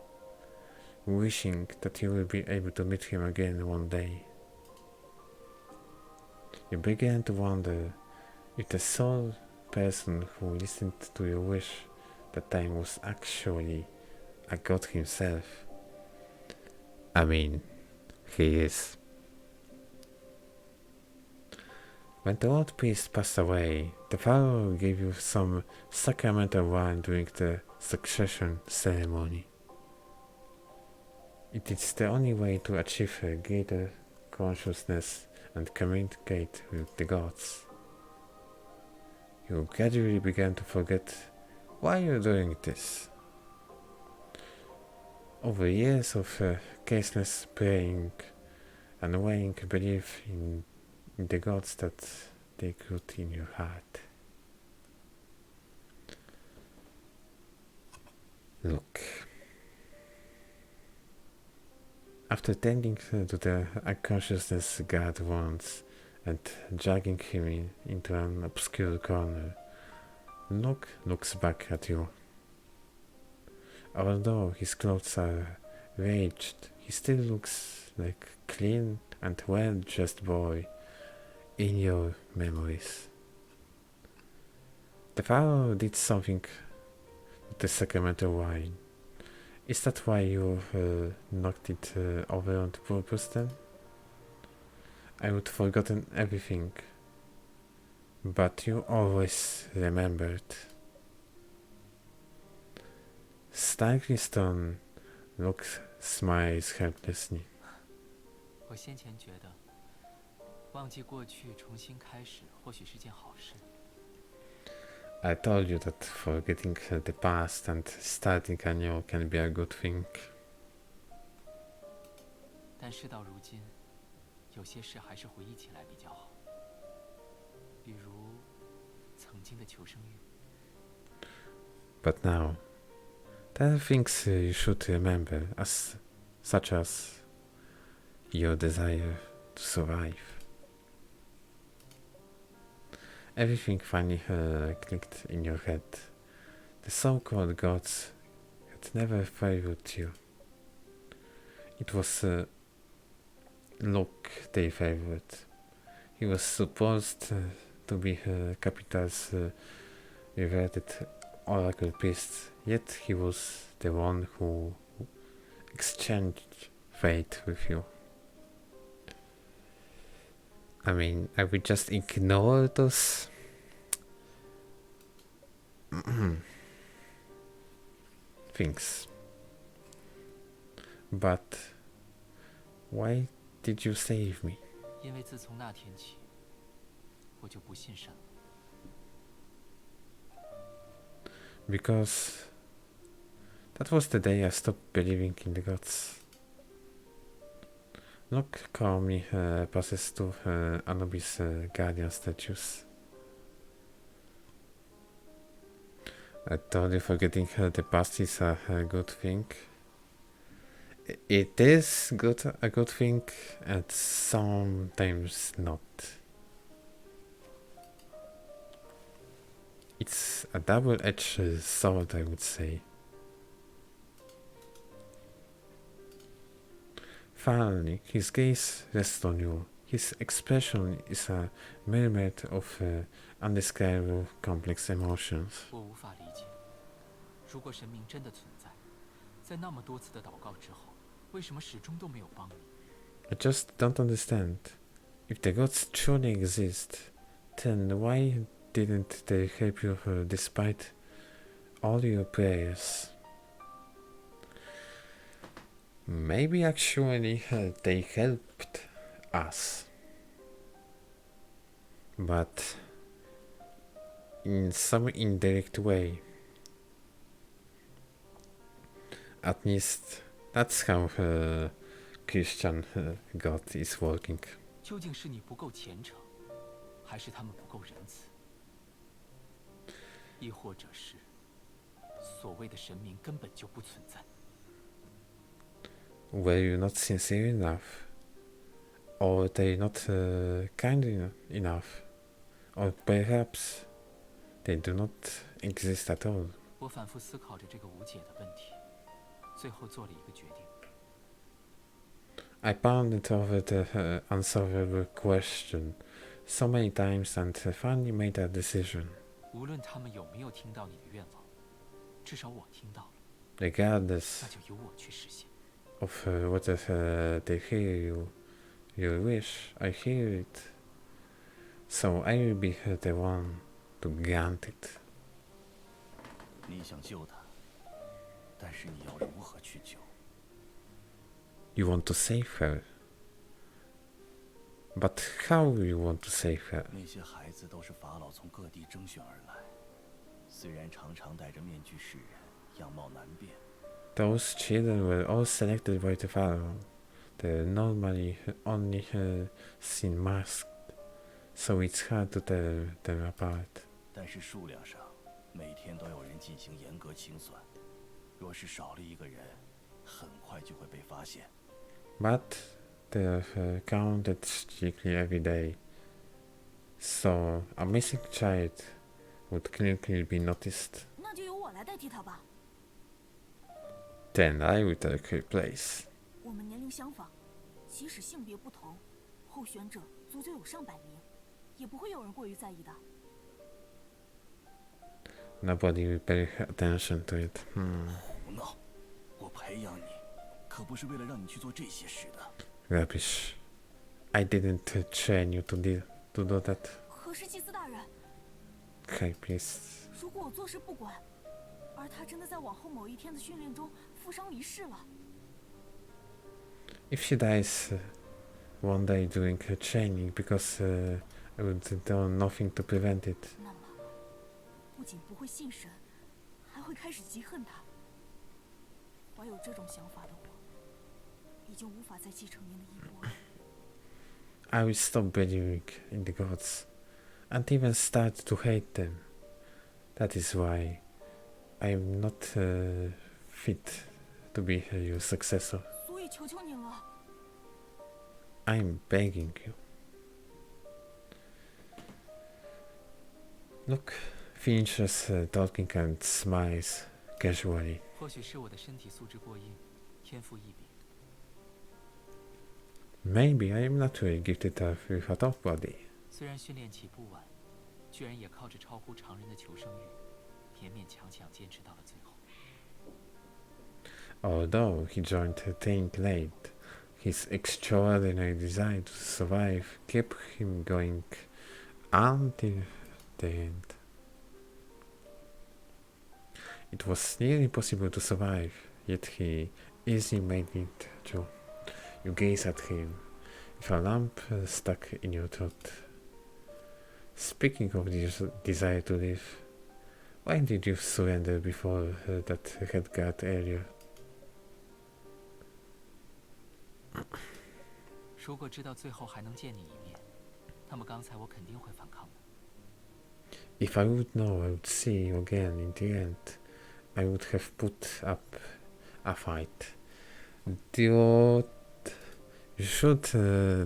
wishing that you will be able to meet him again one day. You began to wonder if the sole person who listened to your wish that time was actually a god himself. I mean, he is. When the old priest passed away, the pharaoh gave you some sacramental wine during the succession ceremony. It is the only way to achieve a greater consciousness and communicate with the gods. You gradually began to forget why you're doing this. Over years of caseless praying and weighing belief in the gods that take root in your heart. Look, After tending to the unconsciousness God wants and dragging him into an obscure corner, Luke looks back at you. Although his clothes are aged, he still looks like a clean and well-dressed boy in your memories. The Pharaoh did something with the sacramental wine. Is that why you knocked it over on purpose then? I would forgotten everything, but you always remembered. Stone looks smiles helplessly. 我先前觉得，忘记过去，重新开始，或许是件好事。 I told you that forgetting the past and starting anew can be a good thing. 但事到如今，有些事还是回忆起来比较好，比如曾经的求生欲。 But now, there are things you should remember, such as your desire to survive. Everything finally clicked in your head. The so-called gods had never favored you. It was Luke they favored. He was supposed to be Capital's revered oracle priest, yet he was the one who exchanged fate with you. I mean, I would just ignore those things. But why did you save me? 因为自从那天起，我就不信神了。 Because that was the day I stopped believing in the gods. Look, calmly passes to Anubis guardian statues. I told you forgetting the past is a good thing. It is a good thing, and sometimes not. It's a double-edged sword, I would say. Finally, his gaze rests on you. His expression is a myriad of undescribable complex emotions. 我无法理解，如果神明真的存在，在那么多次的祷告之后，为什么始终都没有帮你？ I just don't understand. If the gods truly exist, then why didn't they help you despite all your prayers? Maybe actually they helped us, but in some indirect way. At least that's how Christian God is working. 究竟是你不够虔诚，还是他们不够仁慈？亦或者是所谓的神明根本就不存在？ Were you not sincere enough? Or they not kind enough? Or perhaps they do not exist at all? 我反复思考着这个无解的问题，最后做了一个决定。 I pondered over the unsolvable question so many times and finally made a decision. 无论他们有没有听到你的愿望，至少我听到了， Regardless 那就由我去实现。 of whether they hear your wish, I hear it. So I will be the one to grant it. 你想救他，但是你要如何去救？ You want to save her. But how you want to save her? 那些孩子都是法老从各地征选而来，虽然常常戴着面具示人，样貌难辨。 Those children were all selected by the Pharaoh. They're normally only seen masked, so it's hard to tell them apart. 但是数量上，每天都有人进行严格清算。若是少了一个人，很快就会被发现。but they're counted strictly every day. So a missing child would clinically be noticed. 那就由我来代替他吧。 Then I would take her place. 我们年龄相仿，即使性别不同，候选者足足有上百名，也不会有人过于在意的。 Nobody will pay attention to it. 胡闹！我培养你，可不是为了让你去做这些事的。 Rubbish. I didn't train you to do that. 可是祭司大人， Okay, please. 如果我坐视不管，而他真的在往后某一天的训练中负伤离世了， If she dies one day during her training because I would do nothing to prevent it. 那么不仅不会信神，还会开始嫉恨他。怀有这种想法的我，已经无法再继承您的衣钵了。 I will stop believing in the gods and even start to hate them. That is why I am not fit to be your successor. 所以求求您了， I am begging you. Look, finishes talking and smiles casually. 或许是我的身体素质过硬，天赋异禀。 Maybe I am not really gifted with a top body. 虽然训练起步晚，居然也靠着超乎常人的求生欲，勉勉强强坚持到了最后。 Although he joined the thing late, his extraordinary desire to survive kept him going until the end. It was nearly impossible to survive, yet he easily made it through. You gaze at him, with a lump stuck in your throat. Speaking of this desire to live, why did you surrender before that head guard earlier? 如果知道最后还能见你一面，那么刚才我肯定会反抗的。 If I would know I would see you again in the end, I would have put up a fight. Dude, you should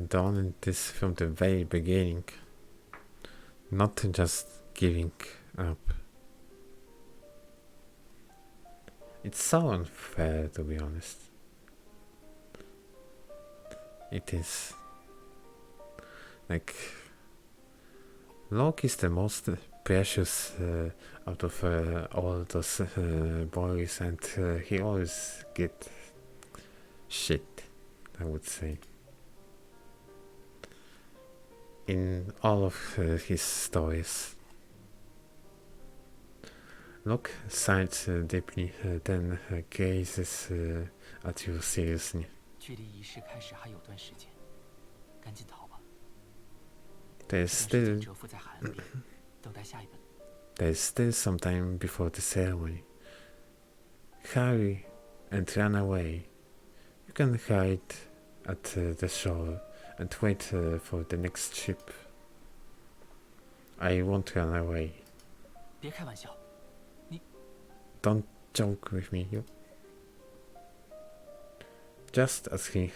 done this from the very beginning, not just giving up. It's so unfair, to be honest. It is. Like, Loki is the most precious out of all those boys, and he always get shit, I would say, in all of his stories. Look sighs deeply, then gazes at you seriously. 距离仪式开始还有段时间，赶紧逃吧。 There's 这段时间 still 蛰伏在海岸边，等待下一本。 There's still some time before the ceremony. Hurry and run away. You can hide at the shore and wait for the next ship. I won't run away. 别开玩笑， Don't joke with me, you. Just as he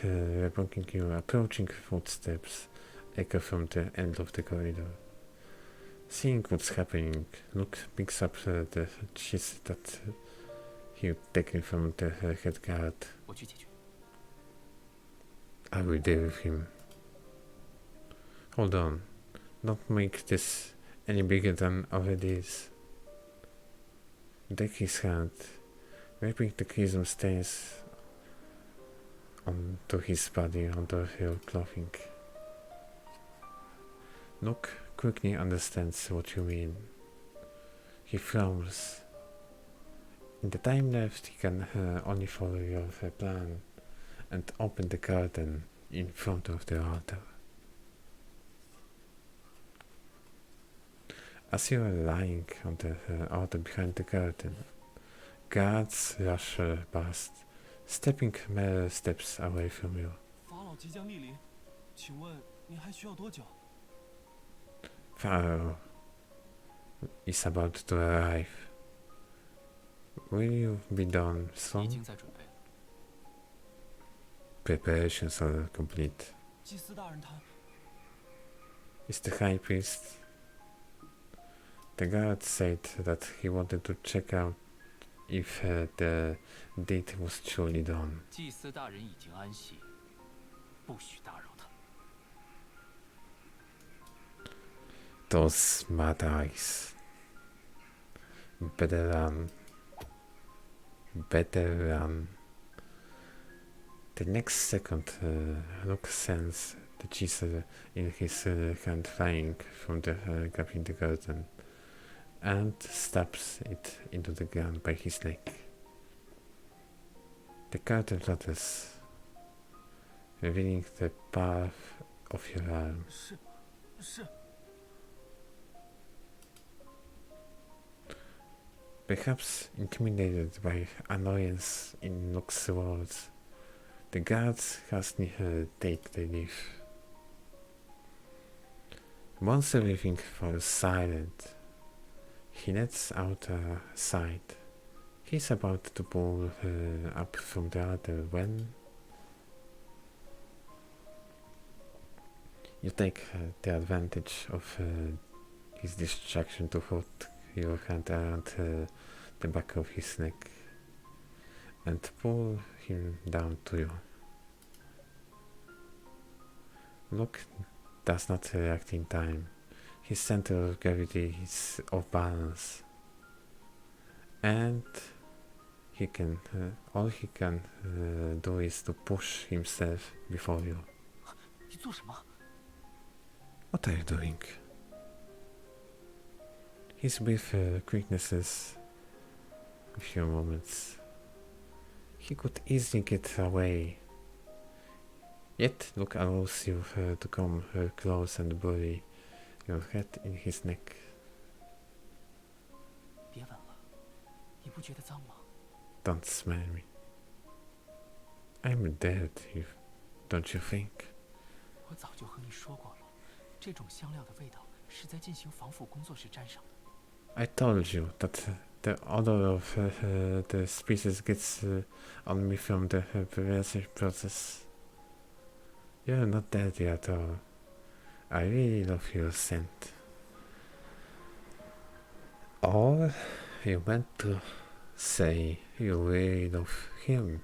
walking you, approaching footsteps echo from the end of the corridor. Seeing what's happening, Luke picks up the cheese that he taken from the head guard. 我去解决。 I will deal with him. Hold on. Don't make this any bigger than already is. Take his hand, wiping the chrism stains onto his body under your clothing. Nook quickly understands what you mean. He frowns. In the time left, he can only follow your plan and open the curtain in front of the altar. As you are lying on the altar behind the curtain, guards rush past, stepping mere steps away from you. 法老即将莅临，请问您还需要多久？ Pharaoh is about to arrive. Will you be done 已 soon? 经在准备了。preparations are complete. 祭司大人他 Is the high priest? The guard said that he wanted to check out if the deed was truly done. 祭司大人已经安息，不许打扰他。 Those mad eyes. Better run. Better run. The next second, Rook sends the chisel in his hand flying from the gap in the garden and stabs it into the ground by his neck. The curtain flutters, revealing the path of your arm. 是 Perhaps intimidated by annoyance in Rook's words, the guards hastily take the leave. Once everything falls silent, he lets out a sigh. He's about to pull up from the other when you take the advantage of his distraction to put your hand around the back of his neck and pull him down to you. Rook does not react in time. His center of gravity is off balance, and all he can do is to push himself before you. 你做什么？ What are you doing? His brief quicknesses a few moments. He could easily get away. Yet Luke allows you to come close and bury your head in his neck. 别吻了，你不觉得脏吗？ Don't smell me. I'm dead, don't you think? 我早就和你说过了，这种香料的味道是在进行防腐工作时沾上的。 I told you that the odor of the species gets on me from the preparation process. You're not dirty at all. I really love your scent. Or you meant to say you really love him.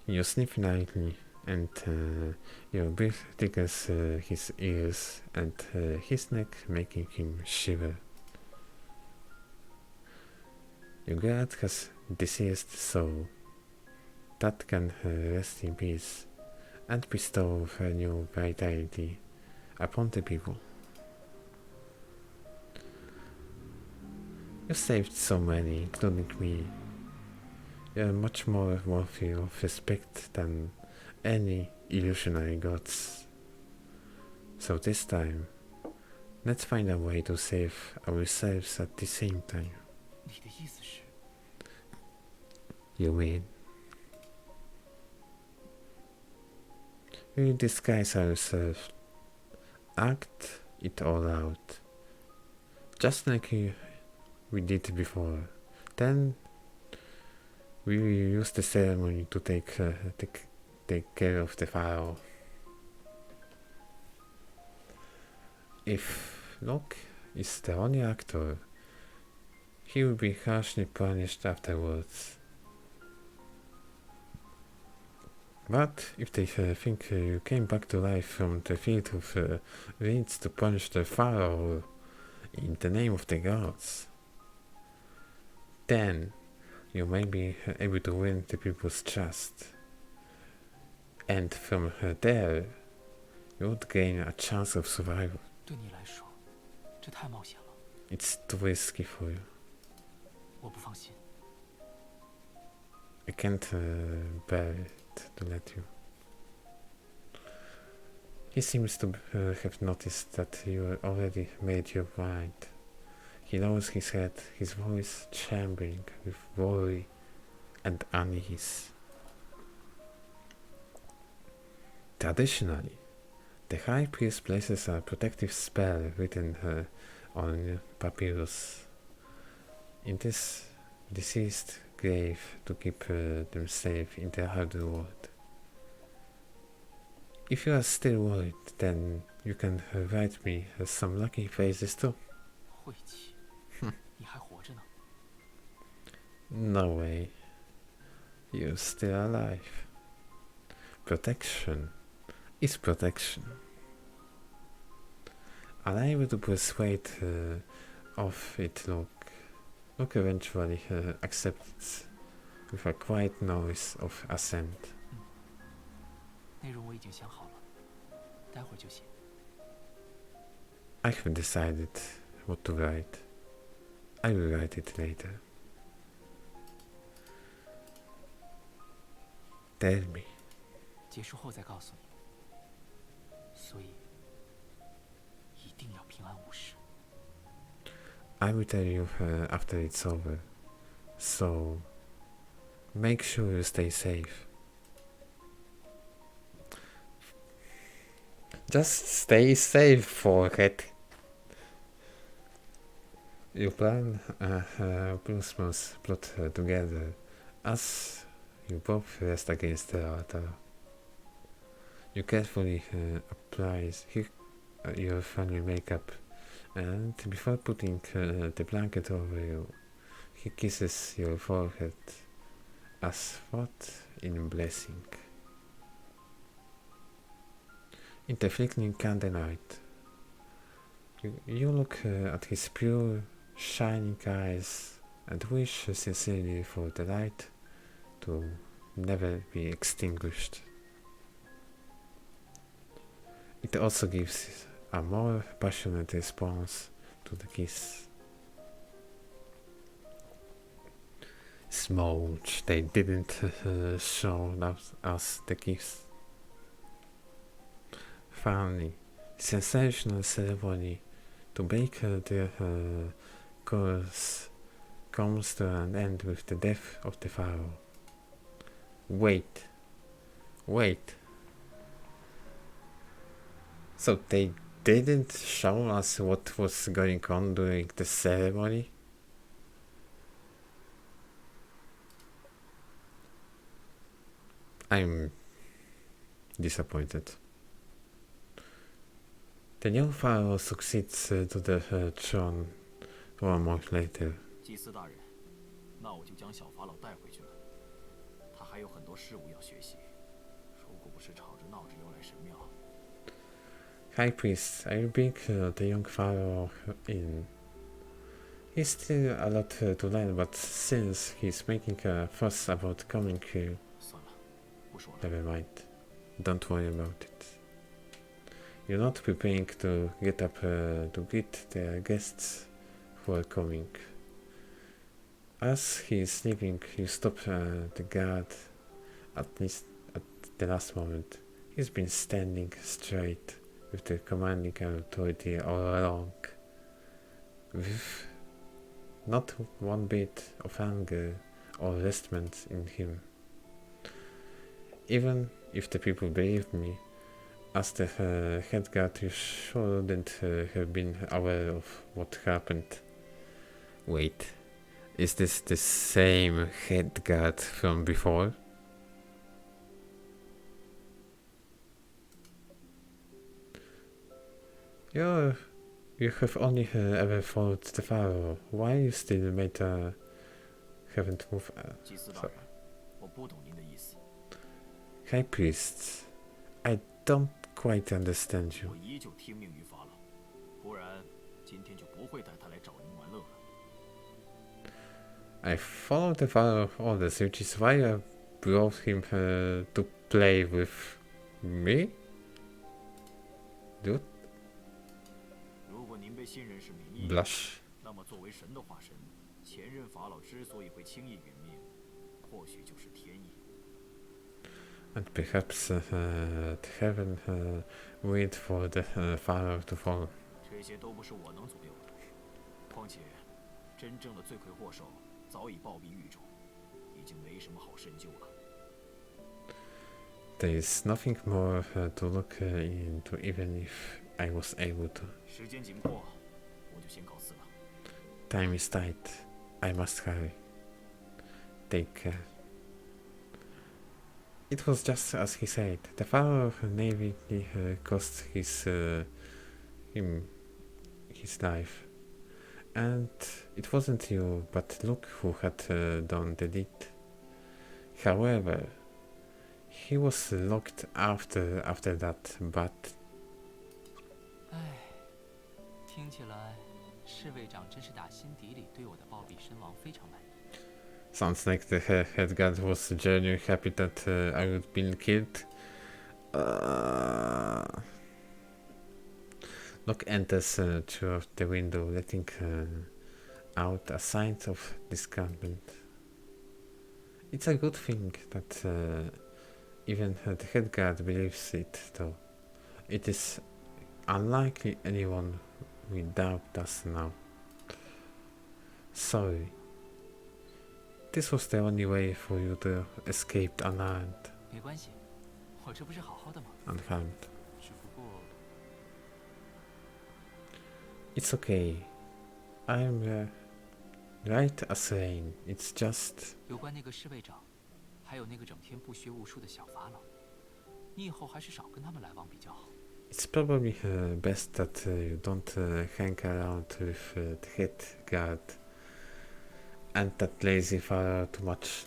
You sniff lightly, and your breath tickles his ears and his neck, making him shiver. Your guard has deceased soul that can rest in peace and bestow a new vitality upon the people. You saved so many, including me. You're much more worthy of respect than any illusionary gods. So this time, let's find a way to save ourselves at the same time. 你的意思是？ You mean? We disguise ourselves, act it all out, just like we did before. Then we use the ceremony to take care of the pharaoh. If Locke is the only actor, he will be harshly punished afterwards. But if they think you came back to life from the field of reeds to punish the pharaoh in the name of the gods, then you may be able to win the people's trust. And from there, you would gain a chance of survival. 对你来说，这太冒险了。 It's too risky for you. 我不放心。 I can't bear it to let you. He seems to have noticed that you already made your mind. He lowers his head, his voice trembling with worry and unease. Traditionally, the High Priest places a protective spell written on papyrus. in this deceased grave to keep them safe in the outer world. If you are still worried, then you can write me some lucky phrases too. 晦气，你还活着呢。 No way. You're still alive. Protection is protection. Unable to persuade of it, Look eventually accepts with a quiet noise of assent. 内容我已经想好了，待会儿就写。 I have decided what to write. I will write it later. Tell me. 结束后再告诉你。所以，一定要平安无事。 I will tell you after it's over. So, make sure you stay safe. Just stay safe, forehead. You plan a Christmas plot together as you both rest against the altar. You carefully apply your family makeup, and before putting the blanket over you, he kisses your forehead as thought in blessing. In the flickering candlelight, you look at his pure, shining eyes and wish sincerely for the light to never be extinguished. It also gives a more passionate response to the kiss. Smooch, they didn't show us the kiss. Finally, sensational ceremony to make the chorus comes to an end with the death of the pharaoh. Wait. So they didn't show us what was going on during the ceremony? I'm disappointed. The new pharaoh succeeds to the throne 1 month later. 祭司大人，那我就将小法老带回去了。他还有很多事物要学习，如果不是吵着闹着要来神庙。 High priest, I will bring the young pharaoh in. He's still a lot to learn, but since he's making a fuss about coming here, 算了，不说了。 never mind. Don't worry about it. You're not preparing to get up to greet the guests who are coming. As he is leaving, you stop the guard, at least at the last moment. He's been standing straight with the commanding authority all along, with not one bit of anger or resentment in him. Even if the people believe me, as the head guard, you shouldn't have been aware of what happened. Wait, is this the same head guard from before? You have only ever followed the pharaoh. Why you still haven't moved? 祭司大人，我不懂您的意思。 High priest, I don't quite understand you. 我依旧听命于法老，不然今天就不会带他来找您玩乐了。 I followed the pharaoh orders, which is why I brought him to play with me? Dude? 如果您被信任是名义， Blush. 那么作为神的化身，前任法老之所以会轻易殒命，或许就是天意。 And perhaps heaven wait for the pharaoh to fall. 这些都不是我能左右的。况且，真正的罪魁祸首早已暴毙狱中，已经没什么好深究了。 There is nothing more to look into, even if I was able to. 时间紧迫，我就先告辞了。 Time is tight. I must hurry. Take care. It was just as he said. The father naively cost him his life. And it wasn't you, but Luke who had done the deed. However, he was locked after that, but 唉，听起来侍卫长真是打心底里对我的暴毙身亡非常满意。 sounds like the head guard was genuinely happy that I would been killed. Locke enters through the window, letting out a sign of discontent. It's a good thing that even the head guard believes it, though. It is unlikely anyone will doubt us now. Sorry. This was the only way for you to escape unarmed. 没关系，我这不是好好的吗？ Unharmed. 只不过 It's okay. I'm right as rain. It's just 有关那个侍卫长，还有那个整天不学无术的小法老，你以后还是少跟他们来往比较好。 it's probably best that you don't hang around with the head guard and that lazy father too much.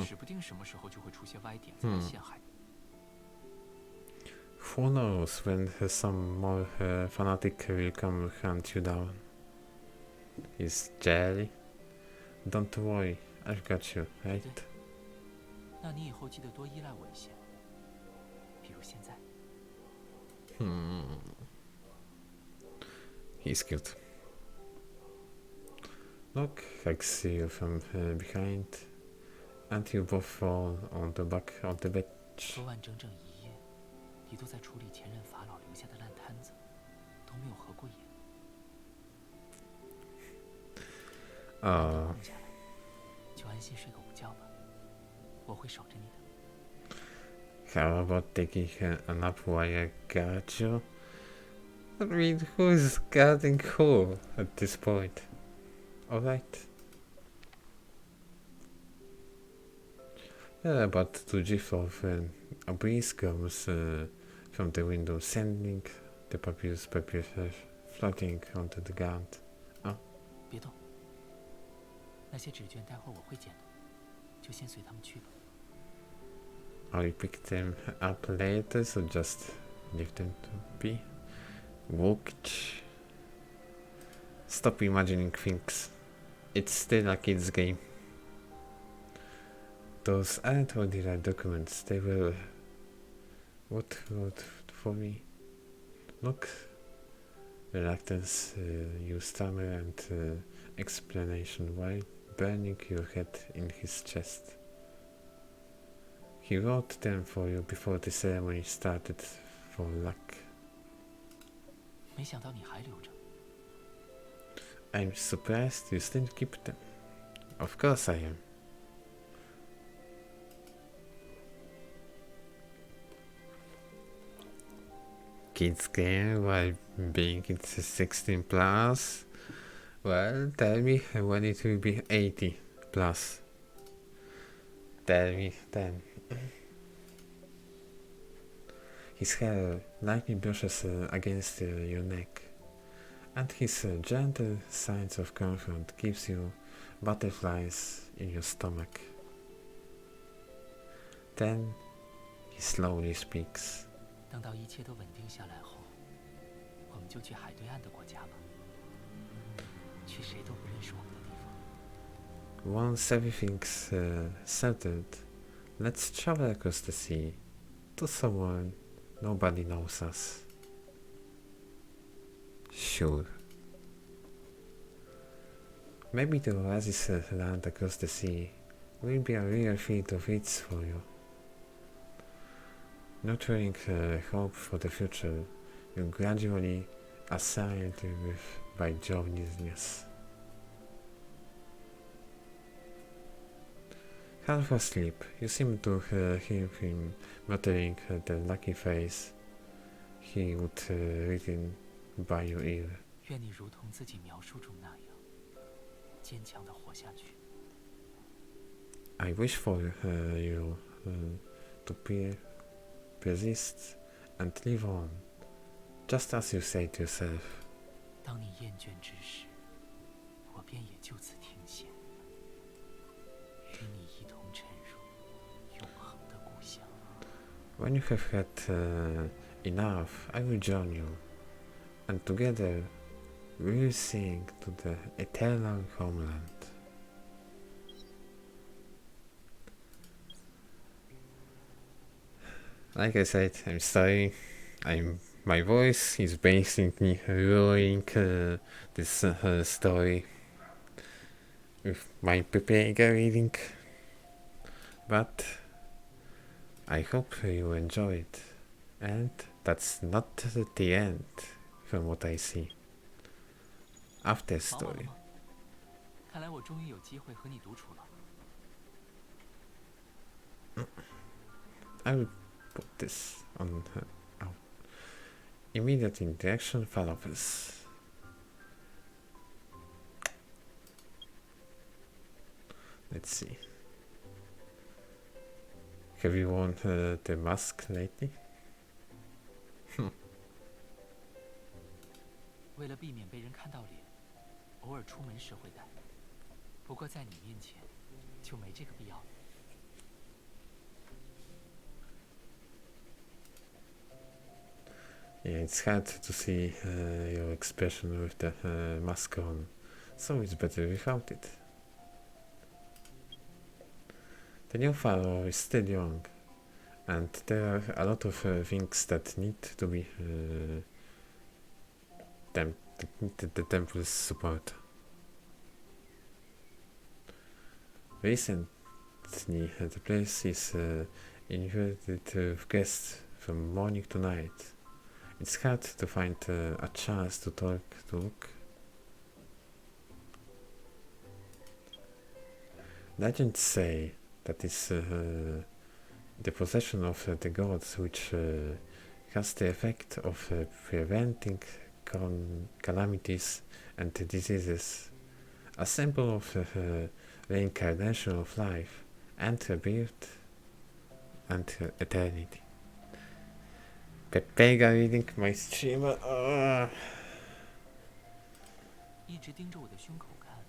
指不定什么时候就会出些歪点子来陷害你。 Who knows when some more fanatic will come hunt you down? He's jelly. Don't worry, I've got you, right? 那你以后记得多依赖我一些，比如现在。 He's cute. Look, hugs you from behind, and you both fall on the back of the bench. 昨晚整整一夜，你都在处理前任法老留下的烂摊子，都没有合过眼。空下来，就安心睡个午觉吧，我会守着你的。 How about taking a nap while I guard you? I mean, who's guarding who at this point? Alright. Yeah, about to gif of a breeze comes from the window, sending the papyrus floating onto the ground. 别动，那些纸卷待会儿我会捡的，就先随他们去吧。 Or you pick them up later, so just leave them to be. Walked. Stop imagining things. It's still a kid's game. Those aren't ordinary documents, they were what wrote for me. Look. Reluctance, you stammer and explanation while burning your head in his chest. He wrote them for you before the ceremony started for luck. 没想到你还留着。 I'm surprised you still keep them. Of course I am. Kids game while being it's 16 plus. Well, tell me when it will be 80 plus. Tell me then. His hair lightly brushes against your neck, and his gentle signs of comfort gives you butterflies in your stomach. Then he slowly speaks. 等到一切都稳定下来后，我们就去海对岸的国家吧，去谁都不认识我们的地方。 Once everything's settled, let's travel across the sea to someone nobody knows us. Sure. Maybe the oasis land across the sea will be a real field of eats for you. Nurturing hope for the future, you gradually assailed with by joylessness. Half asleep, you seem to hear him muttering the lucky phrase he would written by your ear. 愿你如同自己描述中那样，坚强的活下去。I wish for you to persist and live on, just as you say to yourself. 当你厌倦之时，我便也就此停歇，与你一同沉入永恒的故乡。When you have had enough, I will join you, and together we will sing to the eternal homeland. Like I said, I'm sorry. My voice is basically ruining this story with my paprika reading, but I hope you enjoy it, and that's not the end from what I see. After 忙完了 story. 吗？看来我终于有机会和你独处了。I will put this on our immediate interaction follows. Let's see. Have you worn the mask lately? 为了避免被人看到脸，偶尔出门时会戴。不过在你面前，就没这个必要了。Yeah, it's hard to see your expression with the mask on, so it's better without it. The new pharaoh is still young, and there are a lot of things that need to be the temple's support. Recently, the place is invited guests from morning to night. It's hard to find a chance to talk to Luke. Legends say that it's the possession of the gods which has the effect of preventing calamities and diseases, a symbol of reincarnation of life and rebirth and eternity. Pepega reading my streamer. 一直盯着我的胸口看，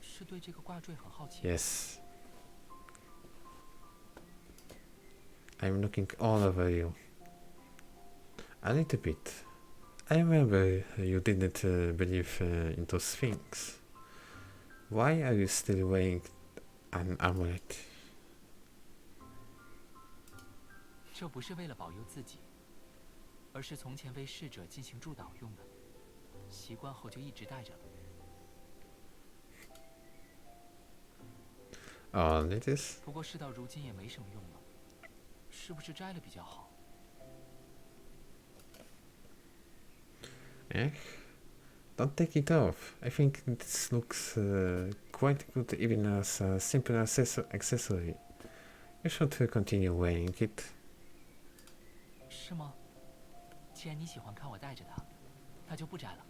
是对这个挂坠很好奇。 Yes. I'm looking all over you. A little bit. I remember you didn't believe in those things. Why are you still wearing an amulet? 这不是为了保佑自己，而是从前为逝者进行祝祷用的，习惯后就一直带着了。 Oh, it is. 不过事到如今也没什么用了，是不是摘了比较好？ Eh? Don't take it off. I think this looks quite good even as a simple accessory. You should continue wearing it. 是吗？既然你喜欢看我戴着它，那就不摘了。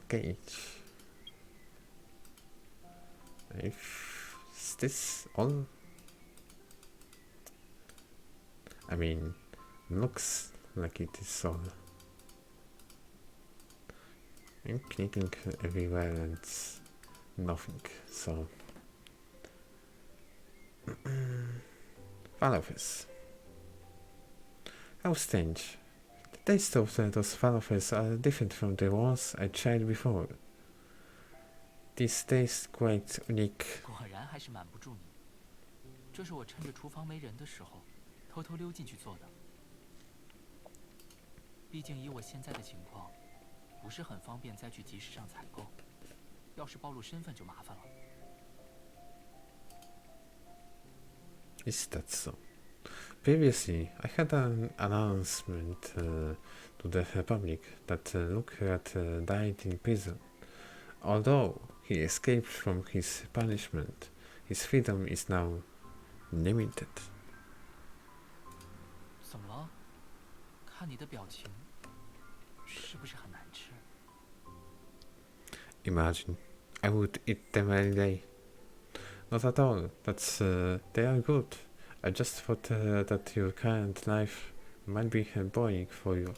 Okay. Is this all? I mean, looks like it is all. I'm clicking everywhere and it's nothing, so... Falafels. How strange. The taste of those falafels are different from the ones I tried before. These taste quite unique. 果然还是瞒不住你。这是我趁着厨房没人的时候，偷偷溜进去做的。毕竟以我现在的情况，不是很方便再去集市上采购。要是暴露身份就麻烦了。 Is that so? Previously, I had an announcement to the public that Luke had died in prison. Although he escaped from his punishment, his freedom is now limited. 怎么了？看你的表情，是不是很难吃？ Imagine, I would eat them any day. Not at all. They are good. I just thought that your current life might be boring for you.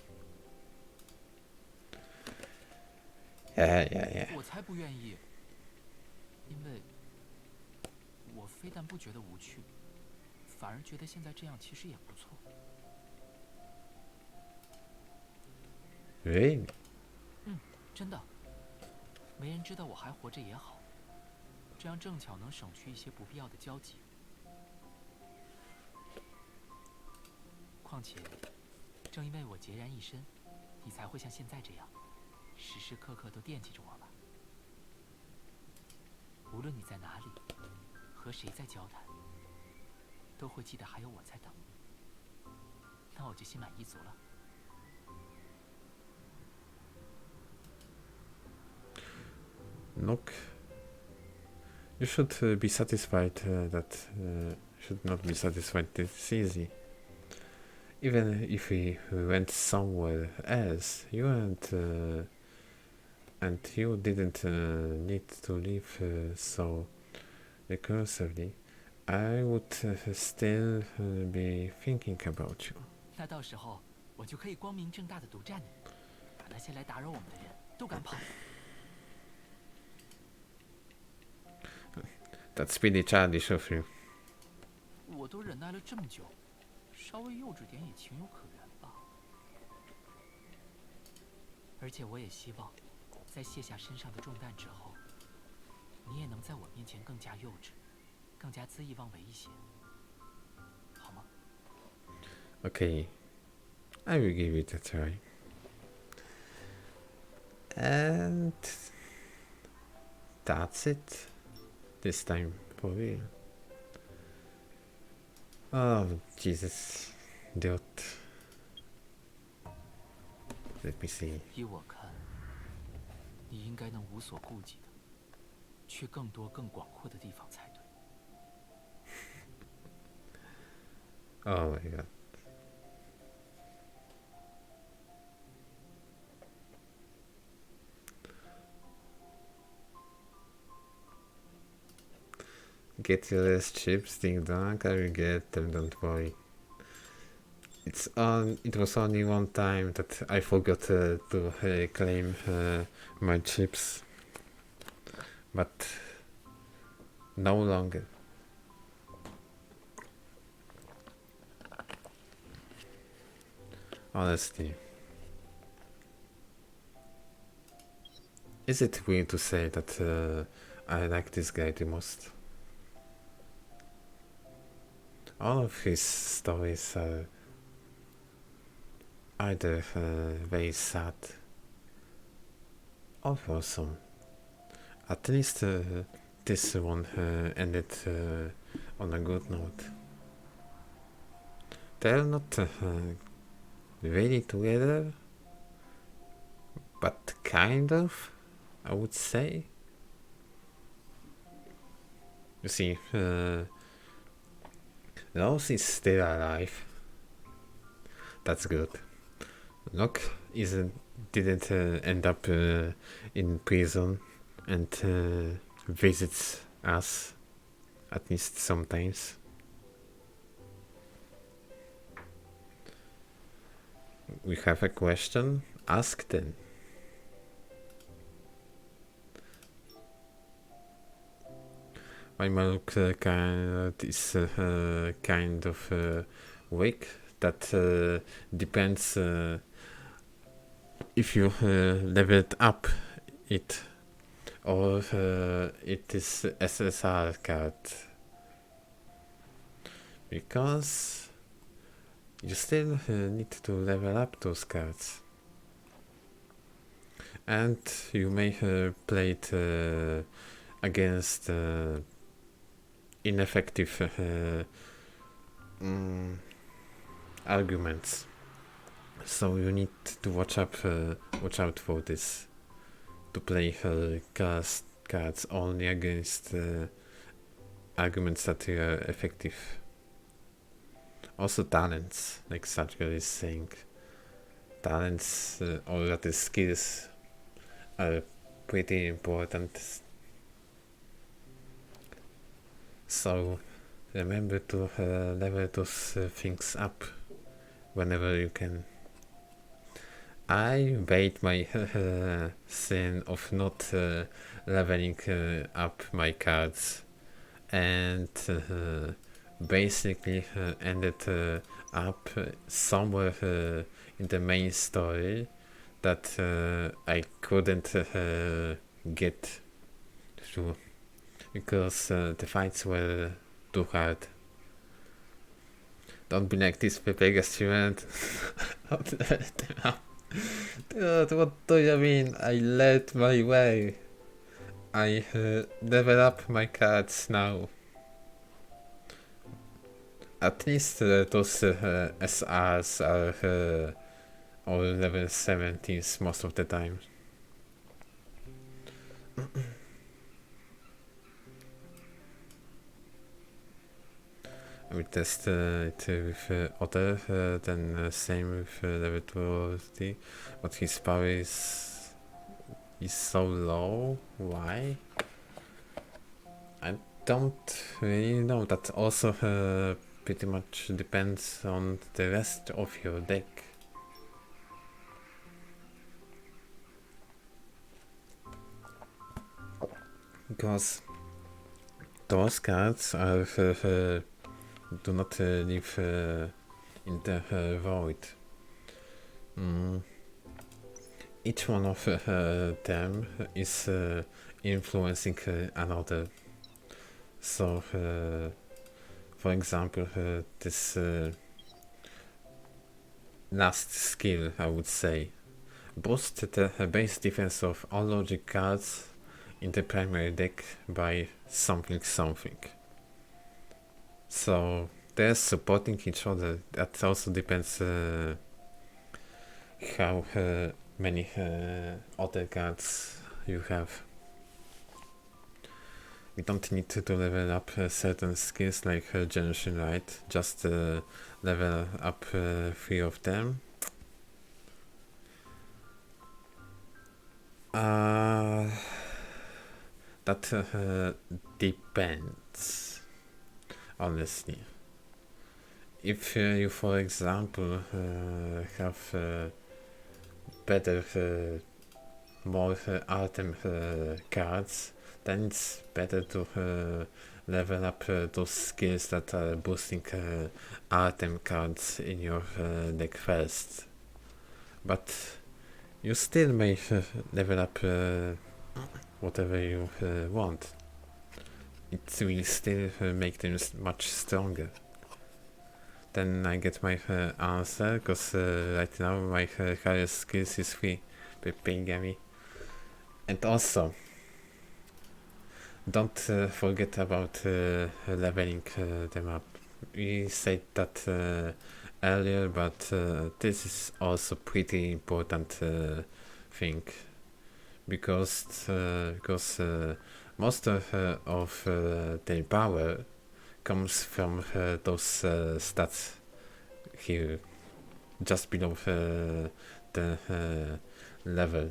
Yeah. 我才不愿意，因为我非但不觉得无趣，反而觉得现在这样其实也不错。 Really? 真的，没人知道我还活着也好，这样正巧能省去一些不必要的交集。况且，正因为我孑然一身，你才会像现在这样，时时刻刻都惦记着我吧。无论你在哪里，和谁在交谈，都会记得还有我在等。那我就心满意足了。 Look, you should be satisfied should not be satisfied this easy. Even if we went somewhere else, you and you didn't need to live so recursively, I would still be thinking about you. 那到时候我就可以光明正大的独占你，把那些来打扰我们的人都赶跑。 That's pretty childish of you. 我都忍耐了这么久，稍微幼稚点也情有可原吧。而且我也希望，在卸下身上的重担之后，你也能在我面前更加幼稚，更加恣意妄为一些，好吗？ Okay, I will give it a try. And that's it. This time for real. Oh Jesus, dude. Let me see. 依我看，你应该能无所顾忌的，去更多更广阔的地方才对。Oh my god. Get your last chips, ding dong, I will get them, don't worry. It was only one time that I forgot to claim my chips. But no longer. Honestly. Is it weird to say that I like this guy the most? All of his stories are either very sad or awesome. At least this one ended on a good note. They're not really together, but kind of, I would say. You see, Rose is still alive. That's good. Locke didn't end up in prison and visits us, at least sometimes. We have a question? Ask then. My Maluk is kind of weak. That depends if you leveled up it or it is SSR card, because you still need to level up those cards, and you may play it against ineffective arguments. So you need to watch out for this. To play cards only against arguments that are effective. Also talents, like Satchel is saying. talents or rather skills are pretty important. So remember to level those things up whenever you can. I weighed my sin of not leveling up my cards and basically ended up somewhere in the main story that I couldn't get through because the fights were too hard. Don't be like this, biggest student. Dude, what do you mean? I led my way. I level up my cards now. At least those SRs are all level 70s most of the time. I will test it with Otter, then same with level 2, but his power is so low. Why? I don't really know. That also pretty much depends on the rest of your deck. Because those cards are do not live in the void. Each one of them is influencing another. So, for example, this last skill, I would say, boosts the base defense of all logic cards in the primary deck by something. So they're supporting each other. That also depends how many other cards you have. We don't need to level up certain skills like Generation Light, just level up 3 of them. That depends, honestly. If you, for example, have better, more item cards, then it's better to level up those skills that are boosting item cards in your deck first. But you still may level up whatever you want. It will still make them much stronger. Then I get my answer, because right now my highest skills is 3 Pingami. And also, don't forget about leveling them up. We said that earlier, but this is also pretty important thing, because most of their power comes from those stats here, just below the level.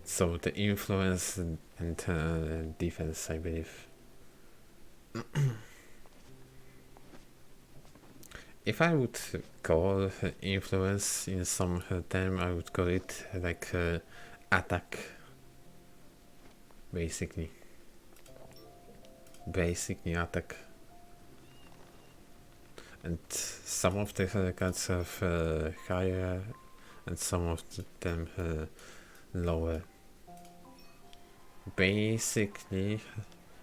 So the influence and defense, I believe. If I would call influence in some term, I would call it like attack, basically attack. And some of the cards have higher and some of them lower. Basically,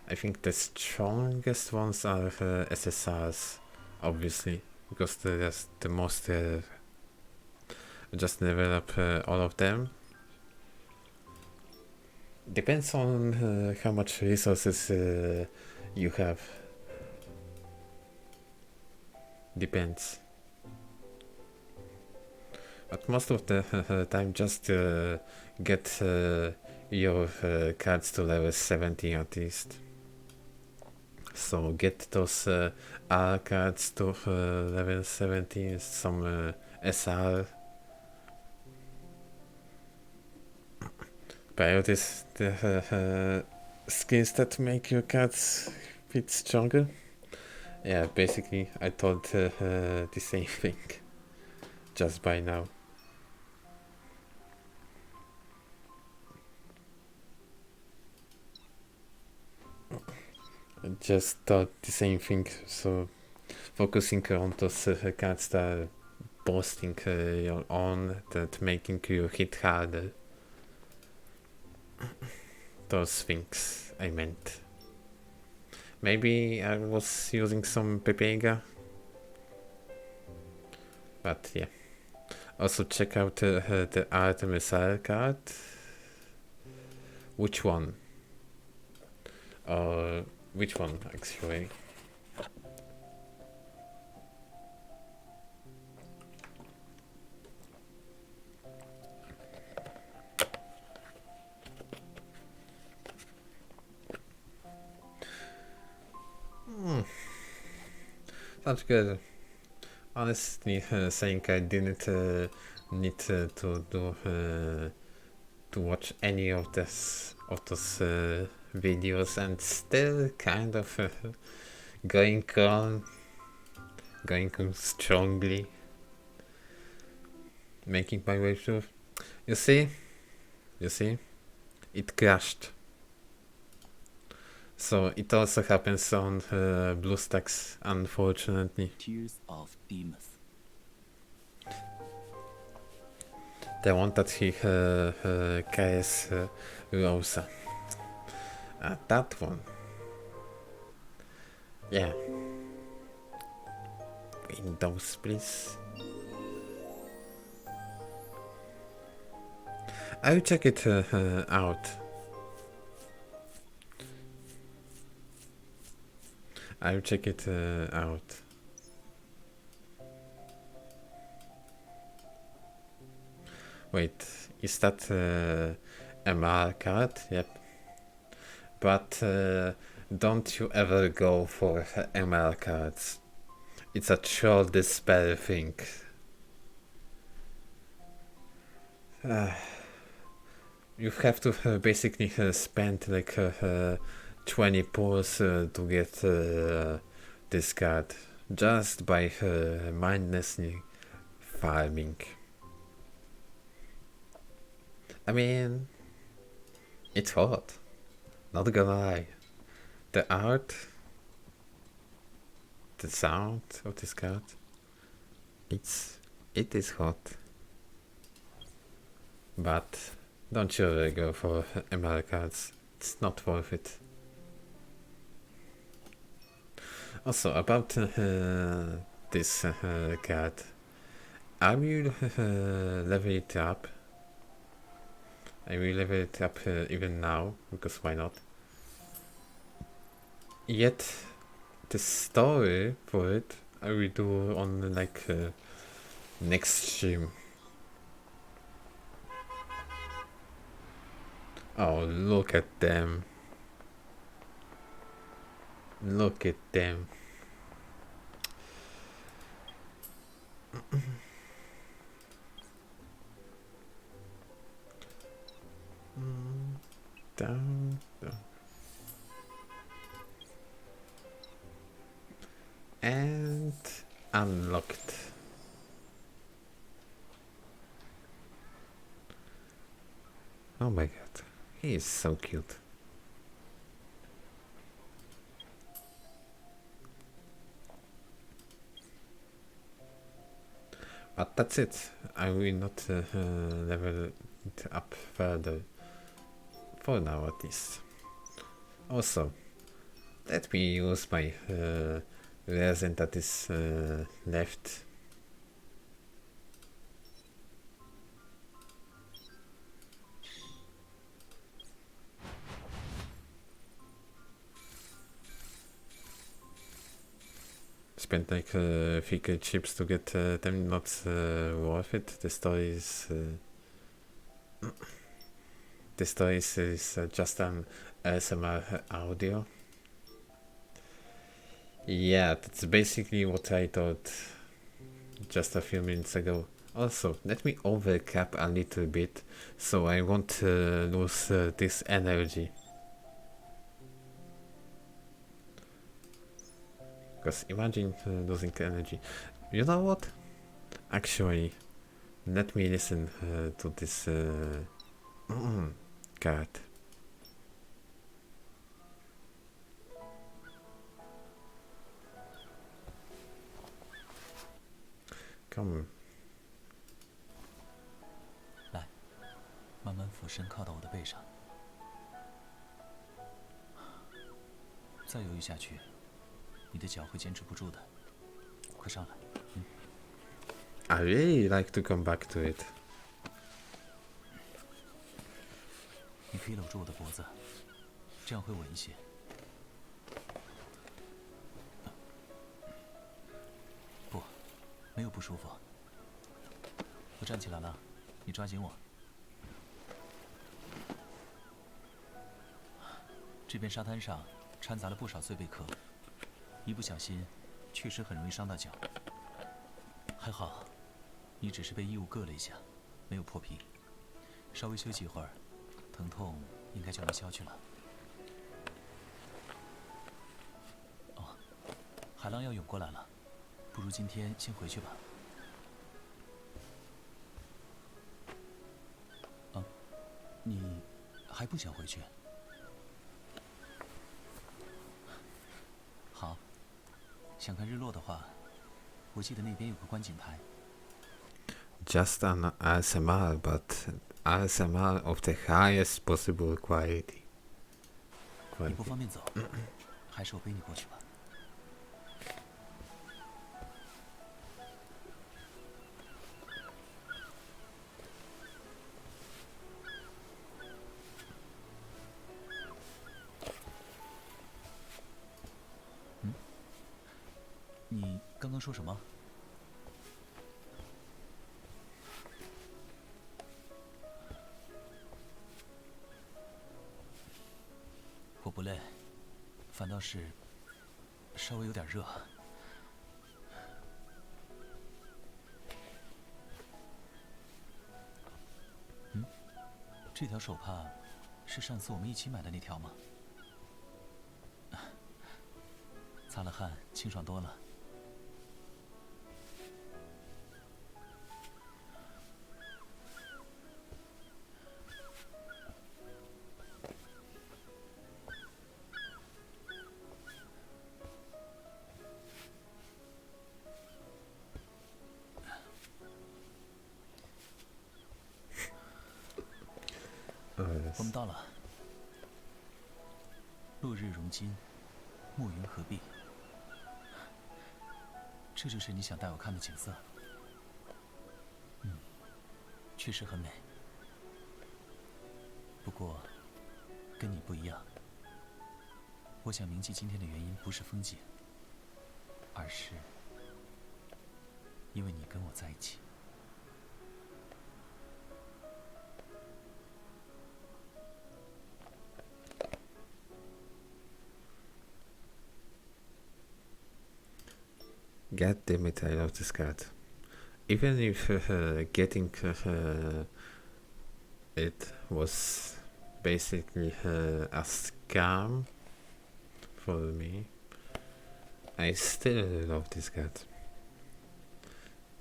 I think the strongest ones are SSRs, obviously, because they're the most just level up all of them. Depends on how much resources you have. Depends. But most of the time, just get your cards to level 70 at least. So get those R cards to level 70, some SR Biotis, the skills that make your cards bit stronger. Yeah, basically I thought the same thing just by now. I just thought the same thing, so focusing on those cards that are boosting your own, that making you hit harder. Those things I meant. Maybe I was using some Pepega. But yeah. Also check out the SSR card. Which one? Which one actually? Sounds good. Honestly, saying I didn't need to do to watch any of those videos, and still kind of going on strongly, making my way through. You see, it crashed. So it also happens on BlueStacks, unfortunately. Tears of Demons. The one that he carries Rosa. That one. Yeah. Windows, please. I'll check it out. I'll check it out. Wait, is that MR card? Yep. But don't you ever go for MR cards. It's a troll despair thing. You have to basically spend like 20 pulls to get this card just by mindlessly farming. I mean, it's hot, not gonna lie. The art, the sound of this card, it is hot. But don't you ever go for MR cards, it's not worth it. Also, about this card, I will level it up. I will level it up even now, because why not? Yet, the story for it, I will do on like next stream. Oh, look at them. Look at them. Down. And unlocked. Oh my god, he is so cute. But that's it. I will not level it up further. For now at least. Also, let me use my resin that is left. Spent like 3 chips to get them, not worth it. The story is just an ASMR audio. Yeah, that's basically what I thought just a few minutes ago. Also, let me overcap a little bit so I won't lose this energy. Because imagine losing energy. You know what? Actually, let me listen to this card. Come. 来，慢慢俯身靠到我的背上。再犹豫下去，你的脚会坚持不住的。快上来。I really like to come back to it. 你可以搂住我的脖子，这样会稳一些。不，没有不舒服。我站起来了，你抓紧我。这边沙滩上掺杂了不少碎贝壳，一不小心，确实很容易伤到脚。还好，你只是被异物硌了一下，没有破皮。稍微休息一会儿，疼痛应该就能消去了。哦，海浪要涌过来了，不如今天先回去吧。啊，你还不想回去？好，想看日落的话，我记得那边有个观景台。Just an ASMR, but ASMR of the highest possible quality. 你不方便走，还是我背你过去吧。你刚刚说什么？我不累，反倒是稍微有点热。这条手帕是上次我们一起买的那条吗？擦了汗，清爽多了。我们到了。落日融金，暮云合璧。这就是你想带我看的景色。确实很美。不过，跟你不一样。我想铭记今天的原因不是风景，而是因为你跟我在一起。God damn it, I love this card. Even if getting it was basically a scam for me, I still love this card.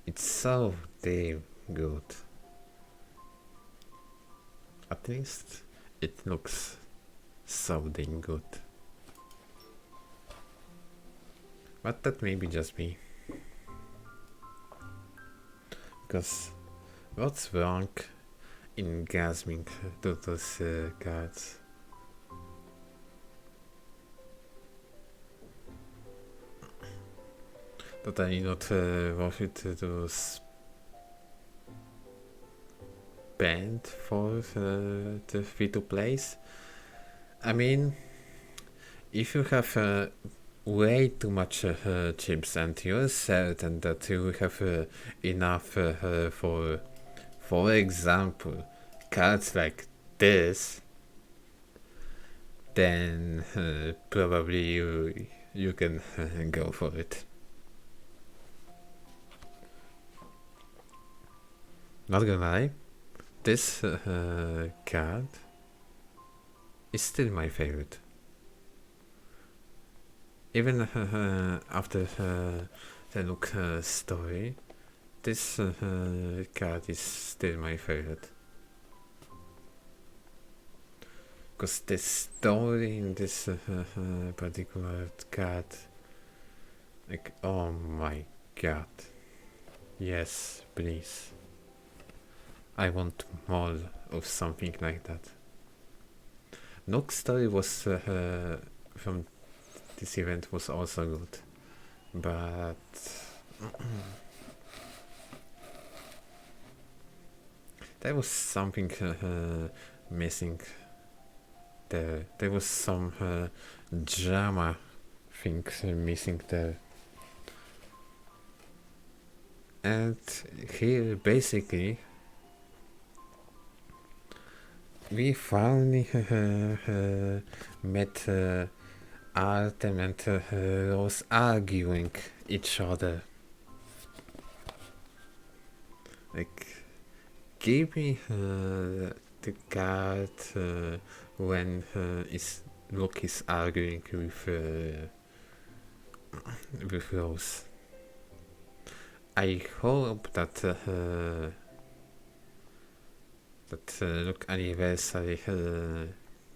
It's so damn good. At least it looks so damn good. But that may be just me. Because what's wrong in gasming to those cards? Totally not worth it to spend for the free-to-plays. I mean, if you have way too much chips and you're certain that you have enough for example, cards like this, then probably you can go for it. Not gonna lie, this card is still my favorite. Even after the Nook story, this card is still my favorite. Because the story in this particular card, like, oh my god. Yes, please. I want more of something like that. Nook's story was from this event was also good, but there was something missing there. There was some drama things missing there. And here basically we finally met Artem and Rose arguing each other. Like, give me the card when Luke is arguing with Rose. I hope that Luke Anniversary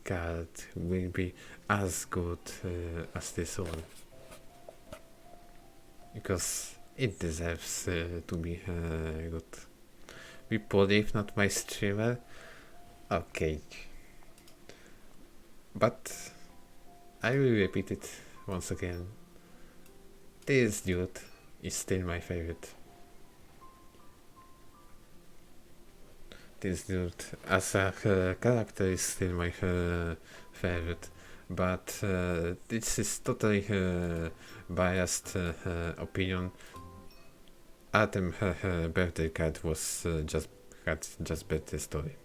card will be as good as this one, because it deserves to be good. People, if not my streamer, okay. But I will repeat it once again. This dude is still my favorite. This dude as a character is still my favorite, but this is totally biased opinion. Artem birthday card was just better story.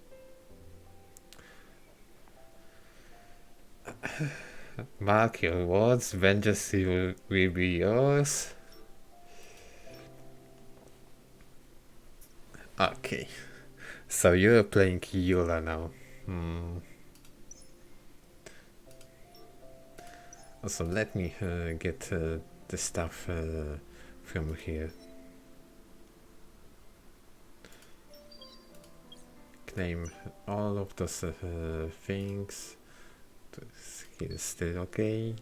Mark your words, vengeance will be yours. Okay, so you're playing Yola now. Also, let me get the stuff from here. Claim all of those things. Here's still okay.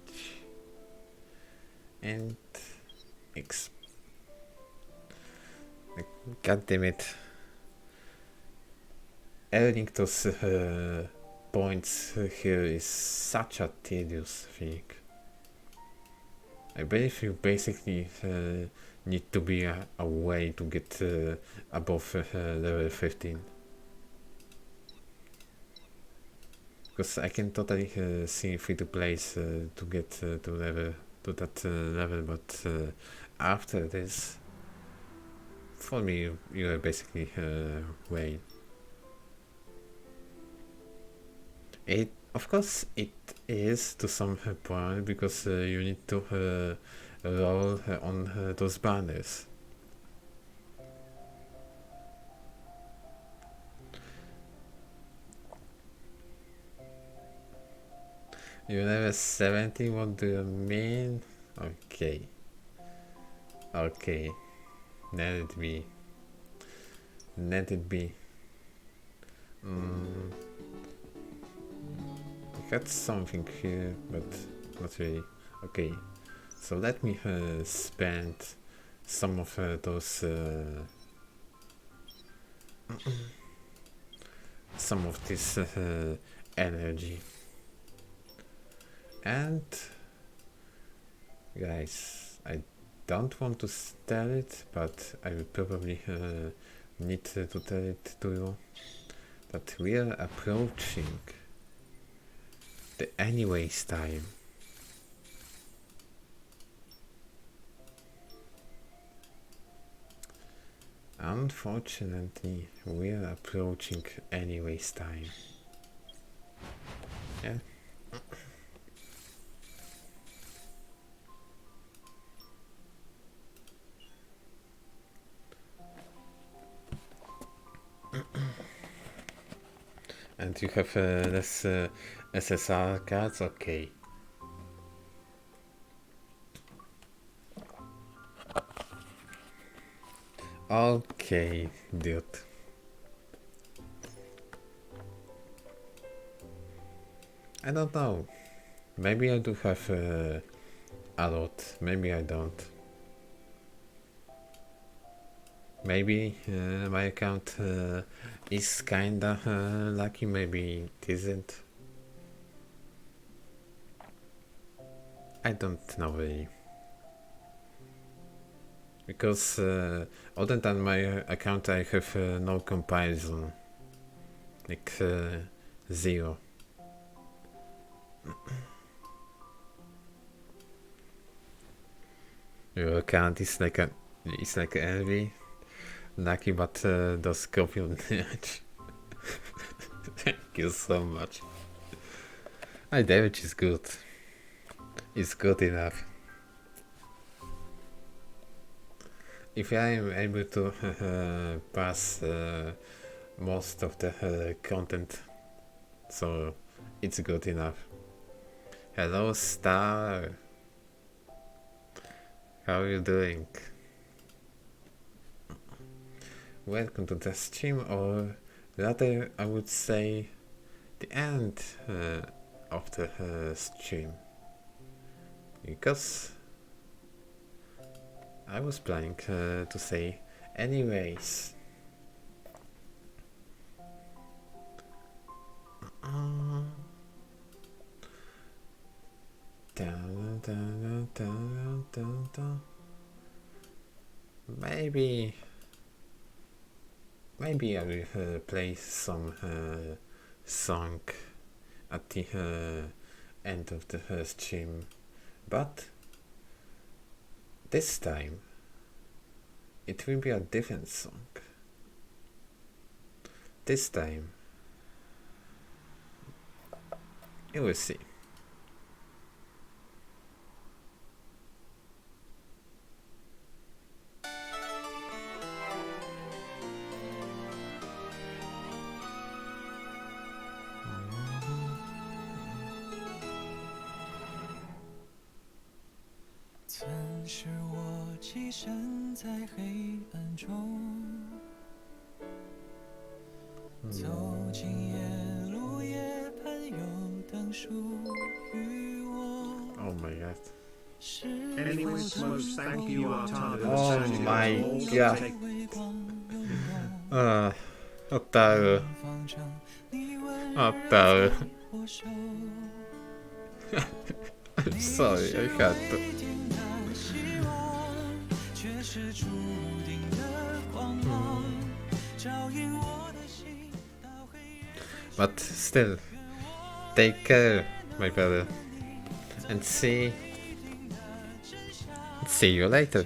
And god damn it. Earning those points here is such a tedious thing. I believe you basically need to be a way to get above level 15. Because I can totally see free-to-plays to get to that level, but after this, for me, you are basically way. Of course, it is to some point, because you need to roll on those banners. You never 70, what do you mean? Okay. Okay. Let it be. Let it be. I got something here, but not really. Okay. So let me spend some of those some of this energy. And guys, I don't want to tell it, but I will probably need to tell it to you that we are approaching the anyways time. Unfortunately, we are approaching anyways time. Yeah. And you have less SSR cards? Okay. Okay, dude. I don't know. Maybe I do have a lot. Maybe I don't. Maybe my account is kinda lucky. Maybe it isn't. I don't know really. Because other than my account I have no comparison. Like 0. Your account is like envy. Lucky but does copy on damage. Thank you so much. My damage is good. It's good enough. If I am able to pass most of the content, so it's good enough. Hello Star, how are you doing? Welcome to the stream, or rather I would say the end of the stream, because I was planning to say anyways. Maybe I will play some song at the end of the stream, but this time it will be a different song. This time you will see.曾是我栖身在黑暗中，走进夜路夜盼有等属于我。 Oh my god. Anyone smokes, thank you, Oh my god. Otaru. Otaru. I'm sorry, I had to. But still, take care, my brother, and see you later.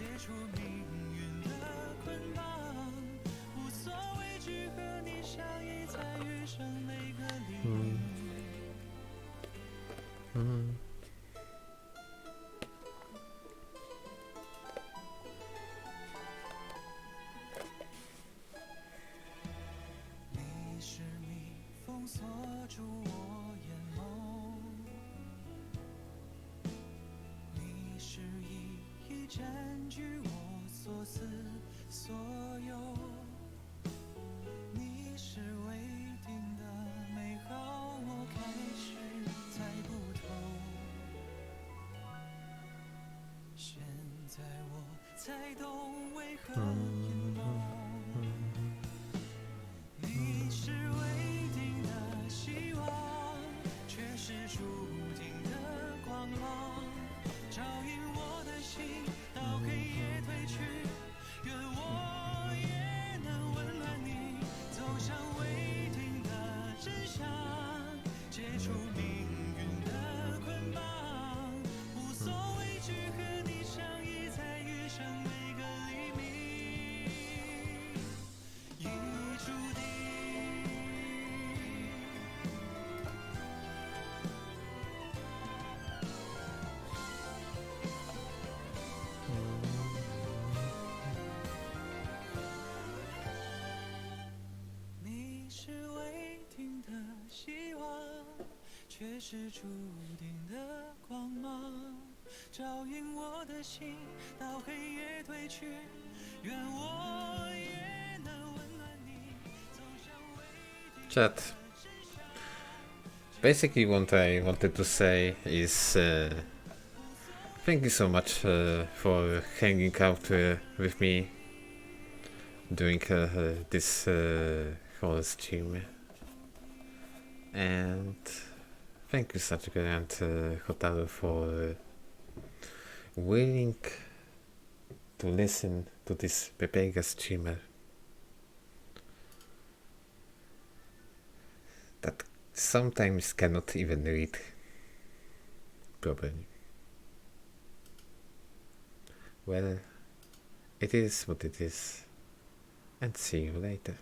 却是注定的光芒，照映我的心，到黑夜褪去。愿我也能温暖你，走向未定 Chat. Basically, what I wanted to say is thank you so much for hanging out with me during this whole stream. And thank you, Satsuka and Hotaru, for willing to listen to this Pepega streamer that sometimes cannot even read properly. Well, it is what it is, and see you later.